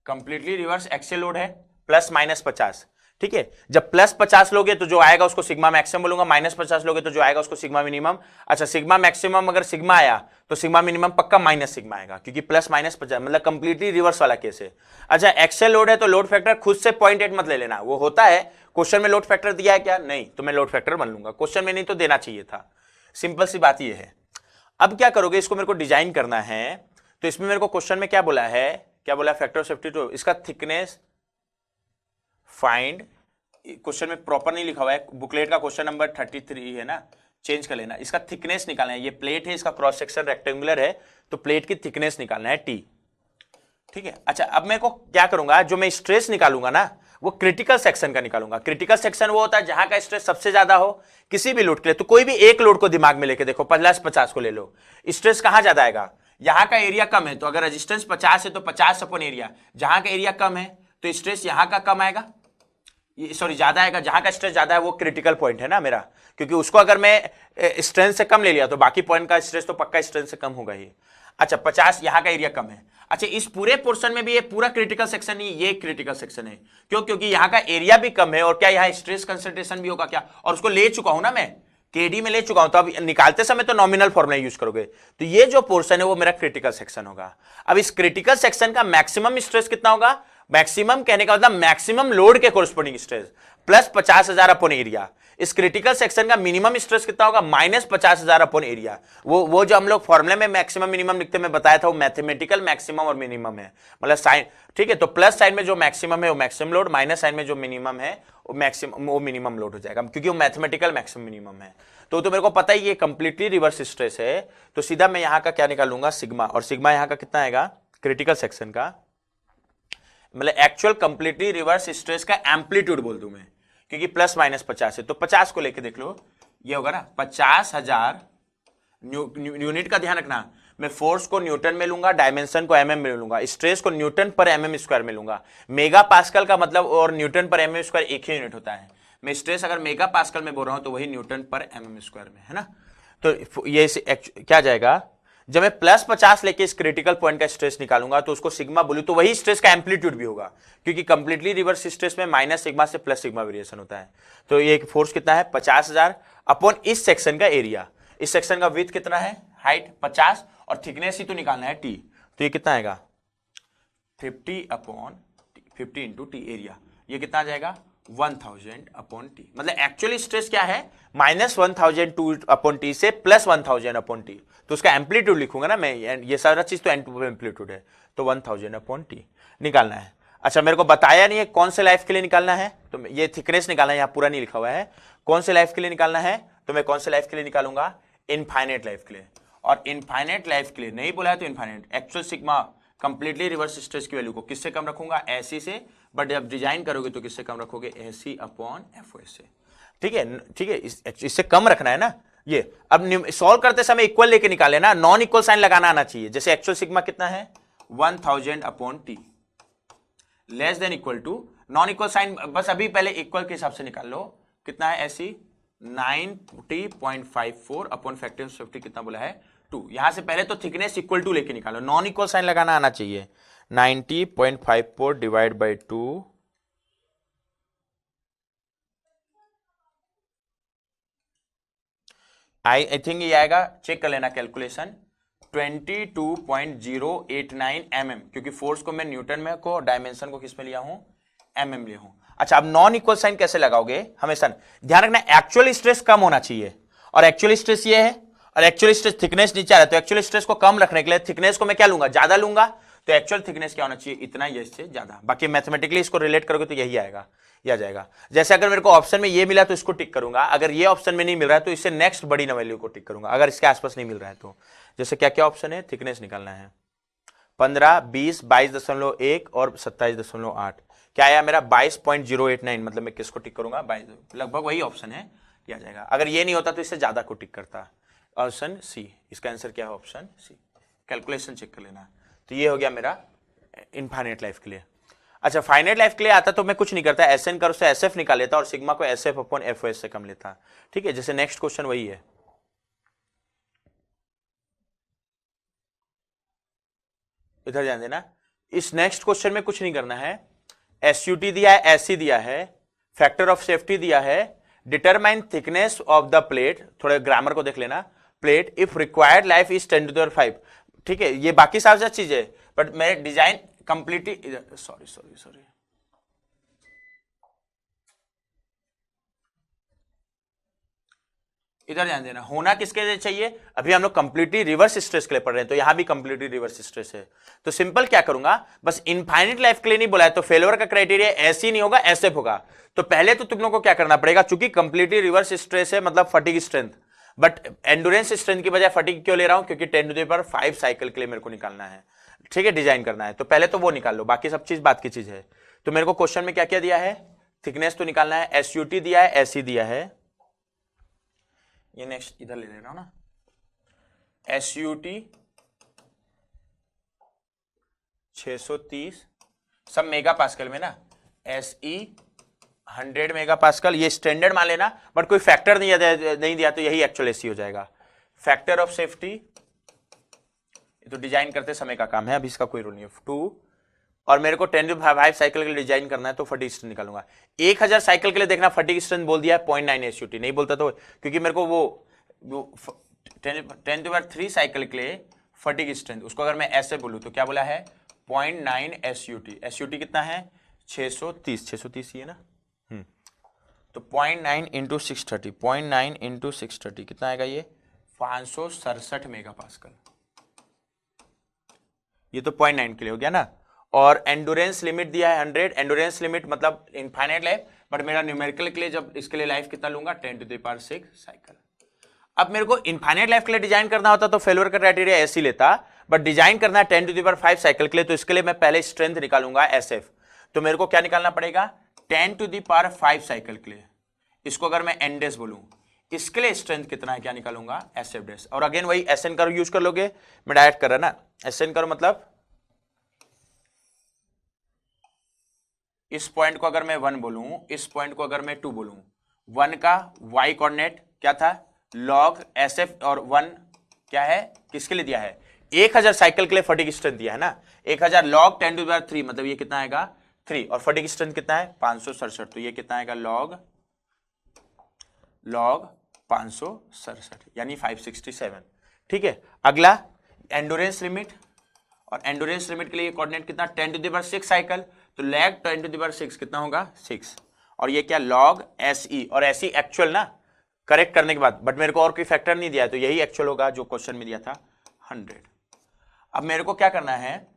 कंप्लीटली रिवर्स एक्सियल लोड है, प्लस माइनस 50, ठीक है। जब प्लस 50 लोगे तो जो आएगा उसको सिग्मा मैक्सिमम बोलूंगा, माइनस 50 लोगे तो जो आएगा उसको सिग्मा मिनिमम। अच्छा सिग्मा मैक्सिमम अगर सिग्मा आया तो सिग्मा मिनिमम पक्का माइनस सिग्मा आएगा, क्योंकि प्लस माइनस 50 मतलब कंप्लीटली रिवर्स वाला केस है। अच्छा एक्सेल लोड है तो लोड फैक्टर खुद से 0.8 मत ले लेना, वो होता है क्वेश्चन में लोड फैक्टर दिया है क्या, नहीं तो मैं लोड फैक्टर मान लूंगा, क्वेश्चन में नहीं तो देना चाहिए था, सिंपल सी बात ये है। अब क्या करोगे, इसको मेरे को डिजाइन करना है, तो इसमें मेरे को क्वेश्चन में क्या बोला है, क्या बोला फैक्टर ऑफ सेफ्टी टू, इसका थिकनेस फाइंड, क्वेश्चन में प्रॉपर नहीं लिखा हुआ है, बुकलेट का क्वेश्चन नंबर 33 है ना, चेंज कर लेना, इसका थिकनेस निकालना है, ये प्लेट है, इसका क्रॉस सेक्शन रेक्टेंगुलर है तो प्लेट की थिकनेस निकालना है T, ठीक है। अच्छा अब मैं को क्या करूंगा, जो मैं स्ट्रेस निकालूंगा ना वो क्रिटिकल सेक्शन का निकालूंगा। क्रिटिकल सेक्शन वो होता है जहां का स्ट्रेस सबसे ज्यादा हो किसी भी लोड के लिए, तो कोई भी एक लोड को दिमाग में लेके देखो, प्लस 50 को ले लो, स्ट्रेस कहां ज्यादा आएगा, यहां का एरिया कम है तो अगर रेजिस्टेंस 50 है तो 50 अपन एरिया, जहां का एरिया कम है तो स्ट्रेस यहां का कम आएगा, सॉरी ज्यादा आएगा, जहां का स्ट्रेस ज्यादा है वो क्रिटिकल पॉइंट है ना मेरा, क्योंकि उसको अगर मैं स्ट्रेंथ से कम ले लिया तो बाकी पॉइंट का स्ट्रेस तो पक्का स्ट्रेंथ से कम होगा ही। अच्छा 50 यहां का एरिया कम है, अच्छा इस पूरे पोर्शन में भी ये पूरा क्रिटिकल सेक्शन नहीं, ये क्रिटिकल सेक्शन है, क्यों, क्योंकि यहां का एरिया भी कम है और क्या यहाँ स्ट्रेस कंसंट्रेशन भी होगा क्या, और उसको ले चुका हूं ना मैं KD में ले चुका हूं, तो अब निकालते समय तो नॉमिनल फॉर्मूला यूज करोगे, तो ये जो पोर्शन है वो मेरा क्रिटिकल सेक्शन होगा। अब इस क्रिटिकल सेक्शन का मैक्सिमम स्ट्रेस कितना होगा, मैक्सिमम कहने का मतलब मैक्सिमम लोड के corresponding stress plus 50,000 upon area. इस क्रिटिकल सेक्शन का मिनिमम स्ट्रेस कितना होगा, माइनस 50,000 अपॉन एरिया। वो जो हम लोग फॉर्मूले में मैक्सिमम मिनिमम लिखते मैं बताया था वो मैथमेटिकल मैक्सिमम और मिनिमम है, मतलब साइन, ठीक है। तो प्लस साइन में जो मैक्सिमम है वो मैक्सिमम लोड, माइनस साइन में जो मिनिमम है वो मैक्सिमम, वो मिनिमम लोड हो जाएगा, क्योंकि वो मैथमेटिकल मैक्सिमम मिनिमम है। तो मेरे को पता ही ये कंप्लीटली रिवर्स स्ट्रेस है, तो सीधा मैं यहाँ का क्या निकालूंगा सिग्मा, और सिग्मा यहाँ का कितना आएगा क्रिटिकल सेक्शन का, मतलब एक्चुअल कंप्लीटली रिवर्स स्ट्रेस का एम्पलीट्यूड बोल दूं मैं, क्योंकि प्लस माइनस 50 है तो 50 को लेके देख लो, ये होगा ना 50,000 यूनिट का ध्यान रखना, मैं फोर्स को न्यूटन में लूंगा, डायमेंशन को mm में लूंगा, स्ट्रेस को न्यूटन पर mm स्क्वायर में लूंगा। मेगा पास्कल का मतलब और न्यूटन पर mm स्क्वायर एक ही यूनिट होता है, मैं स्ट्रेस अगर मेगा पास्कल में बोल रहा हूं तो वही न्यूटन पर mm स्क्वायर में है ना। तो ये क्या जाएगा, जब मैं प्लस 50 लेके इस क्रिटिकल पॉइंट का स्ट्रेस निकालूंगा तो उसको सिग्मा बोलूं तो वही स्ट्रेस का एम्पलीट्यूड भी होगा, क्योंकि कंप्लीटली रिवर्स स्ट्रेस में माइनस सिग्मा से प्लस सिग्मा वेरिएशन होता है। तो ये फोर्स कितना है 50,000 अपॉन इस सेक्शन का एरिया, इस सेक्शन का विड्थ कितना है, हाइट 50 और थिकनेस ही तो निकालना है T, तो ये कितना आएगा 50 अपॉन 50 इंटू T एरिया, ये कितना आ जाएगा 1000 अपॉन T। मतलब एक्चुअली स्ट्रेस क्या है माइनस 1000 अपॉन T से प्लस 1000 अपॉन T, तो उसका एम्पलीट्यूड लिखूंगा ना मैं, ये सारा चीज तो एम्पलीट्यूड है, तो 1000 अपॉन T निकालना है। अच्छा मेरे को बताया नहीं है कौन से लाइफ के लिए निकालना है, तो ये थिकनेस निकालना है, यहाँ पूरा नहीं लिखा हुआ है कौन से लाइफ के लिए निकालना है, तो मैं कौन से लाइफ के लिए निकालूंगा इनफाइनाइट लाइफ के लिए, और इनफाइनाइट लाइफ के लिए नहीं बोला है तो infinite actual sigma completely reverse stress की वैल्यू को किससे कम रखूंगा ऐसी से, बट जब डिजाइन करोगे तो किससे कम रखोगे ऐसी अपॉन एफओएस से, ठीक है, ठीक है, इससे कम रखना है ना ये। अब सॉल्व करते समय इक्वल लेके निकाले ना, नॉन इक्वल साइन लगाना आना चाहिए, जैसे एक्चुअल सिग्मा कितना है 1000 upon T less than equal to, non equal sign बस अभी पहले इक्वल के हिसाब से निकाल लो, कितना है ऐसी 90.54 अपॉन फैक्टर ऑफ सेफ्टी कितना बोला है 2, यहां से पहले तो थिकनेस इक्वल टू लेके निकालो, नॉन इक्वल साइन लगाना आना चाहिए, 90.54 डिवाइड बाई 2 आई थिंक ये आएगा, चेक कर लेना कैलकुलेशन 22.089 mm, क्योंकि फोर्स को मैं न्यूटन में को डायमेंशन को किस में लिया हूं mm लिया हूं। अच्छा, अब नॉन इक्वल साइन कैसे लगाओगे, हमेशा ध्यान रखना एक्चुअल स्ट्रेस कम होना चाहिए, और एक्चुअल स्ट्रेस ये है, और एक्चुअल स्ट्रेस थिकनेस नीचे आ रहा है, तो एक्चुअल स्ट्रेस को कम रखने के लिए थिकनेस को मैं क्या लूंगा, ज्यादा लूंगा, तो एक्चुअल थिकनेस क्या होना चाहिए, इतना, ये इससे ज्यादा। बाकी मैथमेटिकली इसको रिलेट करोगे तो यही आएगा, ये आ जाएगा। जैसे अगर मेरे को ऑप्शन में ये मिला तो इसको टिक करूंगा, अगर ये ऑप्शन में नहीं मिल रहा है तो इससे नेक्स्ट बड़ी वैल्यू को टिक करूंगा, अगर इसके आसपास नहीं मिल रहा है तो। जैसे क्या क्या ऑप्शन है, थिकनेस निकालना है 15, 20, 22.1 और 27.8, क्या आया मेरा 22.089, मतलब मैं किसको टिक करूंगा, 22, लगभग वही ऑप्शन है, आ जाएगा। अगर ये नहीं होता तो इससे ज्यादा को टिक करता, ऑप्शन सी, इसका आंसर क्या है, ऑप्शन सी। कैलकुलेशन चेक कर लेना। तो ये हो गया मेरा इनफाइनाइट लाइफ के लिए। अच्छा, फाइनाइट लाइफ के लिए आता तो मैं कुछ नहीं करता, एस एन कर उससे एस एफ निकाल लेता और सिग्मा को S F upon F S से कम लेता। ठीक है, जैसे नेक्स्ट क्वेश्चन वही है, इधर ध्यान देना। इस नेक्स्ट क्वेश्चन में कुछ नहीं करना है, एसयूटी दिया है, एससी दिया है, फैक्टर ऑफ सेफ्टी दिया है, determine thickness of the plate, थोड़े ग्रामर को देख लेना, plate if required life is 10⁵। ठीक है, ये बाकी सारी चीज है, बट मैं डिजाइन कंप्लीटली, सॉरी इधर ध्यान देना, होना किसके लिए चाहिए, अभी हम लोग कंप्लीटली रिवर्स स्ट्रेस के लिए पढ़ रहे हैं, तो यहां भी कंप्लीटली रिवर्स स्ट्रेस है। तो सिंपल क्या करूंगा, बस इनफाइनाइट लाइफ के लिए नहीं बोला है, तो फेलियर का क्राइटेरिया ऐसी नहीं होगा, ऐसे होगा। तो पहले तो तुम लोग को क्या करना पड़ेगा, चूंकि कंप्लीटली रिवर्स स्ट्रेस है, मतलब फटीग स्ट्रेंथ, बट एंडुरेंस स्ट्रेंथ की बजाय फटीग क्यों ले रहा हूं, क्योंकि 10⁵ साइकिल के लिए मेरे को निकालना है। ठीक है, डिजाइन करना है, तो पहले तो वो निकाल लो, बाकी सब चीज बात की चीज है। तो मेरे को क्वेश्चन में क्या क्या दिया है, थिकनेस तो निकालना है, एसयूटी दिया है, एससी दिया है, ये नेक्स्ट इधर ले लेना ना, एसयूटी 630 सब मेगा पास्कल में ना, एसई 100 मेगा पास्कल, ये स्टैंडर्ड मान लेना, बट कोई फैक्टर नहीं दिया तो यही एक्चुअल एससी हो जाएगा। फैक्टर ऑफ सेफ्टी, ये तो डिजाइन करते समय का काम है, अभी इसका कोई रूल नहीं है, 2, और मेरे को 10⁵ साइकिल के लिए डिजाइन करना है, तो फटीग स्ट्रेंथ निकालूंगा। 1000 साइकिल के लिए देखना, फटीग स्ट्रेंथ बोल दिया है 0.9 एसयूटी, नहीं बोलता तो, क्योंकि मेरे को वो 10⁵ साइकिल के लिए फटीग स्ट्रेंथ, उसको अगर मैं ऐसे बोलूं तो क्या बोला है, 0.9 एसयूटी। एसयूटी कितना है, 630 ही है ना, तो 0.9 इंटू 630, 0.9 इंटू 630 कितना आएगा, ये 567 मेगा पास्कल, ये तो 0.9 के लिए हो गया ना। और एंडोरेंस लिमिट दिया है 100, एंडोरेंस लिमिट मतलब इनफाइनाइट लाइफ, बट मेरा न्यूमेरिकल के लिए जब इसके लिए लाइफ कितना लूंगा, 10⁶ साइकिल। अब मेरे को इनफाइनाइट लाइफ के लिए डिजाइन करना होता तो फेलियर का क्राइटेरिया ऐसे ही लेता, बट डिजाइन करना है 10⁵ साइकिल के लिए, तो इसके लिए मैं पहले स्ट्रेंथ निकालूंगा एसएफ। तो मेरे को क्या निकालना पड़ेगा, 10⁵ साइकिल के लिए, इसको अगर मैं एन डेस बोलूं, इसके लिए स्ट्रेंथ कितना है, क्या निकालूंगा, एसएफ डेस। और अगेन वही एस एन कर्व यूज कर लोगे, मैं डायरेक्ट कर रहा ना, एस एन कर्व मतलब इस पॉइंट को अगर मैं 1 बोलूं, इस पॉइंट को अगर मैं 2 बोलूं, 1 का y कोऑर्डिनेट क्या था, log SF, और 1 क्या है, किसके लिए दिया है, 1000 साइकिल के लिए फटीग स्ट्रेंथ दिया है ना, 1000 log 10⁵, मतलब ये कितना आएगा 3, और फटीग स्ट्रेंथ कितना है 567, तो ये कितना आएगा log 567 यानी 567। ठीक है, अगला एंडोरेंस लिमिट, और एंडोरेंस लिमिट के लिए कोऑर्डिनेट कितना, 10⁶ साइकिल, तो log 10⁶ कितना होगा 6, और ये क्या log SE, और SE एक्चुअल ना, करेक्ट करने के बाद, बट मेरे को और कोई फैक्टर नहीं दिया है, तो यही एक्चुअल होगा जो क्वेश्चन में दिया था 100। अब मेरे को क्या करना है,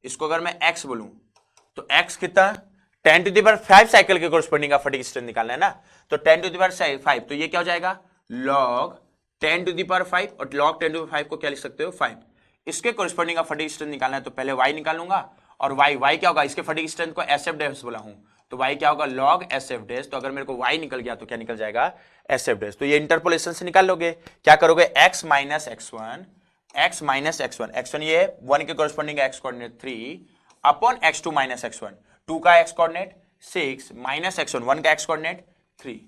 इसको अगर मैं x बोलूं तो x कितना, 10⁵ साइकिल के कोरस्पोंडिंग का फटीग स्ट्रेंथ निकालना है ना, तो 10⁵, तो ये क्या हो जाएगा log 10⁵, और log 10⁵ को क्या लिख सकते हो 5, इसके कोरस्पोंडिंग का फटीग स्ट्रेंथ निकालना है, तो पहले y निकालूंगा, और y क्या होगा, इसके फटीग स्ट्रेंथ को SF डेस बोला हूं, तो y क्या होगा log SF डेस, तो अगर मेरे को y निकल गया तो क्या निकल जाएगा SF डेस। तो ये इंटरपोलेशन से निकाल लोगे, क्या करोगे, x माइनस x1, x1 ये 1 के corresponding x coordinate 3 upon x2 minus x1, 2 का x कोऑर्डिनेट 6 माइनस x1, 1 का x coordinate 3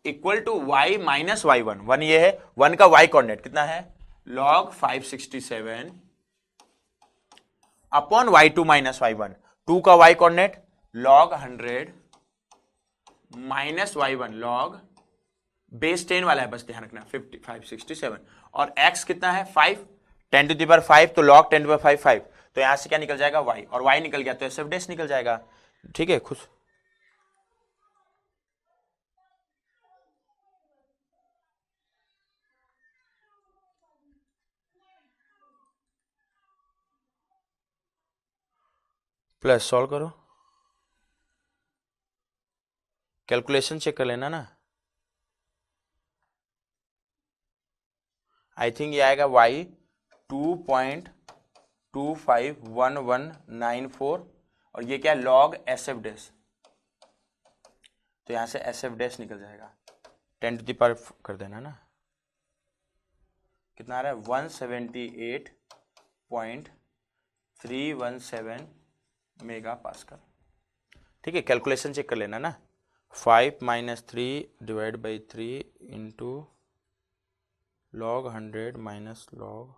equal to y minus y1, 1 ये है, 1 का y कोऑर्डिनेट कितना है log 567 upon y2 minus y1, 2 का y coordinate log 100 minus y1 log base 10 वाला है, बस ध्यान रखना 567, और x कितना है 5, 10⁵, तो log 10⁵ 5, तो यहां से क्या निकल जाएगा y, और y निकल गया तो SF डेस निकल जाएगा, ठीक है खुश। प्लस सॉल्व करो, कैलकुलेशन चेक कर लेना ना। आई थिंक ये आएगा y 2.251194 और ये क्या log SF डैश, तो यहां से SF डैश निकल जाएगा 10 टू द पावर कर देना ना, कितना आ रहा है 178.317 मेगा पास्कल। ठीक है, कैलकुलेशन चेक कर लेना ना। 5 - 3 divide by 3 into log 100 minus log,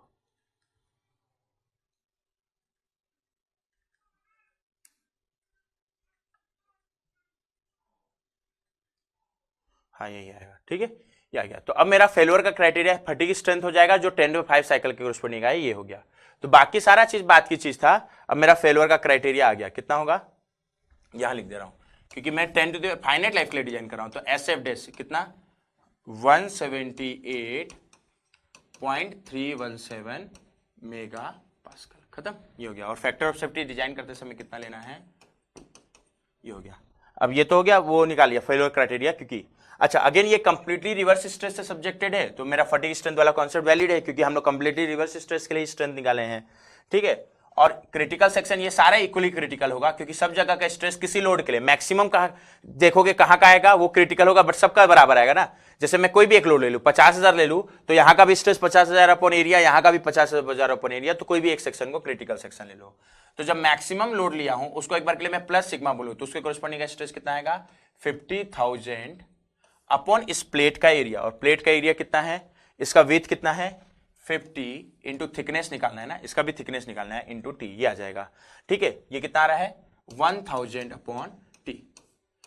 हाँ यही आएगा। ठीक है, ये आ गया। तो अब मेरा फेल्योर का क्राइटेरिया फटीग स्ट्रेंथ हो जाएगा जो 10/5 साइकिल के कोरस्पोंडिंग है, ये हो गया। तो बाकी सारा चीज बात की चीज था, अब मेरा फेल्योर का क्राइटेरिया आ गया, कितना होगा यहां लिख दे रहा हूं क्योंकि मैं 10 टू द फाइनाइट लाइफ के लिए डिजाइन कर रहा हूं। तो SF डैश कितना 178.317 मेगा पास्कल, खत्म, ये हो गया। और फैक्टर ऑफ सेफ्टी डिजाइन करते समय कितना लेना है, ये हो गया। अब ये तो हो गया, वो निकाल लिया फेल्योर क्राइटेरिया, क्योंकि अच्छा अगेन ये कंप्लीटली रिवर्स स्ट्रेस से सब्जेक्टेड है, तो मेरा फटीग स्ट्रेंथ वाला कॉन्सेप्ट वैलिड है क्योंकि हम लोग कंप्लीटली रिवर्स स्ट्रेस के लिए स्ट्रेंथ निकाले हैं। ठीक है, और क्रिटिकल सेक्शन ये सारा इक्वली क्रिटिकल होगा क्योंकि सब जगह का स्ट्रेस किसी लोड के लिए मैक्सिमम कहां देखोगे, कहां का आएगा वो क्रिटिकल होगा, बट सबका बराबर आएगा ना। जैसे मैं कोई भी एक लोड ले लूं 50,000 ले लूं तो यहां का भी स्ट्रेस 50,000 अपॉन एरिया, यहां का भी 50,000 अपॉन एरिया, तो कोई भी एक सेक्शन को क्रिटिकल सेक्शन ले लो। तो जब मैक्सिमम लोड लिया हूं उसको एक बार के लिए मैं प्लस सिग्मा बोलूं तो उसके कोरस्पोंडिंग स्ट्रेस कितना आएगा 50,000 अपॉन इस प्लेट का एरिया, और प्लेट का एरिया कितना है, इसका विड्थ कितना है 50 इंटू थिकनेस निकालना है ना, इसका भी थिकनेस निकालना है इंटू टी, ये आ जाएगा। ठीक है, ये कितना आ रहा है 1000 अपॉन टी।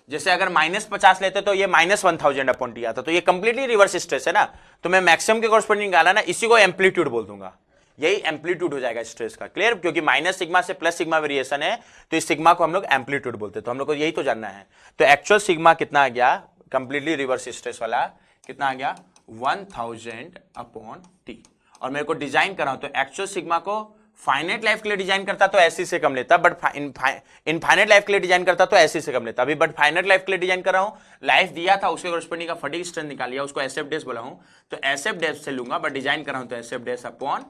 जैसे अगर -50 लेते तो ये -1000 अपॉन टी आता, तो ये कंप्लीटली रिवर्स स्ट्रेस है ना, तो मैं मैक्सिमम के कोरस्पोंडिंग निकाला ना, इसी को एम्पलीट्यूड बोल दूंगा, यही एम्पलीट्यूड हो जाएगा स्ट्रेस का। क्लियर, क्योंकि माइनस सिग्मा से प्लस सिग्मा वेरिएशन है तो इस सिग्मा को हम लोग एम्पलीट्यूड बोलते हैं, तो हम लोग को यही तो जानना है। तो एक्चुअल सिग्मा कितना आ गया कंप्लीटली रिवर्स स्ट्रेस वाला, कितना आ गया 1000 अपॉन टी। और मेरे को डिजाइन कर रहा हूं तो एक्चुअल सिग्मा को फाइनाइट लाइफ के लिए डिजाइन करता तो ऐसी से कम लेता, बट इनफाइनाइट लाइफ के लिए डिजाइन करता तो ऐसी से कम लेता। अभी बट फाइनाइट लाइफ के लिए डिजाइन कर रहा हूं, लाइफ दिया था उसके कोरस्पोंडिंग का फटीग स्ट्रेंथ निकाल लिया, उसको SF डैश बोला हूं, तो SF डैश से लूंगा, बट डिजाइन कर रहा हूं तो SF डैश अपॉन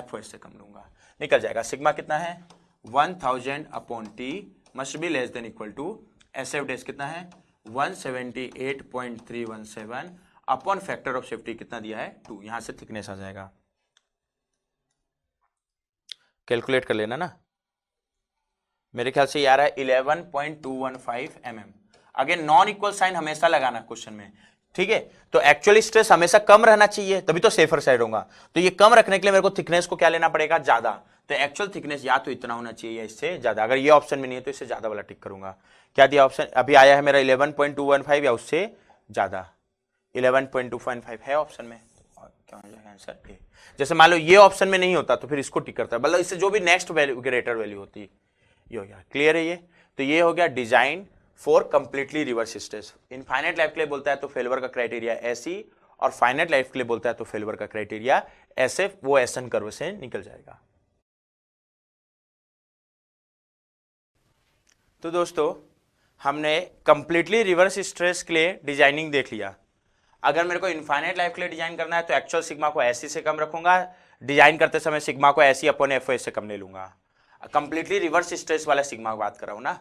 FOS से कम लूंगा, निकल जाएगा। सिग्मा कितना है 1000 अपॉन टी must be less than equal to SF dash कितना है 178.317 अपॉन फैक्टर ऑफ सेफ्टी कितना दिया है 2, यहां से थिकनेस आ जाएगा, कैलकुलेट कर लेना ना। मेरे ख्याल से ये आ रहा है 11.215 mm। Again non equal sign हमेशा लगाना क्वेश्चन में, ठीक है। तो एक्चुअली स्ट्रेस हमेशा कम रहना चाहिए तभी तो सेफर साइड होगा, तो ये कम रखने के लिए मेरे को थिकनेस को क्या लेना पड़ेगा ज्यादा, तो एक्चुअल थिकनेस या तो इतना होना चाहिए या इससे ज्यादा। अगर ये ऑप्शन में नहीं है तो इससे ज्यादा वाला टिक करूंगा। क्या दिया ऑप्शन अभी आया है मेरा 11.215 या उससे ज्यादा, 11.215 है ऑप्शन में, और क्या हो जाएगा आंसर ए। जैसे मान लो ये ऑप्शन में नहीं होता तो फिर इसको टिक करता है, मतलब इससे जो भी नेक्स्ट वैल्यू ग्रेटर वैल्यू होती है, ये हो गया। क्लियर है ये, तो ये हो गया design for completely reverse stress. Infinite life के लिए बोलता है तो फेल्योर का क्राइटेरिया ऐसी, और फाइनाइट लाइफ के लिए बोलता है तो फेल्योर का क्राइटेरिया ऐसे, वो एसन कर्व से निकल जाएगा। तो दोस्तों हमने कंप्लीटली रिवर्स स्ट्रेस के लिए डिजाइनिंग देख लिया। अगर मेरे को इनफाइनाइट लाइफ के लिए डिजाइन करना है तो एक्चुअल सिग्मा को ऐसी से कम रखूंगा, डिजाइन करते समय सिग्मा को ऐसी अपॉन FOS से कम ले लूंगा। कंप्लीटली रिवर्स स्ट्रेस वाला सिग्मा की बात कर रहा हूं ना।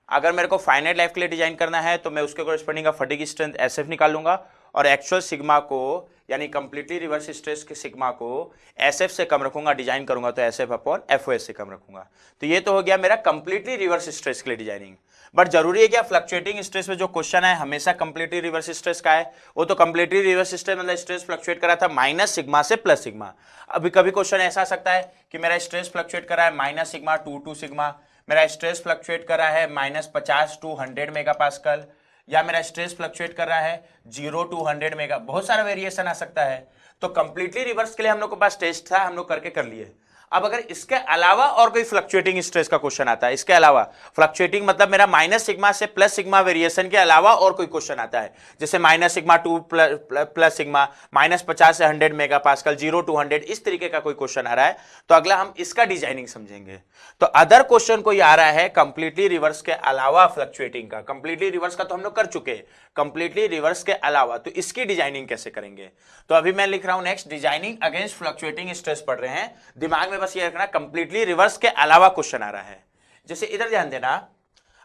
अगर मेरे को फाइनाइट लाइफ के लिए डिजाइन करना है तो मैं उसके कोरस्पोंडिंग फटीग स्ट्रेंथ SF निकाल लूंगा, और एक्चुअल सिग्मा को यानी कंप्लीटली रिवर्स स्ट्रेस के सिग्मा को SF से कम रखूंगा, डिजाइन करूंगा तो SF अपॉन FOS से कम रखूंगा। तो ये तो हो गया मेरा कंप्लीटली रिवर्स स्ट्रेस के लिए डिजाइनिंग। बट जरूरी है क्या फ्लक्चुएटिंग स्ट्रेस में जो क्वेश्चन है हमेशा कंप्लीटली रिवर्स स्ट्रेस का है, वो तो कंप्लीटली रिवर्स स्ट्रेस मतलब स्ट्रेस फ्लक्चुएट करा था माइनस सिग्मा से प्लस सिग्मा। अभी कभी क्वेश्चन ऐसा आ सकता है कि मेरा स्ट्रेस फ्लक्चुएट करा है माइनस सिग्मा टू सिग्मा, मेरा स्ट्रेस फ्लक्चुएट कर रहा है -50 to 100 मेगापास्कल, या मेरा स्ट्रेस फ्लक्चुएट कर रहा है 0 to 100 मेगा, बहुत सारा वेरिएशन आ सकता है। तो कंप्लीटली रिवर्स के लिए हम लोग के पास टेस्ट था, हम लोग करके कर लिए। अब अगर इसके अलावा और कोई फ्लक्चुएटिंग स्ट्रेस का क्वेश्चन आता है, इसके अलावा फ्लक्चुएटिंग मतलब मेरा माइनस सिग्मा से प्लस सिग्मा वेरिएशन के अलावा और कोई क्वेश्चन आता है, जैसे माइनस सिग्मा 2 प्लस सिग्मा -50 से 100 मेगा पास्कल 0 to 100, इस तरीके का कोई क्वेश्चन आ रहा है, तो अगला हम इसका डिजाइनिंग समझेंगे। तो अदर क्वेश्चन कोई आ रहा है कंप्लीटली रिवर्स के अलावा फ्लक्चुएटिंग का, कंप्लीटली रिवर्स का तो हम लोग कर चुके हैं, कंप्लीटली रिवर्स के अलावा, तो इसकी डिजाइनिंग कैसे करेंगे। तो अभी मैं लिख रहा हूं next, designing against fluctuating stress पढ़ रहे हैं, दिमाग में बस ये रखना कंप्लीटली रिवर्स के अलावा क्वेश्चन आ रहा है। जैसे इधर ध्यान देना,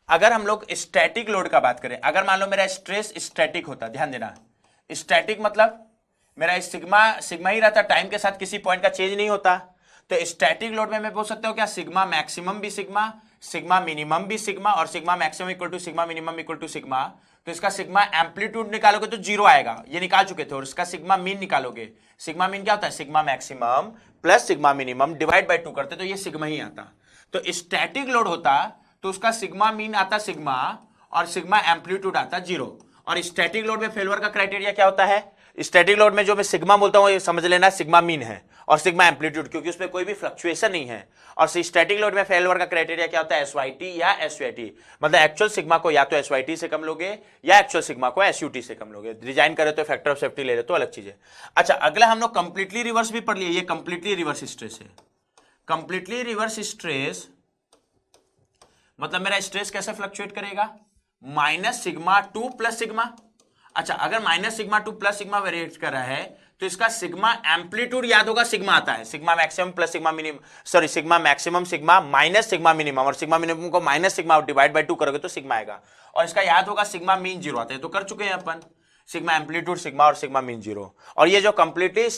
अगर हम लोग स्टैटिक लोड का बात करें, अगर मान लो मेरा स्ट्रेस स्टैटिक होता, ध्यान देना स्टैटिक मतलब मेरा सिग्मा ही रहता, टाइम के साथ किसी पॉइंट का चेंज नहीं होता, तो स्टैटिक लोड में मैं बोल सकता हूं क्या, सिग्मा मैक्सिमम भी सिग्मा, सिग्मा मिनिमम भी सिग्मा, और sigma maximum equal to sigma minimum equal to sigma. तो इसका सिग्मा एम्पलीट्यूड निकालोगे तो 0 आएगा, ये निकाल चुके थे, और इसका सिग्मा मीन निकालोगे, सिग्मा मीन क्या होता है, sigma maximum plus sigma minimum divide by 2 करते तो ये सिग्मा ही आता। तो स्टैटिक लोड होता तो उसका सिग्मा मीन आता सिग्मा, और सिग्मा एम्पलीट्यूड आता 0। और स्टैटिक लोड में फेल्योर का क्राइटेरिया क्या होता है, स्टैटिक लोड में जो मैं सिग्मा बोलता हूं ये समझ लेना सिग्मा मीन है और सिग्मा एम्पलीट्यूड, क्योंकि उसमें कोई भी फ्लक्चुएशन नहीं है। और स्टैटिक लोड में फेल्योर का क्राइटेरिया क्या होता है, एसवाईटी या एसयूटी, मतलब एक्चुअल सिग्मा को या तो एसवाईटी से कम लोगे या एक्चुअल सिग्मा को एसयूटी से कम लोगे, डिजाइन करे तो फैक्टर ऑफ सेफ्टी ले रहे तो अलग चीज है। अच्छा, अगला हम लोग कंप्लीटली रिवर्स भी पढ़ लिए, ये कंप्लीटली रिवर्स स्ट्रेस है। कंप्लीटली रिवर्स स्ट्रेस मतलब मेरा स्ट्रेस कैसे फ्लक्चुएट करेगा, माइनस सिग्मा 2 प्लस सिग्मा। अच्छा, अगर minus sigma 2 plus sigma variate कर रहा है तो इसका सिग्मा एम्पलीट्यूड याद होगा, सिग्मा आता है, sigma maximum plus sigma minimum, sorry sigma maximum sigma minus sigma minimum, और सिग्मा मिनिमम को माइनस सिग्मा डिवाइड बाय 2 करोगे तो सिग्मा आएगा, और इसका याद होगा सिग्मा मीन 0 आता है, तो कर चुके हैं अपन, सिग्मा एम्पलीट्यूड सिग्मा और सिग्मा मीन 0। और ये जो कंप्लीटली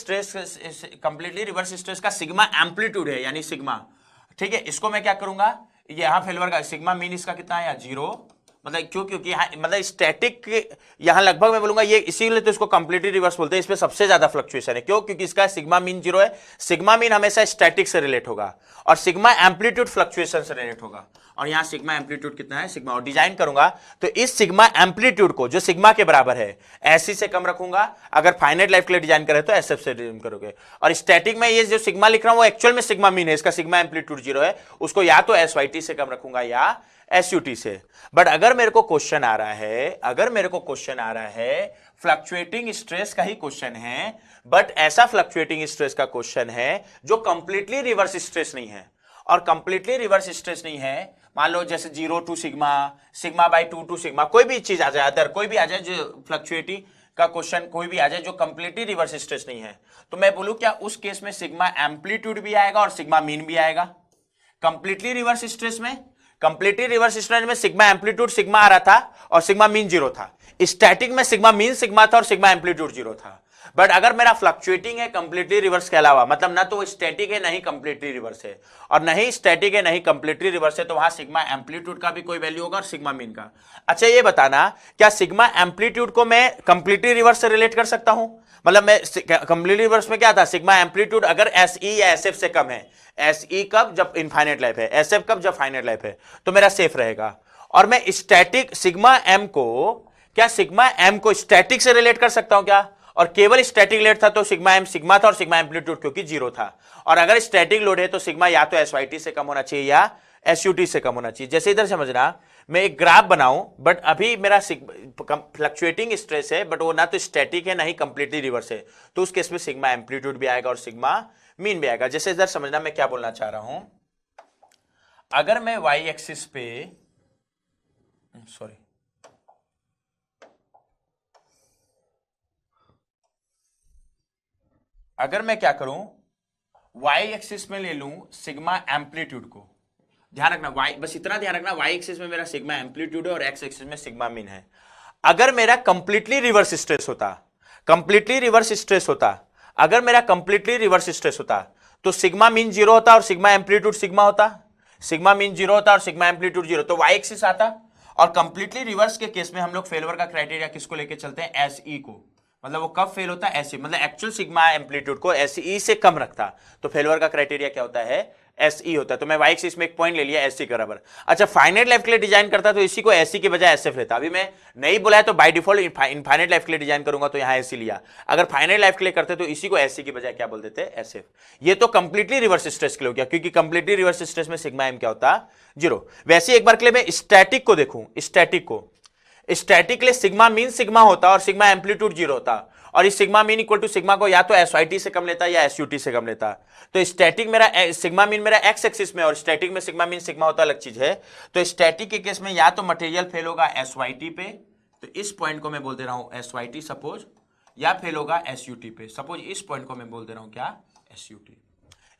रिवर्स स्ट्रेस का सिग्मा एम्पलीट्यूड है यानी सिग्मा, ठीक है, इसको मैं क्या करूंगा, यहां फेल्योर का सिग्मा मीन इसका कितना है, 0, मतलब क्यों, क्योंकि यहाँ मतलब स्टैटिक यहाँ लगभग मैं बोलूंगा ये, इसीलिए तो इसको कंप्लीटली रिवर्स बोलते हैं, इसमें सबसे ज्यादा फ्लक्चुएशन है, क्यों, क्योंकि इसका सिग्मा मीन 0 है, सिग्मा मीन हमेशा स्टैटिक से रिलेट होगा और सिग्मा एम्पलीट्यूड फ्लक्चुएशन से रिलेट होगा, और यहाँ सिग्मा एम्पलीट्यूड कितना है, सिग्मा। और डिजाइन करूंगा तो इस सिग्मा एम्पलीट्यूड को जो सिग्मा के बराबर है एससी से कम रखूंगा, अगर फाइनाइट लाइफ के लिए डिजाइन करे तो एसएफ से डिजाइन करोगे। और स्टैटिक में ये जो सिग्मा लिख रहा हूं वो एक्चुअल में सिग्मा मीन है, इसका सिग्मा एम्पलीट्यूड 0 है, उसको या तो एसवाईटी से कम रखूंगा या एसयूटी से। बट अगर मेरे को क्वेश्चन आ रहा है, फ्लक्चुएटिंग स्ट्रेस का ही क्वेश्चन है, बट ऐसा फ्लक्चुएटिंग स्ट्रेस का क्वेश्चन है जो कंप्लीटली रिवर्स स्ट्रेस नहीं है, और कंप्लीटली रिवर्स स्ट्रेस नहीं है, मान लो जैसे 0 to sigma, sigma by 2 to sigma, कोई भी चीज आ जाए, अदर कोई भी आ जाए जो फ्लक्चुएटिंग का क्वेश्चन कोई भी आ जाए जो कंप्लीटली रिवर्स स्ट्रेस नहीं है, तो मैं बोलूं क्या उस केस में सिग्मा एम्पलीट्यूड भी आएगा और सिग्मा मीन भी आएगा। कंप्लीटली रिवर्स स्ट्रेस में सिग्मा एम्पलीट्यूड सिग्मा आ रहा था और सिग्मा मीन 0 था, स्टैटिक में सिग्मा मीन सिग्मा था और सिग्मा एम्पलीट्यूड 0 था। बट अगर मेरा फ्लक्चुएटिंग है कंप्लीटली रिवर्स के अलावा, मतलब ना तो स्टैटिक है नहीं कंप्लीटली रिवर्स है, और नहीं स्टैटिक है नहीं कंप्लीटली रिवर्स है, तो वहां सिग्मा एम्पलीट्यूड का भी कोई वैल्यू होगा और सिग्मा मीन का। अच्छा, ये बताना क्या सिग्मा एम्पलीट्यूड को मैं कंप्लीटली रिवर्स से रिलेट कर सकता हूं, मतलब मैं कंप्लीटली रिवर्स में क्या था, सिग्मा एम्पलीट्यूड अगर एसई या एसएफ से कम है, एसई कब, जब इनफाइनाइट लाइफ है, एसएफ कब, जब फाइनाइट लाइफ है, तो मेरा सेफ रहेगा। और मैं स्टैटिक सिग्मा एम को स्टैटिक से रिलेट कर सकता हूं क्या, और केवल स्टैटिक लोड था तो सिग्मा एम सिग्मा था और सिग्मा एम्पलीट्यूड क्योंकि 0 था, और अगर स्टैटिक लोड है तो सिग्मा या तो एसवाईटी से कम होना चाहिए या एसयूटी से कम होना चाहिए। जैसे इधर समझना, मैं एक ग्राफ बनाऊं बट अभी मेरा फ्लक्चुएटिंग स्ट्रेस है, बट वो ना तो स्टैटिक है ना ही कंप्लीटली रिवर्स है, तो उस केस में सिग्मा एम्पलीट्यूड भी आएगा और सिग्मा मीन भी आएगा। जैसे इधर समझना मैं क्या बोलना चाह रहा हूं, अगर मैं वाई एक्सिस पे अगर मैं क्या करूं, वाई एक्सिस में ले लूं सिग्मा एम्पलीट्यूड को, ध्यान रखना वाई, बस इतना ध्यान रखना वाई एक्सिस में मेरा सिग्मा एम्पलीट्यूड है और एक्स एक्सिस में सिग्मा मीन है। अगर मेरा कंप्लीटली रिवर्स स्ट्रेस होता, अगर मेरा कंप्लीटली रिवर्स स्ट्रेस होता तो सिग्मा मीन 0 होता और सिग्मा एम्पलीट्यूड सिग्मा होता, सिग्मा मीन 0 होता और सिग्मा एम्पलीट्यूड 0, तो वाई एक्सिस आता। और कंप्लीटली रिवर्स के केस में हम लोग फेल्योर का क्राइटेरिया किसको लेके चलते हैं, एस ई को, मतलब वो कब फेल होता है, ऐसे मतलब एक्चुअल सिग्मा एम्पलीट्यूड को एसई से कम रखता, तो फेल्योर का क्राइटेरिया क्या होता है, एस ई होता है, तो मैं वाई एक्सिस में एक पॉइंट ले लिया एस सी के बराबर। अच्छा फाइनाइट लाइफ के लिए डिजाइन करता तो इसी को एस सी के बजाय एस एफ लेता। अभी मैं नहीं बोला है तो बाय डिफॉल्ट इनफाइनाइट लाइफ के लिए डिजाइन करूंगा तो यहाँ एस सी लिया, अगर फाइनाइट लाइफ के लिए करते तो इसी को एस सी के बजाय क्या बोल देते एस एफ। ये तो कंप्लीटली रिवर्स स्ट्रेस के लिए हो गया, क्योंकि कंप्लीटली रिवर्स स्ट्रेस में सिग्मा एम क्या होता 0। वैसे एक बार के लिए मैं स्टैटिक को देखूं, स्टैटिक के लिए सिग्मा मीन सिग्मा होता और सिग्मा एम्पलीट्यूड 0 होता, और इस sigma mean equal to sigma को या तो एसवाईटी से कम लेता या एसयूटी से कम लेता। तो स्टैटिक मेरा सिग्मा मीन मेरा एक्स एक्सिस में और स्टैटिक में सिग्मा मीन सिग्मा होता अलग चीज है। तो स्टैटिक के केस में या तो मटेरियल फेल होगा एसवाईटी पे, तो इस पॉइंट को मैं बोल दे रहा हूं एसवाईटी सपोज, या फेल होगा एसयूटी पे, सपोज इस पॉइंट को मैं बोल दे रहा हूं क्या एसयूटी,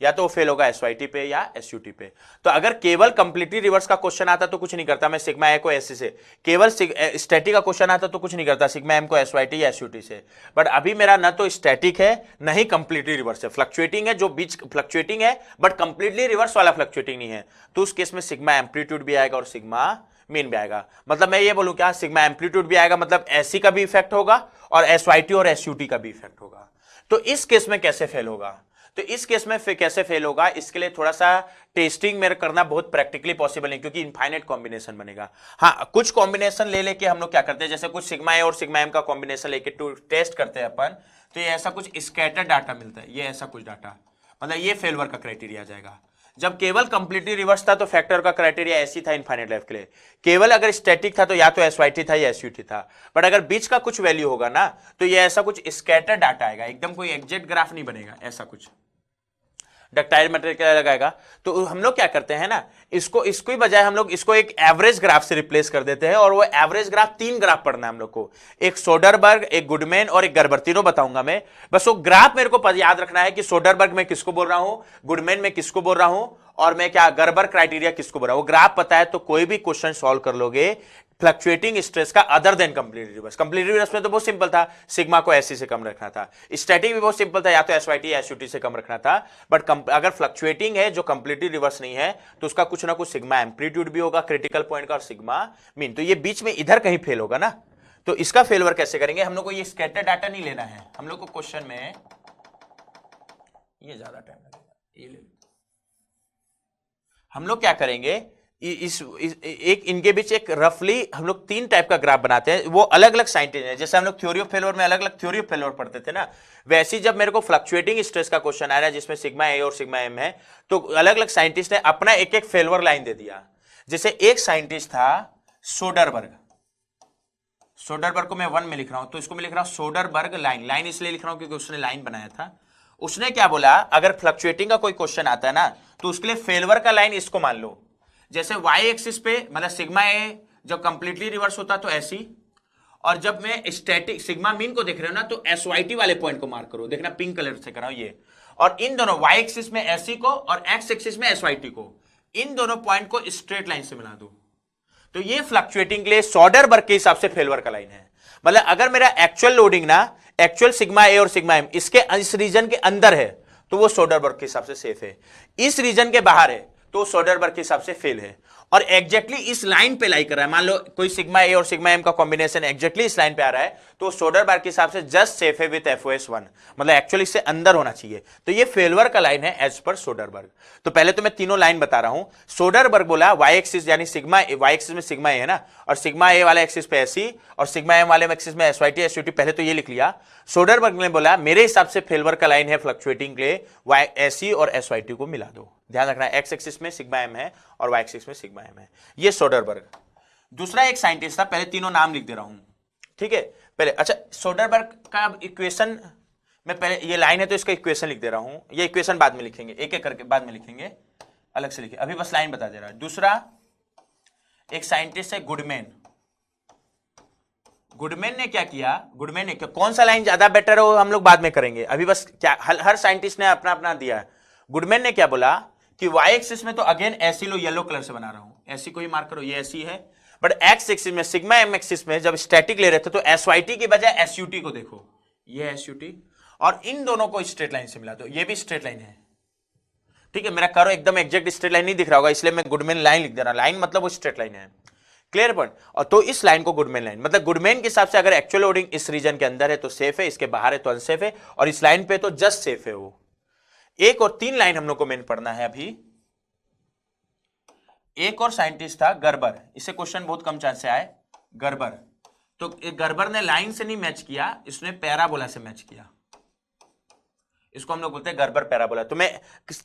या तो फेल होगा एसवाईटी पे या एसयूटी पे। तो अगर केवल कंप्लीटली रिवर्स का क्वेश्चन आता तो कुछ नहीं करता मैं सिग्मा ए को एससी से, केवल स्टैटिक का क्वेश्चन आता तो कुछ नहीं करता सिग्मा एम को एसवाईटी या एसयूटी से। बट अभी मेरा ना तो स्टैटिक है ना ही कंप्लीटली रिवर्स है, फ्लक्चुएटिंग है, जो बीच फ्लक्चुएटिंग है बट कंप्लीटली रिवर्स वाला फ्लक्चुएटिंग नहीं है, तो उस केस में सिग्मा एम्पलीट्यूड भी आएगा और सिग्मा मीन भी आएगा। मतलब मैं ये बोलूं क्या, सिग्मा एम्पलीट्यूड भी आएगा, मतलब एससी का भी इफेक्ट होगा और एसवाईटी और एसयूटी का भी इफेक्ट होगा। तो इस केस में कैसे फेल होगा, तो इस केस में कैसे फेल होगा, इसके लिए थोड़ा सा टेस्टिंग मेरे करना बहुत प्रैक्टिकली पॉसिबल नहीं, क्योंकि इनफाइनाइट कॉम्बिनेशन बनेगा। हाँ कुछ कॉम्बिनेशन ले लेके हम लोग क्या करते हैं, जैसे कुछ सिग्मा ए और सिग्मा एम का कॉम्बिनेशन लेके टेस्ट करते हैं अपन, तो ये ऐसा कुछ स्कैटर डाटा मिलता है, ये ऐसा कुछ डाटा, मतलब ये फेलवर का क्राइटेरिया आ जाएगा। जब केवल कंप्लीटली रिवर्स था तो फैक्टर का क्राइटेरिया ऐसी था इनफाइनाइट लाइफ के लिए, केवल अगर स्टैटिक था तो या तो एसवाईटी था या एसयूटी था। बट अगर बीच का कुछ वैल्यू होगा ना तो ये ऐसा कुछ स्कैटर डाटा आएगा, एकदम कोई एग्जैक्ट ग्राफ नहीं बनेगा, ऐसा कुछ डक्टाइल मटेरियल क्या लगाएगा। तो हम लोग क्या करते हैं ना, इसको ही बजाय हम लोग इसको एक एवरेज ग्राफ से रिप्लेस कर देते हैं, और वो एवरेज ग्राफ 3 ग्राफ पढ़ना है हम लोग को, एक सोडरबर्ग, एक गुडमैन और एक गर्बर, तीनों बताऊंगा मैं। बस वो ग्राफ मेरे को याद रखना है कि सोडरबर्ग में किसको बोल रहा हूं, गुडमैन में किसको बोल रहा हूं, और मैं क्या गर्बर क्राइटेरिया किसको बोल रहा हूं। वो ग्राफ पता है तो कोई भी क्वेश्चन सॉल्व कर लोगे फ्लक्चुएटिंग स्ट्रेस का other than complete reverse. Complete reverse में तो बहुत सिंपल था, सिग्मा को एससी से कम रखना था, स्टैटिक भी बहुत सिंपल था, या तो एसवाईटी या एसयूटी से कम रखना था। बट अगर फ्लक्चुएटिंग है जो कंप्लीटली रिवर्स नहीं है तो उसका कुछ ना कुछ सिग्मा एम्पलीट्यूड भी होगा क्रिटिकल पॉइंट का और सिग्मा मीन, तो ये बीच में इधर कहीं फेल होगा ना। तो इसका फेलवर कैसे करेंगे, हम लोग को ये स्कैटर डाटा नहीं लेना है, हम लोग को क्वेश्चन में ये ज्यादा टाइम लगेगा, ये ले हम लोग क्या करेंगे, एक इनके बीच एक रफली हम लोग 3 टाइप का ग्राफ बनाते हैं, वो अलग अलग साइंटिस्ट हैं। जैसे हम लोग थ्योरी ऑफ फेल्योर में अलग अलग थ्योरी ऑफ फेल्योर पढ़ते थे ना, वैसे जब मेरे को फ्लक्चुएटिंग स्ट्रेस का क्वेश्चन आ रहा है जिसमें सिग्मा ए और सिग्मा एम है, तो अलग अलग साइंटिस्ट ने अपना एक एक फेल्योर लाइन दे दिया। जैसे एक साइंटिस्ट था सोडरबर्ग, सोडरबर्ग को मैं 1 में लिख रहा हूं, तो इसको मैं लिख रहा हूं सोडरबर्ग लाइन इसलिए लिख रहा हूं क्योंकि उसने लाइन बनाया था। उसने क्या बोला, अगर फ्लक्चुएटिंग का कोई क्वेश्चन आता है ना तो उसके लिए फेल्योर का लाइन इसको मान लो, जैसे वाई एक्सिस पे मतलब सिग्मा ए जब कंप्लीटली रिवर्स होता तो ऐसी, और जब मैं स्टैटिक सिग्मा मीन को देख रहे हो ना तो एसवाईटी वाले पॉइंट को मार्क करो, देखना पिंक कलर से कराओ ये, और इन दोनों वाई एक्सिस में एसी को और एक्स एक्सिस में एसवाईटी को, इन दोनों पॉइंट को स्ट्रेट लाइन से मिला दो। तो ये फ्लक्चुएटिंग के लिए सोडरबर्ग के हिसाब से फेल्योर का लाइन है। मतलब अगर मेरा एक्चुअल लोडिंग ना एक्चुअल सिग्मा ए और सिग्मा एम इसके इस रीजन के अंदर है तो वो सोडरबर्ग के हिसाब से सेफ है, इस रीजन के बाहर है तो सोडरबर्ग के हिसाब से फेल है, और एग्जैक्टली इस लाइन पे लाई कर रहा है। मान लो कोई सिग्मा ए और सिग्मा एम का कॉम्बिनेशन एग्जैक्टली इस लाइन पे आ रहा है तो सोडरबर्ग के हिसाब से जस्ट सेफ है विद एफओएस 1, मतलब एक्चुअली इससे अंदर होना चाहिए। तो ये फेल्योर का लाइन है एज पर सोडरबर्ग। तो पहले तो मैं तीनों लाइन बता रहा हूं। सोडरबर्ग बोला वाई एक्सिस यानी सिग्मा वाई एक्सिस में सिग्मा ए है ना, और सिग्मा ए वाले एक्सिस पे एसी और सिग्मा एम वाले एक्सिस में एसवाईटी एसयूटी, पहले तो ये लिख लिया। सोडरबर्ग ने बोला मेरे हिसाब से फेल्योर का लाइन है फ्लक्चुएटिंग के लिए वाई एसी और एसवाईटी को मिला दो। ध्यान रखना एक्स एक्सिस में सिग्मा एम है और वाई एक्सिस में सिग्मा एम है, ये सोडरबर्ग। दूसरा एक साइंटिस्ट था, पहले तीनों नाम लिख दे रहा हूं, ठीक है पहले। अच्छा सोडरबर्ग का इक्वेशन मैं पहले, ये लाइन है तो इसका इक्वेशन लिख दे रहा हूं, ये इक्वेशन बाद में लिखेंगे, एक एक करके बाद में लिखेंगे, अलग से लिखे, अभी बस लाइन बता दे रहा है। दूसरा एक साइंटिस्ट है गुडमैन, गुडमैन ने क्या किया, गुडमैन ने क्या, कौन सा लाइन ज्यादा बेटर है वो हम लोग बाद में करेंगे, अभी बस क्या हर साइंटिस्ट ने अपना अपना दिया है। गुडमैन ने क्या बोला कि वाई एक्सिस में तो अगेन ऐसी लो येलो कलर से बना रहा हूं, ऐसी को ही मार्क करो, ये ऐसी है। बट एक्स एक्सिस में सिग्मा एम एक्सिस में जब स्टैटिक ले रहे थे तो एसवाईटी की बजाय एसयूटी को देखो, ये एसयूटी, और इन दोनों को स्ट्रेट लाइन से मिला दो, ये भी स्ट्रेट लाइन है, ठीक है। मेरा करो एकदम एग्जैक्ट स्ट्रेट लाइन नहीं दिख रहा होगा इसलिए मैं गुडमैन लाइन लिख दे रहा, लाइन मतलब वो स्ट्रेट लाइन है, क्लियर पॉइंट। और तो इस लाइन को गुडमैन लाइन, मतलब गुडमैन के हिसाब से अगर एक्चुअल लोडिंग इस रीजन के अंदर है तो सेफ है, इसके बाहर है तो अनसेफ है, और इस लाइन पे तो जस्ट सेफ है वो। एक और 3 लाइन हम लोग को मेन पढ़ना है अभी, एक और साइंटिस्ट था गर्बर, इससे क्वेश्चन बहुत कम चांस से आए, गर्बर। तो गर्बर ने लाइन से नहीं मैच किया, इसने पैराबोला से मैच किया, इसको हम लोग बोलते हैं गर्बर पैराबोला। तो मैं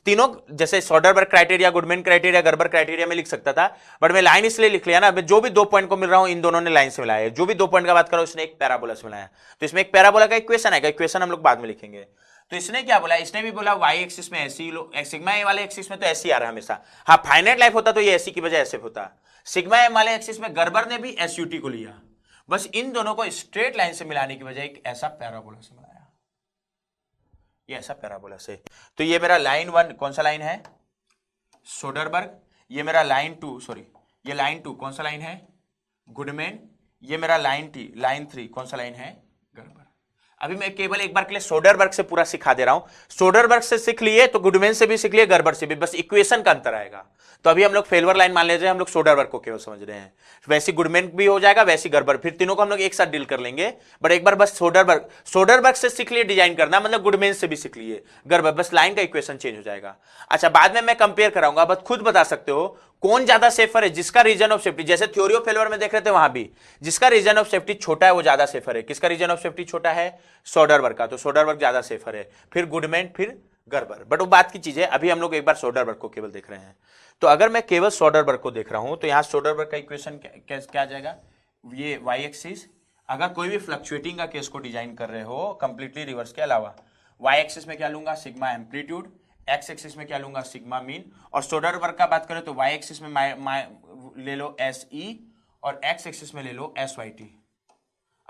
तीनों जैसे Soderbergh criteria, Goodman criteria, Gerber criteria में लिख सकता था, बट मैं लाइन इसलिए लिख लिया ना, जो भी 2 पॉइंट को मिल रहा हूं इन दोनों ने लाइन से मिलाया है, जो भी 2 पॉइंट का बात करो उसने एक पैराबोला से मिलाया। तो इसमें एक पैराबोला का इक्वेशन आएगा, इक्वेशन हम लोग बाद में लिखेंगे। तो इसने क्या बोला, इसने भी बोला वाई एक्सिस में ऐसी सिग्मा ए वाले एक्सिस में तो ऐसी आ रहा है हमेशा। हाँ फाइनाइट लाइफ होता तो ये ऐसी की बजाय ऐसे होता। सिग्मा एम वाले एक्सिस में गर्बर ने भी एसयूटी को लिया, बस इन दोनों को स्ट्रेट लाइन से मिलाने की बजाय एक ऐसा पैराबोला से मिलाया, ये ऐसा पैराबोला से। तो ये मेरा लाइन 1 कौन सा लाइन है, सोडरबर्ग। ये मेरा लाइन 2 सॉरी, ये लाइन 2 कौन सा लाइन है, गुडमैन। ये मेरा लाइन 3 कौन सा लाइन है, गर्बर। अभी मैं केवल एक बार के लिए सोडरबर्ग से पूरा सिखा दे रहा हूं, सोडरबर्ग से सीख लिए तो गुडमैन से भी सीख लिए, गर्बर से भी, बस इक्वेशन का अंतर आएगा। तो अभी हम लोग फेल्वर लाइन मान लेते हैं, हम लोग सोडरबर्ग को केवल समझ रहे हैं, वैसी गुडमैन भी हो जाएगा वैसी गर्बर, फिर तीनों को हम लोग एक साथ डील कर लेंगे। बट एक बार बस सोडरबर्ग से सीख लिए डिजाइन करना, मतलब गुडमैन से भी सीख लिए गर्बर, बस लाइन का इक्वेशन चेंज हो जाएगा। अच्छा बाद में मैं कंपेयर कराऊंगा, बस खुद बता सकते हो कौन ज्यादा सेफर है, जिसका रीजन ऑफ सेफ्टी, जैसे थ्योरी ऑफ फेल्योर में देख रहे थे वहां भी, जिसका रीजन ऑफ सेफ्टी छोटा है वो ज्यादा सेफर है। किसका रीजन ऑफ सेफ्टी छोटा है, सोडरबर्ग का, तो सोडरबर्ग ज्यादा सेफर है, फिर गुडमैन, फिर गर्बर। बट वो बात की चीज है, अभी हम लोग एक बार सोडरबर्ग को केवल देख रहे हैं। तो अगर मैं केवल सोडरबर्ग को देख रहा हूं तो यहां सोडरबर्ग का इक्वेशन क्या आ जाएगा, ये वाई एक्सिस, अगर कोई भी फ्लक्चुएटिंग का केस को डिजाइन कर रहे हो कंप्लीटली रिवर्स के अलावा, वाई एक्सिस में क्या लूंगा, सिग्मा एम्पलीट्यूड, एक्स एक्सिस में क्या लूंगा, सिग्मा मीन। और सोडरबर्ग का बात करें तो वाई एक्सिस में ले लो एस ई और एक्स एक्सिस में ले लो एस वाई टी।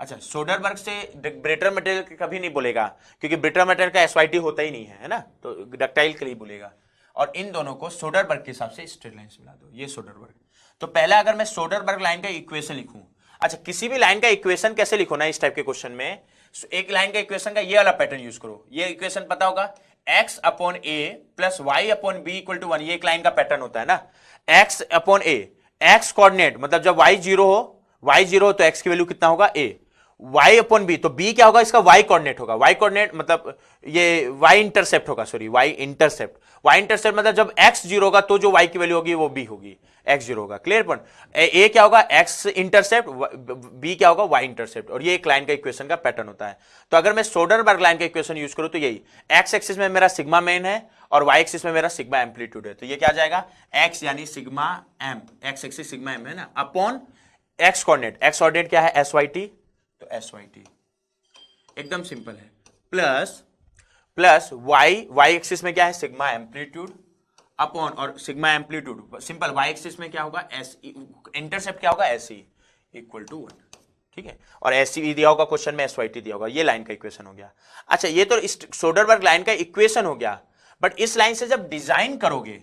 अच्छा सोडरबर्ग से ब्रेटर मटेरियल कभी नहीं बोलेगा, क्योंकि ब्रेटर मटेरियल का एस वाई टी होता ही नहीं है ना, तो डक्टाइल के लिए बोलेगा। और इन दोनों को सोडरबर्ग के हिसाब से स्ट्रेट लाइन से मिला दो, ये सोडरबर्ग। तो पहला अगर मैं सोडरबर्ग लाइन का इक्वेशन लिखूं, अच्छा किसी भी लाइन का इक्वेशन कैसे लिखो ना इस टाइप के क्वेश्चन में, एक लाइन का इक्वेशन का ये वाला पैटर्न यूज करो। ये इक्वेशन पता होगा, x upon A plus Y upon B equal to 1, ये एक लाइन का पैटर्न होता है ना। x अपॉन ए, x कोऑर्डिनेट मतलब जब y जीरो हो तो x की वैल्यू कितना होगा a, y अपॉन b तो b क्या होगा, इसका y कोऑर्डिनेट होगा, y कोऑर्डिनेट मतलब ये y इंटरसेप्ट होगा, सॉरी y इंटरसेप्ट मतलब जब x जीरो होगा तो जो y की वैल्यू होगी वो b होगी, x जीरो होगा। क्लियर पॉइंट, a क्या होगा x इंटरसेप्ट, b क्या होगा y इंटरसेप्ट, और ये एक लाइन का इक्वेशन का पैटर्न होता है। तो अगर मैं सोडरबर्ग लाइन का इक्वेशन यूज करूं तो यही, x एक्सिस में मेरा सिग्मा मेन है और y एक्सिस में मेरा सिग्मा एम्पलीट्यूड है, तो ये क्या आ जाएगा, x यानी sigma m, x axis sigma m है ना, अपॉन x कोऑर्डिनेट क्या है, syt, तो syt एकदम सिंपल है, प्लस y एक्सिस में क्या है, सिग्मा एम्पलीट्यूड अपॉन, और sigma amplitude simple, y axis में क्या होगा, s इंटरसेप्ट क्या होगा, se इक्वल टू 1, ठीक है। और SE दिया होगा क्वेश्चन में, SYT दिया होगा, ये लाइन का इक्वेशन हो गया। अच्छा ये तो सोडरबर्ग लाइन का इक्वेशन हो गया, बट इस लाइन से जब डिजाइन करोगे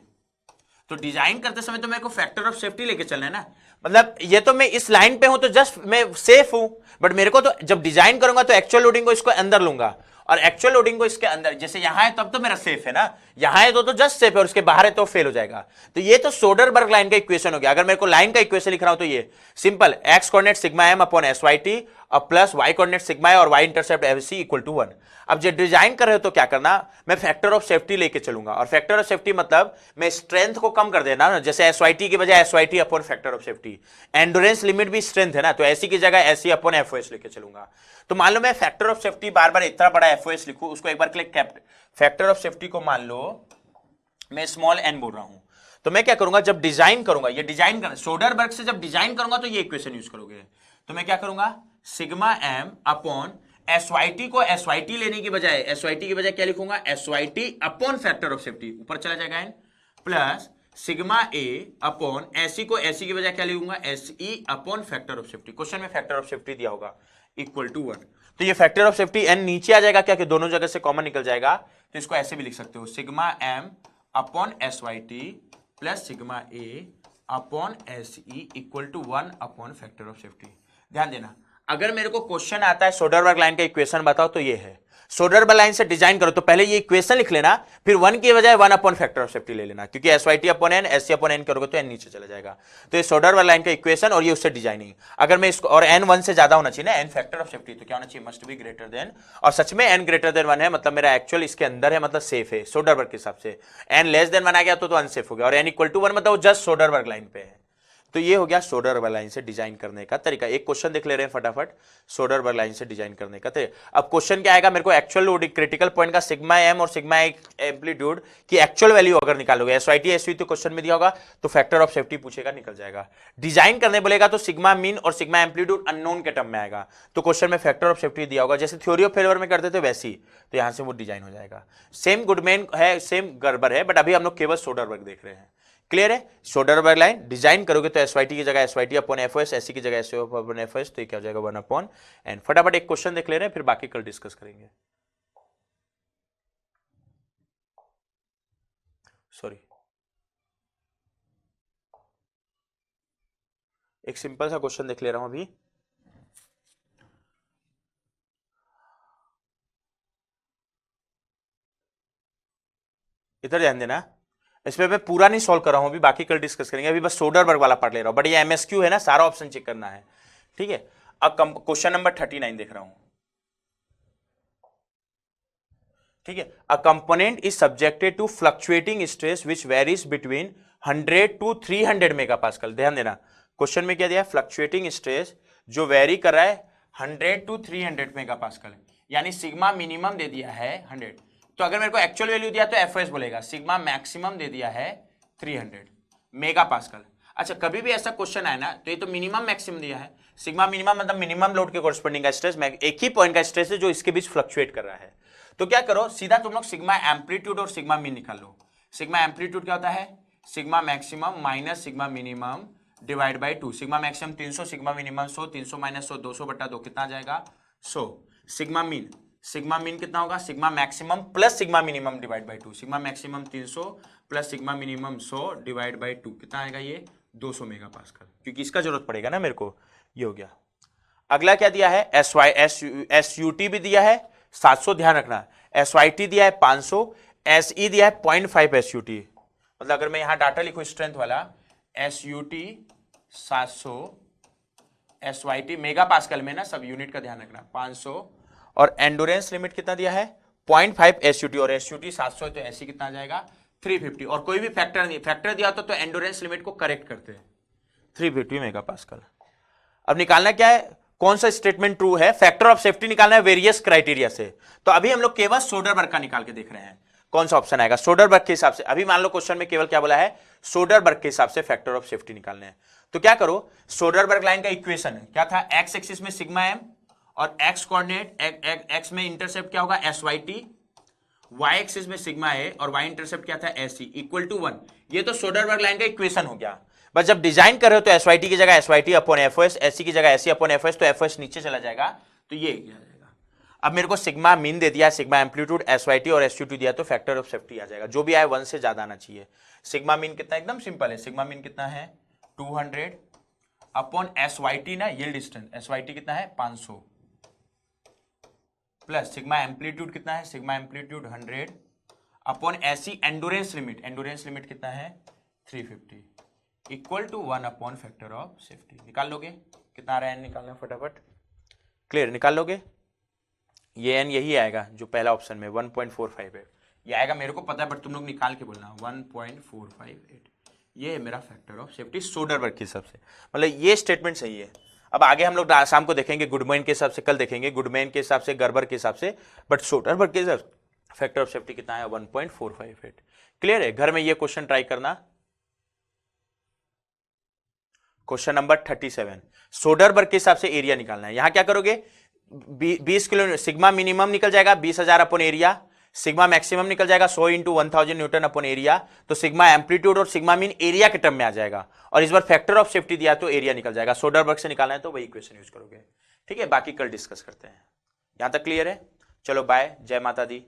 तो डिजाइन करते समय तो मेरे को फैक्टर ऑफ सेफ्टी लेके चलना है ना, मतलब ये तो मैं इस लाइन पे हूं तो जस्ट मैं सेफ हूं, बट मेरे को तो जब डिजाइन करूंगा तो एक्चुअल लोडिंग को इसको अंदर लूंगा, और एक्चुअल लोडिंग को इसके अंदर, जैसे यहां है तब तो मेरा सेफ है ना, यहां है तो जस्ट सेफ है, और इसके बाहर है तो फेल हो जाएगा। तो ये तो सोडरबर्ग लाइन का इक्वेशन हो गया। अगर मेरे को लाइन का इक्वेशन लिख रहा हूं तो ये simple, X coordinate sigma M upon SYT और प्लस y कोऑर्डिनेट सिग्मा और y intercept FC equal to 1। अब जब डिजाइन कर रहे हो तो क्या करना, मैं फैक्टर ऑफ सेफ्टी लेके चलूंगा, और फैक्टर ऑफ सेफ्टी मतलब मैं स्ट्रेंथ को कम कर देना ना, जैसे SYT की बजाय SYT upon factor of safety, endurance limit भी स्ट्रेंथ है ना, तो ऐसी की जगह SE अपॉन FOS लेके चलूंगा। तो मान लो मैं फैक्टर ऑफ सेफ्टी बार बार इतना बड़ा FOS लिखूं, उसको एक बार क्लिक फैक्टर ऑफ सेफ्टी को मान लो मैं स्मॉल n बोल रहा हूं, तो मैं क्या करूंगा, जब डिजाइन करूंगा, ये डिजाइन कर सोडरबर्ग से जब डिजाइन करूंगा तो ये इक्वेशन यूज करोगे, तो मैं क्या करूंगा, सिग्मा m अपॉन SYT को SYT लेने की बजाय, SYT की बजाय क्या लिखूंगा, SYT upon factor of safety, ऊपर चला जाएगा n, plus sigma a upon SE को SE की बजाय क्या लिखूंगा, SE upon factor of safety, question में फैक्टर ऑफ सेफ्टी दिया होगा इक्वल टू 1। तो ये फैक्टर ऑफ सेफ्टी n नीचे आ जाएगा क्या, कि दोनों जगह से कॉमन निकल जाएगा, तो इसको ऐसे भी लिख सकते हो, sigma m upon SYT plus sigma a upon SE equal to 1 upon factor of safety. ध्यान देना, अगर मेरे को क्वेश्चन आता है सोडरबर्ग लाइन का इक्वेशन बताओ, तो ये है सोडरबर्ग लाइन से डिजाइन करो, तो पहले ये इक्वेशन लिख लेना, फिर 1 की बजाय 1 अपॉन फैक्टर ऑफ सेफ्टी ले लेना, क्योंकि SYT upon n SC upon n करोगे तो n नीचे चला जाएगा। तो ये सोडरबर्ग लाइन का इक्वेशन और ये उससे डिजाइनिंग, अगर मैं इसको, और n 1 से ज्यादा होना चाहिए ना, n फैक्टर ऑफ सेफ्टी, तो क्या होना चाहिए, मस्ट बी ग्रेटर देन, और सच में n ग्रेटर देन 1 है, मतलब मेरा एक्चुअल इसके अंदर है, मतलब सेफ है सोडरबर्ग के हिसाब से। n लेस देन 1 आ गया तो अनसेफ हो गया, और n इक्वल टू 1 मतलब जस्ट सोडरबर्ग लाइन पे है। तो ये हो गया सोडरबर्ग लाइन से डिजाइन करने का तरीका। एक क्वेश्चन देख ले रहे हैं फटाफट, सोडरबर्ग लाइन से डिजाइन करने का तरीका। अब क्वेश्चन क्या आएगा, मेरे को एक्चुअल लोड क्रिटिकल पॉइंट का सिग्मा एम और सिग्मा एम्पलीट्यूड की एक्चुअल वैल्यू अगर निकालोगे, SYT SVT तो क्वेश्चन में दिया होगा, तो फैक्टर ऑफ सेफ्टी पूछेगा, निकल जाएगा। डिजाइन करने बोलेगा तो सिग्मा मीन और सिग्मा एम्पलीट्यूड अननोन के टर्म में आएगा, तो क्वेश्चन में फैक्टर ऑफ सेफ्टी दिया होगा, जैसे थ्योरी ऑफ फेलियर में करते थे वैसी, तो यहां से वो डिजाइन हो जाएगा। सेम गुडमैन है, सेम गर्बर है, बट अभी हम लोग केवल सोडरबर्ग देख रहे हैं। क्लियर है? सोडरबर्ग लाइन डिजाइन करोगे तो SYT की जगह SYT अपॉन FOS, SC की जगह SO अपॉन FOS, तो क्या हो जाएगा 1 अपॉन n। फटाफट एक क्वेश्चन देख ले रहे हैं, फिर बाकी कल डिस्कस करेंगे। सॉरी, एक सिंपल सा क्वेश्चन देख ले रहा हूं अभी। इधर ध्यान देना, इसमें मैं पूरा नहीं सॉल्व कर रहा हूं, अभी बाकी कल डिस्कस करेंगे, अभी बस सोडरबर्ग वाला पार्ट ले रहा हूं, बट ये MSQ है ना, सारा ऑप्शन चेक करना है, ठीक है। अब क्वेश्चन नंबर 39 देख रहा हूं, ठीक है। A component is subjected to fluctuating stress which varies between 100 to 300 megapascal. ध्यान देना, क्वेश्चन में क्या दिया है, फ्लक्चुएटिंग स्ट्रेस जो वेरी कर रहा है 100 to 300 मेगापास्कल, यानी सिग्मा मिनिमम दे दिया है 100, तो अगर मेरे को एक्चुअल वैल्यू दिया तो FOS बोलेगा, सिग्मा मैक्सिमम दे दिया है 300 मेगापास्कल। अच्छा, कभी भी ऐसा क्वेश्चन आए ना, तो ये तो मिनिमम मैक्सिमम दिया है, सिग्मा मिनिमम मतलब मिनिमम लोड के कोरस्पोंडिंग का स्ट्रेस, एक ही पॉइंट का स्ट्रेस है जो इसके बीच फ्लक्चुएट कर रहा है। तो क्या करो, सीधा तुम लोग सिग्मा एम्पलीट्यूड और सिग्मा मीन निकाल लो। सिग्मा एम्पलीट्यूड क्या होता है, sigma maximum minus sigma minimum divide by 2। Sigma maximum 300, sigma minimum 100, 300 minus 100 200 बटा 2 कितना आ जाएगा 100। सिग्मा मीन कितना होगा, sigma maximum plus sigma minimum divide by 2। Sigma maximum 300 plus sigma minimum 100 divide by 2 कितना आएगा, ये 200 मेगापास्कल, क्योंकि इसका जरूरत पड़ेगा ना मेरे को। ये हो गया। अगला क्या दिया है, SUT भी दिया है 700, ध्यान रखना, SYT दिया है 500, SE दिया है 0.5 SUT, मतलब अगर मैं यहां डाटा लिखूं स्ट्रेंथ वाला, SUT 700, SYT मेगापास्कल में ना, सब यूनिट का ध्यान रखना 500, और एंडोरेंस लिमिट कितना दिया है 0.5 SUT, और SUT 700 है तो SE कितना आ जाएगा 350, और कोई भी फैक्टर नहीं, फैक्टर दिया तो एंडोरेंस लिमिट को करेक्ट करते हैं 350 मेगापास्कल। अब निकालना क्या है, कौन सा स्टेटमेंट ट्रू है, फैक्टर ऑफ सेफ्टी निकालना है वेरियस क्राइटेरिया से। तो अभी हम लोग केवल सोडरबर्ग का निकाल के देख रहे हैं, कौन सा ऑप्शन आएगा सोडरबर्ग के हिसाब से। अभी मान लो क्वेश्चन में केवल क्या बोला है, सोडरबर्ग के हिसाब से फैक्टर ऑफ सेफ्टी निकालने हैं। तो क्या करो, सोडरबर्ग लाइन का इक्वेशन क्या था, एक्स एक्सिस में सिग्मा एम, और एक्स कोऑर्डिनेट एक्स में इंटरसेप्ट क्या होगा SYT, वाई एक्सिस में सिग्मा ए, और वाई इंटरसेप्ट क्या था SE इक्वल टू 1। ये तो सोडरबर्ग लाइन का इक्वेशन हो गया। बस जब डिजाइन कर रहे हो तो SYT की जगह SYT अपॉन FOS, SC की जगह SC अपॉन FOS, तो FOS नीचे चला जाएगा, तो ये क्या जाएगा। अब मेरे को सिग्मा मीन दे दिया, सिग्मा एम्पलीट्यूड SYT और SUT दिया, तो फैक्टर ऑफ सेफ्टी आ जाएगा, जो भी आए 1 से ज्यादा आना चाहिए। सिग्मा मीन कितना, एकदम सिंपल है, सिग्मा मीन कितना है 200 अपॉन SYT ना, यील्ड डिस्टेंस SYT कितना है 500, प्लस सिग्मा एम्पलीट्यूड कितना है, sigma amplitude 100 upon SE endurance limit कितना है 350 equal to 1 upon factor of safety. निकाल लोगे, कितना आ रहा है, निकालना फटाफट, क्लियर, निकाल लोगे। ये n यही आएगा जो पहला ऑप्शन में 1.458 ये आएगा, मेरे को पता है, बट तुम लोग निकाल के बोलना 1.458, ये है मेरा फैक्टर ऑफ सेफ्टी सोडरबर्ग के हिसाब से, मतलब ये स्टेटमेंट सही है। अब आगे हम लोग शाम को देखेंगे गुडमैन के हिसाब से, कल देखेंगे गुडमैन के हिसाब से, गर्बर के हिसाब से, बट सोडरबर्ग के हिसाब से फैक्टर ऑफ सेफ्टी कितना है 1.458। क्लियर है, घर में ये क्वेश्चन ट्राई करना। क्वेश्चन नंबर 37, सोडरबर्ग के हिसाब से एरिया निकालना है। यहां क्या करोगे, 20 किलो सिग्मा मिनिमम निकल जाएगा 20,000 अपॉन एरिया, सिग्मा मैक्सिमम निकल जाएगा 100 इंटू 1000 न्यूटन अपॉन एरिया, तो सिग्मा एम्पलीट्यूड और सिग्मा मीन एरिया के टर्म में आ जाएगा, और इस बार फैक्टर ऑफ सेफ्टी दिया तो एरिया निकल जाएगा। सोडरबर्ग से निकालना है तो वही इक्वेशन यूज करोगे, ठीक है। बाकी कल डिस्कस करते हैं। यहां तक क्लियर है, चलो बाय, जय माता दी।